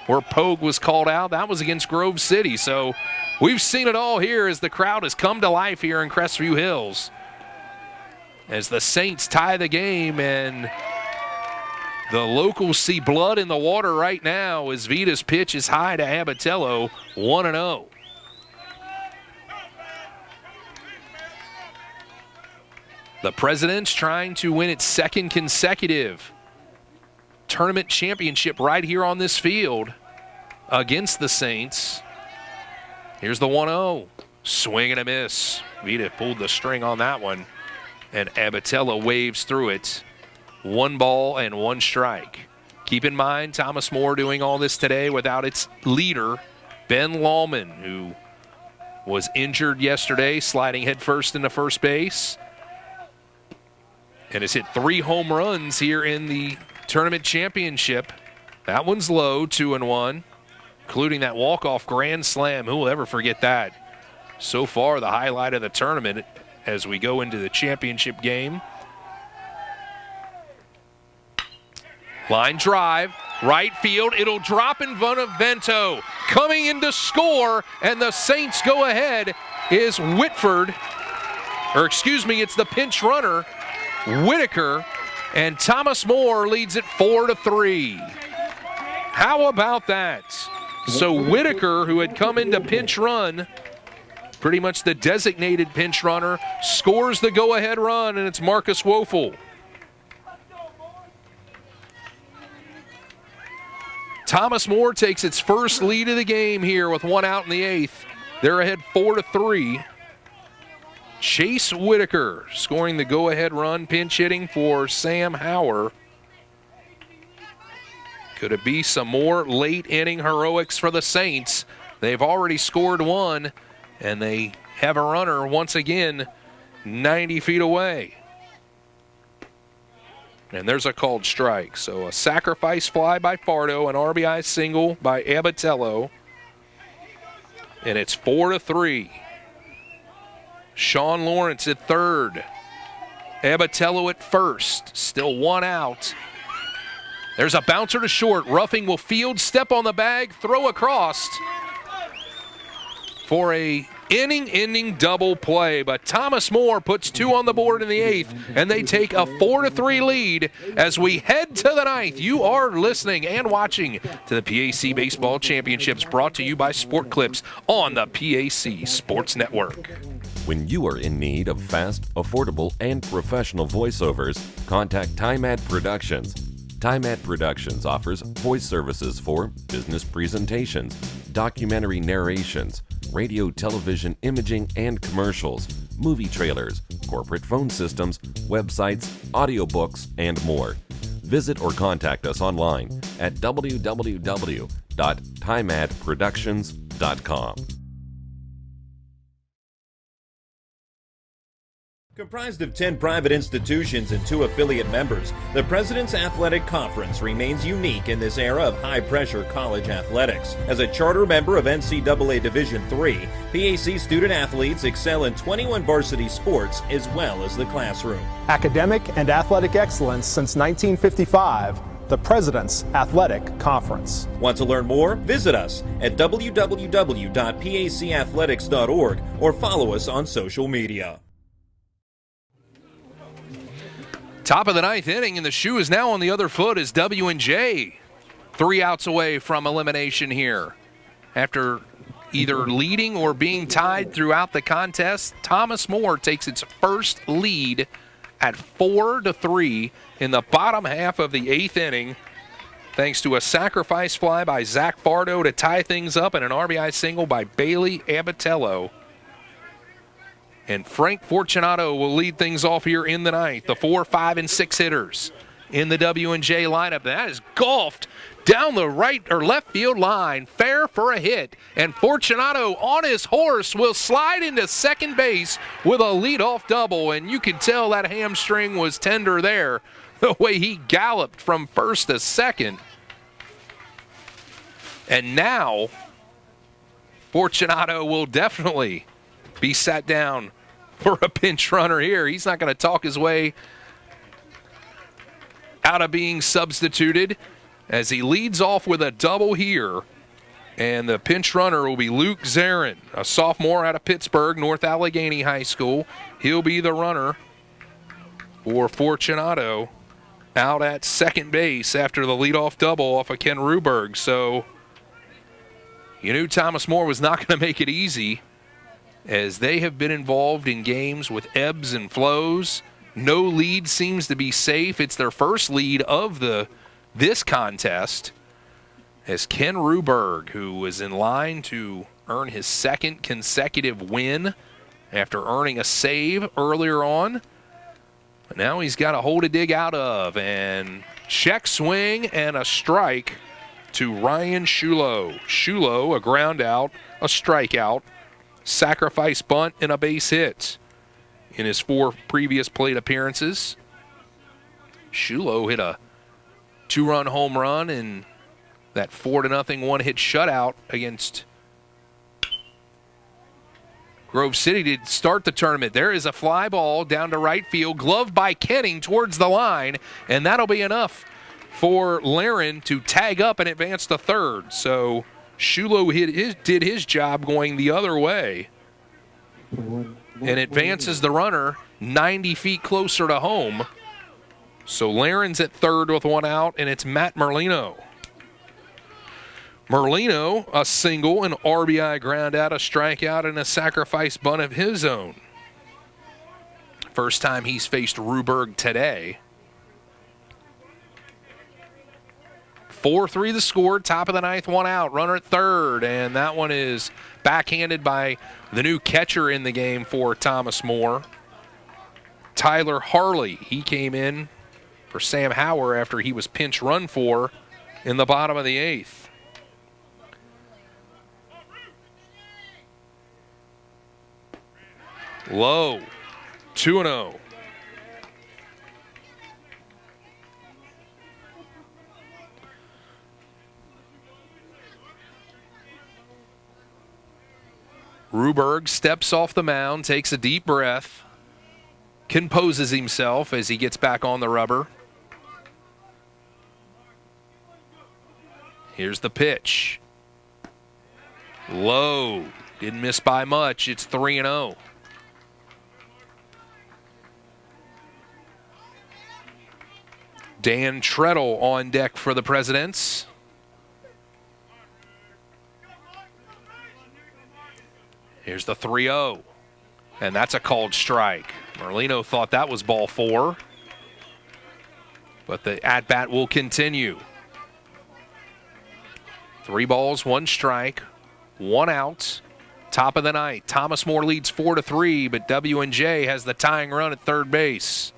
where Pogue was called out. That was against Grove City. So we've seen it all here as the crowd has come to life here in Crestview Hills, as the Saints tie the game, and the locals see blood in the water right now as Vita's pitch is high to Abatello, 1-0. The Presidents trying to win its second consecutive tournament championship right here on this field against the Saints. Here's the 1-0. Swing and a miss. Vita pulled the string on that one, and Abatello waves through it. 1 ball and 1 strike. Keep in mind, Thomas Moore doing all this today without its leader, Ben Lallman, who was injured yesterday, sliding headfirst into first base, and has hit 3 home runs here in the tournament championship. That one's low, 2-1, including that walk-off grand slam. Who will ever forget that? So far, the highlight of the tournament as we go into the championship game. Line drive, Right field, it'll drop in front of Vento. Coming in to score, and the Saints go ahead is Whitford. It's the pinch runner, Whitaker, and Thomas Moore leads it 4-3. How about that? So Whitaker, who had come into pinch run, pretty much the designated pinch runner, scores the go-ahead run, and it's Marcus Woeful. Thomas Moore takes its first lead of the game here with 1 out in the 8th. They're ahead 4-3. Chase Whitaker scoring the go-ahead run, pinch hitting for Sam Hauer. Could it be some more late inning heroics for the Saints? They've already scored 1, and they have a runner once again 90 feet away. And there's a called strike. So a sacrifice fly by Fardo, an RBI single by Abatello. And it's 4-3. Sean Lawrence at third. Abatello at first. Still 1 out. There's a bouncer to short. Ruffing will field, step on the bag, throw across for a inning-ending double play. But Thomas Moore puts 2 on the board in the 8th, and they take a 4-3 lead as we head to the 9th. You are listening and watching to the PAC Baseball Championships, brought to you by Sport Clips on the PAC Sports Network. When you are in need of fast, affordable, and professional voiceovers, contact TimeAd Productions. TimeAd Productions offers voice services for business presentations, documentary narrations, radio, television, imaging, and commercials, movie trailers, corporate phone systems, websites, audiobooks, and more. Visit or contact us online at www.timeadproductions.com. Comprised of 10 private institutions and 2 affiliate members, the President's Athletic Conference remains unique in this era of high-pressure college athletics. As a charter member of NCAA Division III, PAC student-athletes excel in 21 varsity sports as well as the classroom. Academic and athletic excellence since 1955. The President's Athletic Conference. Want to learn more? Visit us at www.pacathletics.org or follow us on social media. Top of the 9th inning, and the shoe is now on the other foot as W&J 3 outs away from elimination here. After either leading or being tied throughout the contest, Thomas Moore takes its first lead at 4-3 in the bottom half of the 8th inning, thanks to a sacrifice fly by Zach Fardo to tie things up and an RBI single by Bailey Abatello. And Frank Fortunato will lead things off here in the 9th. The 4, 5, and 6 hitters in the W&J lineup. That is golfed down the right or left field line. Fair for a hit. And Fortunato on his horse will slide into second base with a leadoff double. And you can tell that hamstring was tender there, the way he galloped from first to second. And now Fortunato will definitely be sat down for a pinch runner here. He's not going to talk his way out of being substituted as he leads off with a double here. And the pinch runner will be Luke Zarin, a sophomore out of Pittsburgh, North Allegheny High School. He'll be the runner for Fortunato out at second base after the leadoff double off of Ken Ruberg. So you knew Thomas Moore was not going to make it easy, as they have been involved in games with ebbs and flows. No lead seems to be safe. It's their first lead of this contest, as Ken Ruberg, who was in line to earn his second consecutive win after earning a save earlier on. But now he's got a hole to dig out of, and check swing and a strike to Ryan Shulo. Shulo, a ground out, a strikeout, sacrifice bunt, and a base hit in his 4 previous plate appearances. Shulo hit a 2-run home run in that 4-0 one-hit shutout against Grove City to start the tournament. There is a fly ball down to right field, gloved by Kenning towards the line, and that'll be enough for Laren to tag up and advance to third. So Shulo did his job going the other way and advances the runner 90 feet closer to home. So Laren's at third with one out, and it's Matt Merlino. Merlino, a single, an RBI ground out, a strikeout, and a sacrifice bunt of his own. First time he's faced Ruberg today. 4-3 the score, top of the ninth, one out, runner at third, and that one is backhanded by the new catcher in the game for Thomas More, Tyler Harley. He came in for Sam Hauer after he was pinch run for in the bottom of the eighth. Low, 2-0. Ruberg steps off the mound, takes a deep breath, composes himself as he gets back on the rubber. Here's the pitch. Low, didn't miss by much. It's 3-0. Dan Treadle on deck for the Presidents. Here's the 3-0, and that's a called strike. Merlino thought that was ball four, but the at-bat will continue. 3 balls, 1 strike, 1 out. Top of the ninth. Thomas More leads 4-3, but W&J has the tying run at third base.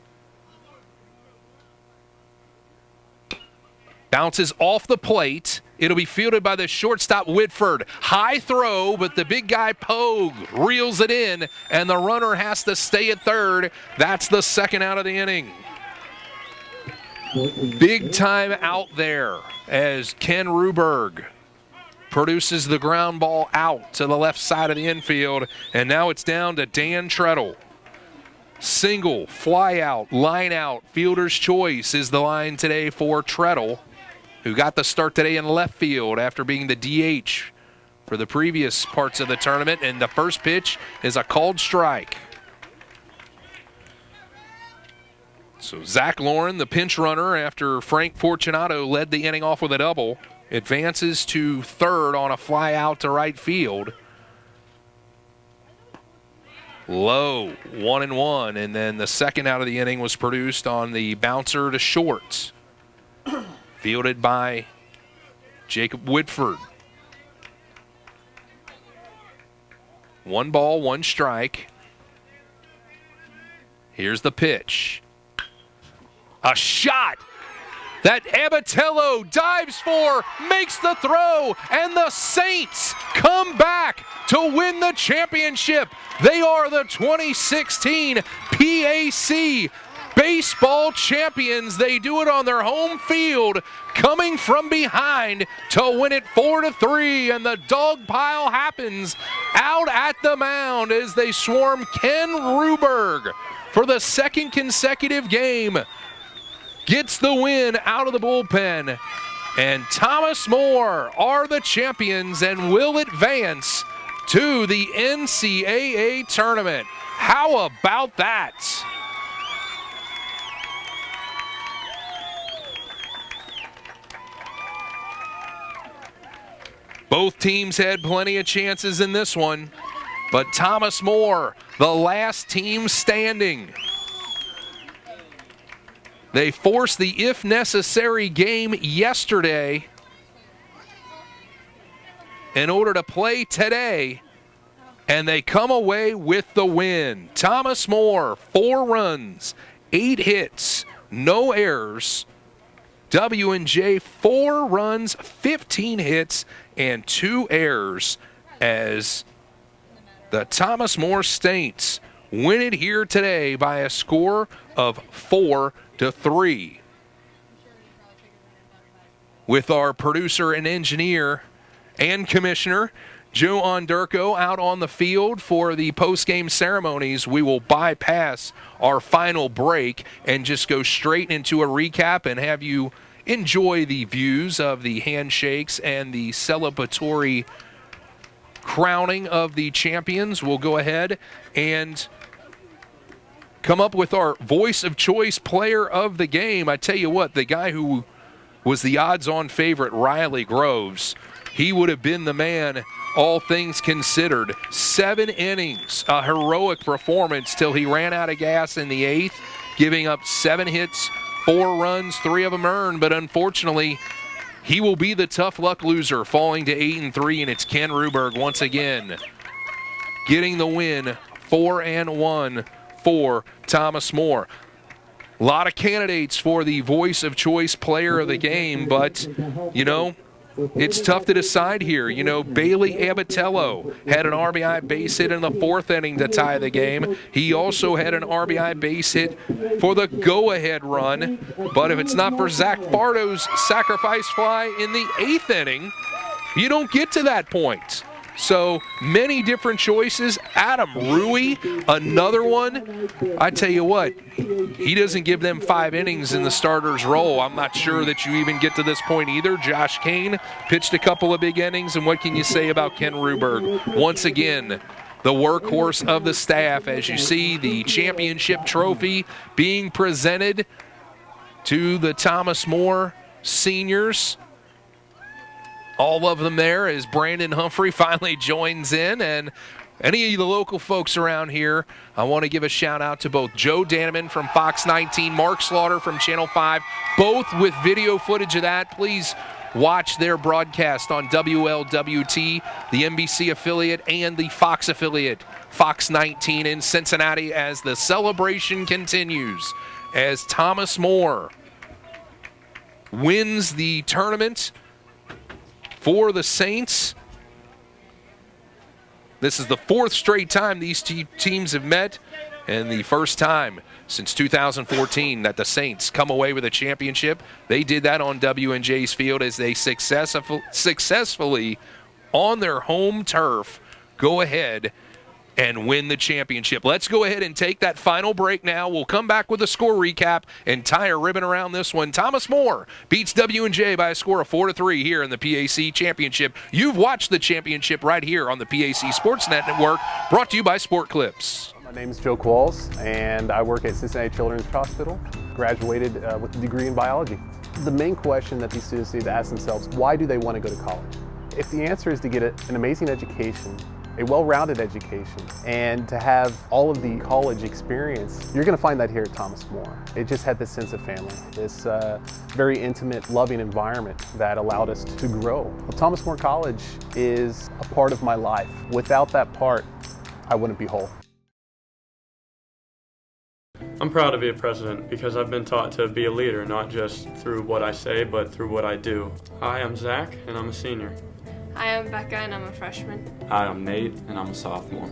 Bounces off the plate. It'll be fielded by the shortstop Whitford. High throw, but the big guy Pogue reels it in, and the runner has to stay at third. That's the second out of the inning. Big time out there as Ken Ruberg produces the ground ball out to the left side of the infield, and now it's down to Dan Treadle. Single, fly out, line out, fielder's choice is the line today for Treadle, who got the start today in left field after being the DH for the previous parts of the tournament. And the first pitch is a called strike. So Zach Lauren, the pinch runner after Frank Fortunato led the inning off with a double, advances to third on a fly out to right field. Low, 1-1, and then the second out of the inning was produced on the bouncer to short. Fielded by Jacob Whitford. 1 ball, 1 strike. Here's the pitch. A shot that Abatello dives for, makes the throw, and the Saints come back to win the championship. They are the 2016 PAC baseball champions. They do it on their home field, coming from behind to win it 4-3, and the dog pile happens out at the mound as they swarm Ken Ruberg for the second consecutive game. Gets the win out of the bullpen, and Thomas More are the champions and will advance to the NCAA tournament. How about that? Both teams had plenty of chances in this one, but Thomas More, the last team standing. They forced the if necessary game yesterday in order to play today, and they come away with the win. Thomas More, 4 runs, 8 hits, no errors. W&J, 4 runs, 15 hits, and 2 errors as the Thomas More Saints win it here today by a score of 4-3. With our producer and engineer and commissioner, Joe Onderco, out on the field for the post-game ceremonies, we will bypass our final break and just go straight into a recap and have you enjoy the views of the handshakes and the celebratory crowning of the champions, we'll go ahead and come up with our voice of choice player of the game. I tell you what, the guy who was the odds-on favorite, Riley Groves, he would have been the man, all things considered. 7 innings, a heroic performance till he ran out of gas in the 8th, giving up 7 hits, 4 runs, 3 of them earned, but unfortunately, he will be the tough luck loser, falling to 8-3, and it's Ken Ruberg once again getting the win, 4-1 for Thomas More. A lot of candidates for the voice of choice player of the game, but, you know, it's tough to decide here. You know, Bailey Abatello had an RBI base hit in the 4th inning to tie the game. He also had an RBI base hit for the go-ahead run. But if it's not for Zach Bardo's sacrifice fly in the 8th inning, you don't get to that point. So many different choices. Adam Rui, another one. I tell you what, he doesn't give them 5 innings in the starter's role. I'm not sure that you even get to this point either. Josh Kane pitched a couple of big innings, and what can you say about Ken Ruberg? Once again, the workhorse of the staff. As you see, the championship trophy being presented to the Thomas More seniors. All of them there as Brandon Humphrey finally joins in. And any of the local folks around here, I want to give a shout out to both Joe Danneman from Fox 19, Mark Slaughter from Channel 5, both with video footage of that. Please watch their broadcast on WLWT, the NBC affiliate and the Fox affiliate, Fox 19 in Cincinnati, as the celebration continues as Thomas More wins the tournament for the Saints. This is the 4th straight time these teams have met, and the first time since 2014 that the Saints come away with a championship. They did that on W&J's field as they successfully, on their home turf, go ahead and win the championship. Let's go ahead and take that final break now. We'll come back with a score recap and tie a ribbon around this one. Thomas More beats W&J by a score of 4-3 here in the PAC Championship. You've watched the championship right here on the PAC Sportsnet Network, brought to you by Sport Clips. My name is Joe Qualls, and I work at Cincinnati Children's Hospital. Graduated with a degree in biology. The main question that these students need to ask themselves, why do they want to go to college? If the answer is to get an amazing education, a well-rounded education, and to have all of the college experience, you're going to find that here at Thomas More. It just had this sense of family, this very intimate, loving environment that allowed us to grow. Well, Thomas More College is a part of my life. Without that part, I wouldn't be whole. I'm proud to be a president because I've been taught to be a leader, not just through what I say, but through what I do. Hi, I'm Zach, and I'm a senior. Hi, I'm Becca, and I'm a freshman. Hi, I'm Nate, and I'm a sophomore.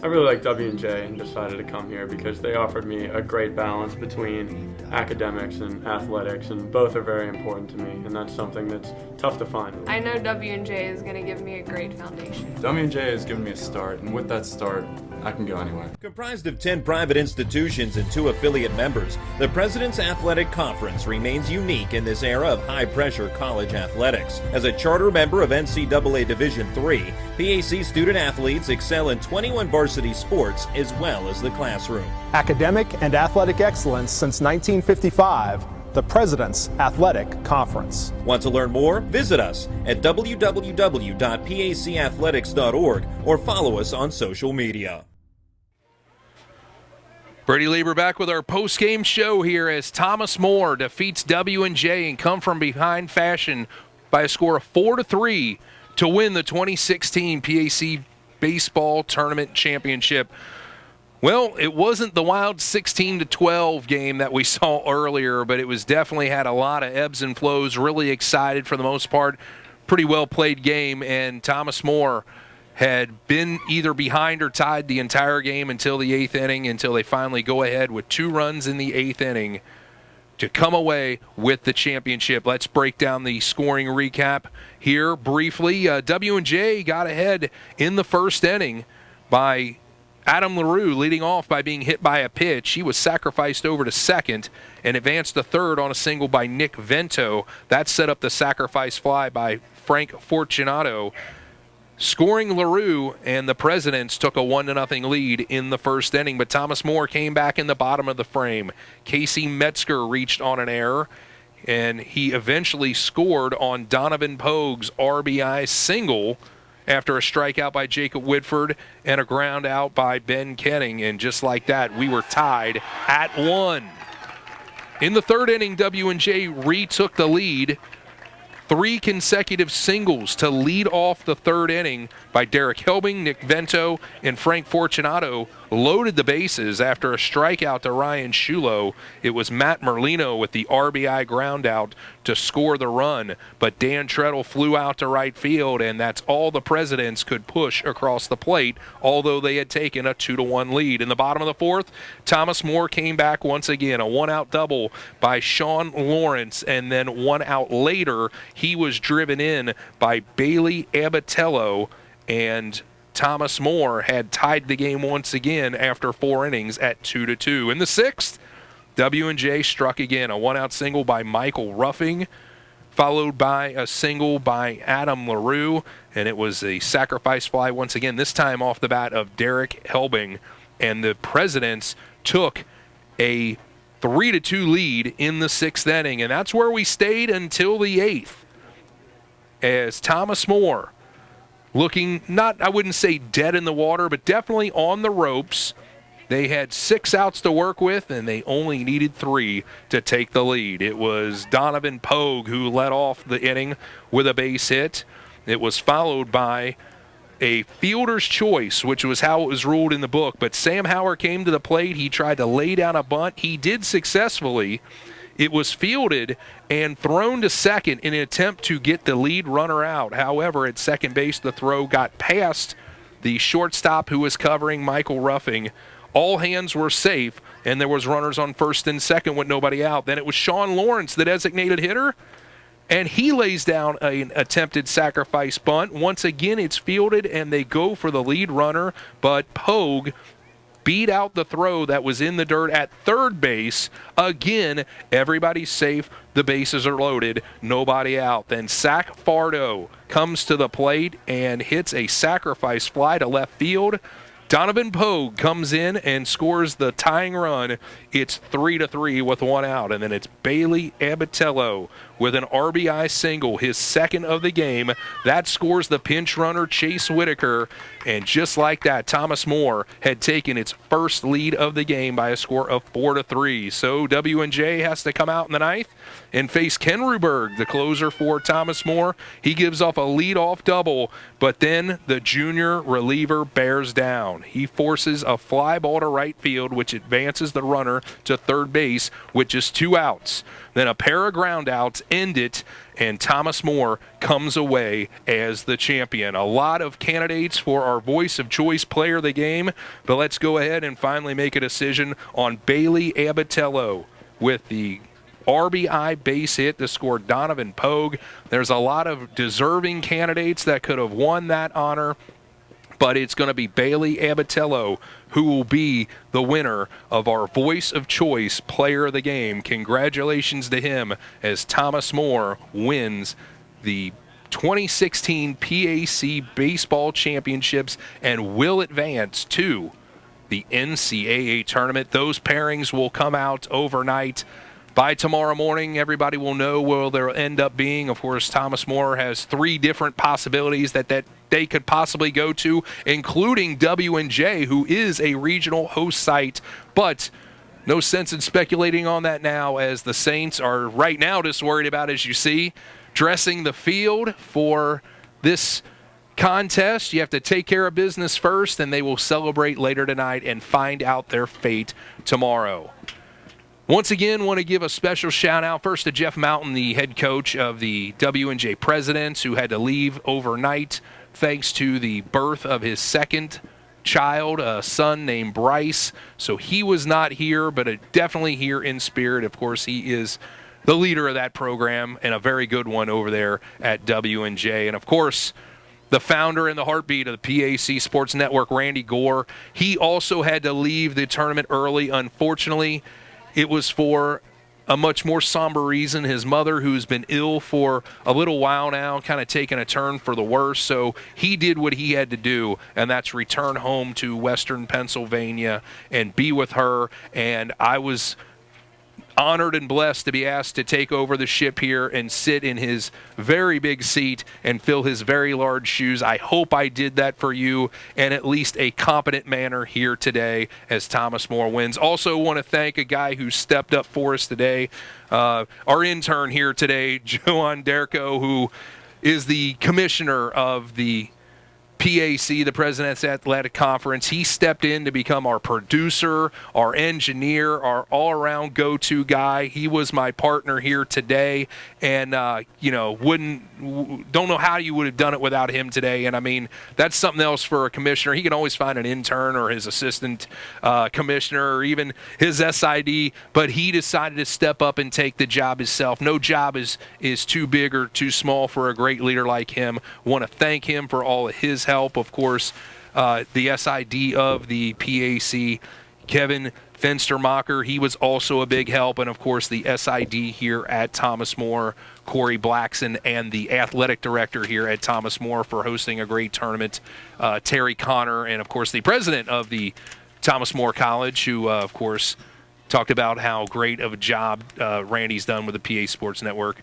I really like W&J and decided to come here because they offered me a great balance between academics and athletics, and both are very important to me, and that's something that's tough to find. I know W&J is going to give me a great foundation. W&J has given me a start, and with that start, I can go anywhere. Comprised of 10 private institutions and 2 affiliate members, the President's Athletic Conference remains unique in this era of high-pressure college athletics. As a charter member of NCAA Division III, PAC student athletes excel in 21 varsity sports as well as the classroom. Academic and athletic excellence since 1955. The President's Athletic Conference. Want to learn more? Visit us at www.pacathletics.org or follow us on social media. Brady Lieber back with our post-game show here as Thomas More defeats W&J in come-from-behind fashion by a score of 4-3 to win the 2016 PAC Baseball Tournament Championship. Well, it wasn't the wild 16-12 game that we saw earlier, but it was definitely had a lot of ebbs and flows, really excited for the most part. Pretty well-played game, and Thomas More had been either behind or tied the entire game until the 8th inning, until they finally go ahead with 2 runs in the 8th inning to come away with the championship. Let's break down the scoring recap here briefly. W&J got ahead in the 1st inning by Adam LaRue leading off by being hit by a pitch. He was sacrificed over to second and advanced to third on a single by Nick Vento. That set up the sacrifice fly by Frank Fortunato. Scoring LaRue, and the Presidents took a 1-0 lead in the first inning, but Thomas More came back in the bottom of the frame. Casey Metzger reached on an error, and he eventually scored on Donovan Pogue's RBI single after a strikeout by Jacob Whitford and a ground out by Ben Kenning, and just like that, we were tied at 1. In the third inning, W&J retook the lead. 3 consecutive singles to lead off the third inning by Derek Helbing, Nick Vento, and Frank Fortunato loaded the bases after a strikeout to Ryan Shulo. It was Matt Merlino with the RBI ground out to score the run, but Dan Treadle flew out to right field, and that's all the Presidents could push across the plate, although they had taken a 2-1 lead. In the bottom of the fourth, Thomas More came back once again, a 1-out double by Sean Lawrence, and then 1 out later, he was driven in by Bailey Abatello, and Thomas More had tied the game once again after 4 innings at 2-2. In the sixth, W&J struck again, a 1-out single by Michael Ruffing, followed by a single by Adam LaRue, and it was a sacrifice fly once again, this time off the bat of Derek Helbing, and the Presidents took a 3-2 lead in the sixth inning, and that's where we stayed until the eighth, as Thomas More, looking not, I wouldn't say dead in the water, but definitely on the ropes. They had 6 outs to work with, and they only needed 3 to take the lead. It was Donovan Pogue who led off the inning with a base hit. It was followed by a fielder's choice, which was how it was ruled in the book. But Sam Howard came to the plate. He tried to lay down a bunt. He did successfully. It was fielded and thrown to second in an attempt to get the lead runner out. However, at second base, the throw got past the shortstop who was covering Michael Ruffing. All hands were safe, and there was runners on first and second with nobody out. Then it was Sean Lawrence, the designated hitter, and he lays down an attempted sacrifice bunt. Once again, it's fielded, and they go for the lead runner, but Pogue beat out the throw that was in the dirt at third base. Again, everybody's safe. The bases are loaded. Nobody out. Then Zach Fardo comes to the plate and hits a sacrifice fly to left field. Donovan Pogue comes in and scores the tying run. It's 3-3 with 1 out. And then it's Bailey Abatello with an RBI single, his second of the game. That scores the pinch runner, Chase Whitaker. And just like that, Thomas More had taken its first lead of the game by a score of 4-3. So W&J has to come out in the ninth and face Ken Ruberg, the closer for Thomas More. He gives off a leadoff double, but then the junior reliever bears down. He forces a fly ball to right field, which advances the runner to third base with just 2 outs. Then a pair of ground outs end it, and Thomas More comes away as the champion. A lot of candidates for our Voice of Choice player of the game, but let's go ahead and finally make a decision on Bailey Abatello with the RBI base hit to score Donovan Pogue. There's a lot of deserving candidates that could have won that honor, but it's going to be Bailey Abatello who will be the winner of our Voice of Choice player of the game. Congratulations to him as Thomas More wins the 2016 PAC Baseball Championships and will advance to the NCAA tournament. Those pairings will come out overnight. By tomorrow morning, everybody will know where they'll end up being. Of course, Thomas More has 3 different possibilities that they could possibly go to, including W&J, who is a regional host site. But no sense in speculating on that now, as the Saints are right now just worried about, as you see, dressing the field for this contest. You have to take care of business first, and they will celebrate later tonight and find out their fate tomorrow. Once again, want to give a special shout-out first to Jeff Mountain, the head coach of the W&J Presidents, who had to leave overnight thanks to the birth of his second child, a son named Bryce. So he was not here, but definitely here in spirit. Of course, he is the leader of that program and a very good one over there at W&J. And, of course, the founder and the heartbeat of the PAC Sports Network, Randy Gore. He also had to leave the tournament early. Unfortunately, it was for a much more somber reason. His mother, who's been ill for a little while now, kind of taking a turn for the worse. So he did what he had to do, and that's return home to Western Pennsylvania and be with her. And I was honored and blessed to be asked to take over the ship here and sit in his very big seat and fill his very large shoes. I hope I did that for you in at least a competent manner here today as Thomas More wins. Also want to thank a guy who stepped up for us today, our intern here today, Joan Derko, who is the commissioner of the PAC, the President's Athletic Conference. He stepped in to become our producer, our engineer, our all-around go-to guy. He was my partner here today, and don't know how you would have done it without him today. And I mean, that's something else for a commissioner. He can always find an intern or his assistant commissioner or even his SID, but he decided to step up and take the job himself. No job is too big or too small for a great leader like him. Want to thank him for all of his help. Of course, the SID of the PAC, Kevin Fenstermacher, he was also a big help. And, of course, the SID here at Thomas More, Corey Blackson, and the athletic director here at Thomas More for hosting a great tournament, Terry Connor, and, of course, the president of the Thomas More College, who, of course, talked about how great of a job Randy's done with the PA Sports Network,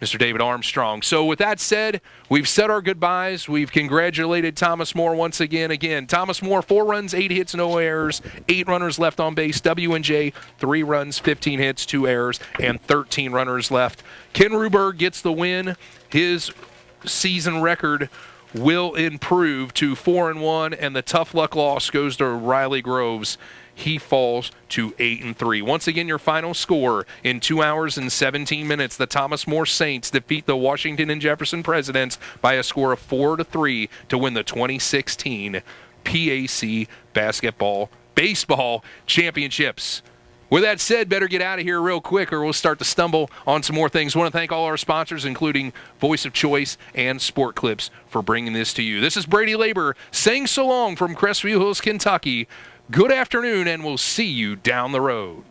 Mr. David Armstrong. So with that said, we've said our goodbyes. We've congratulated Thomas More once again. Again, Thomas More, 4 runs, 8 hits, no errors, 8 runners left on base. W&J, 3 runs, 15 hits, 2 errors, and 13 runners left. Ken Ruberg gets the win. His season record will improve to 4-1, and the tough luck loss goes to Riley Groves. He falls to 8-3. Once again, your final score in 2 hours and 17 minutes. The Thomas More Saints defeat the Washington and Jefferson Presidents by a score of 4-3 to win the 2016 PAC baseball championships. With that said, better get out of here real quick or we'll start to stumble on some more things. I want to thank all our sponsors, including Voice of Choice and Sport Clips, for bringing this to you. This is Brady Labor saying so long from Crestview Hills, Kentucky. Good afternoon, and we'll see you down the road.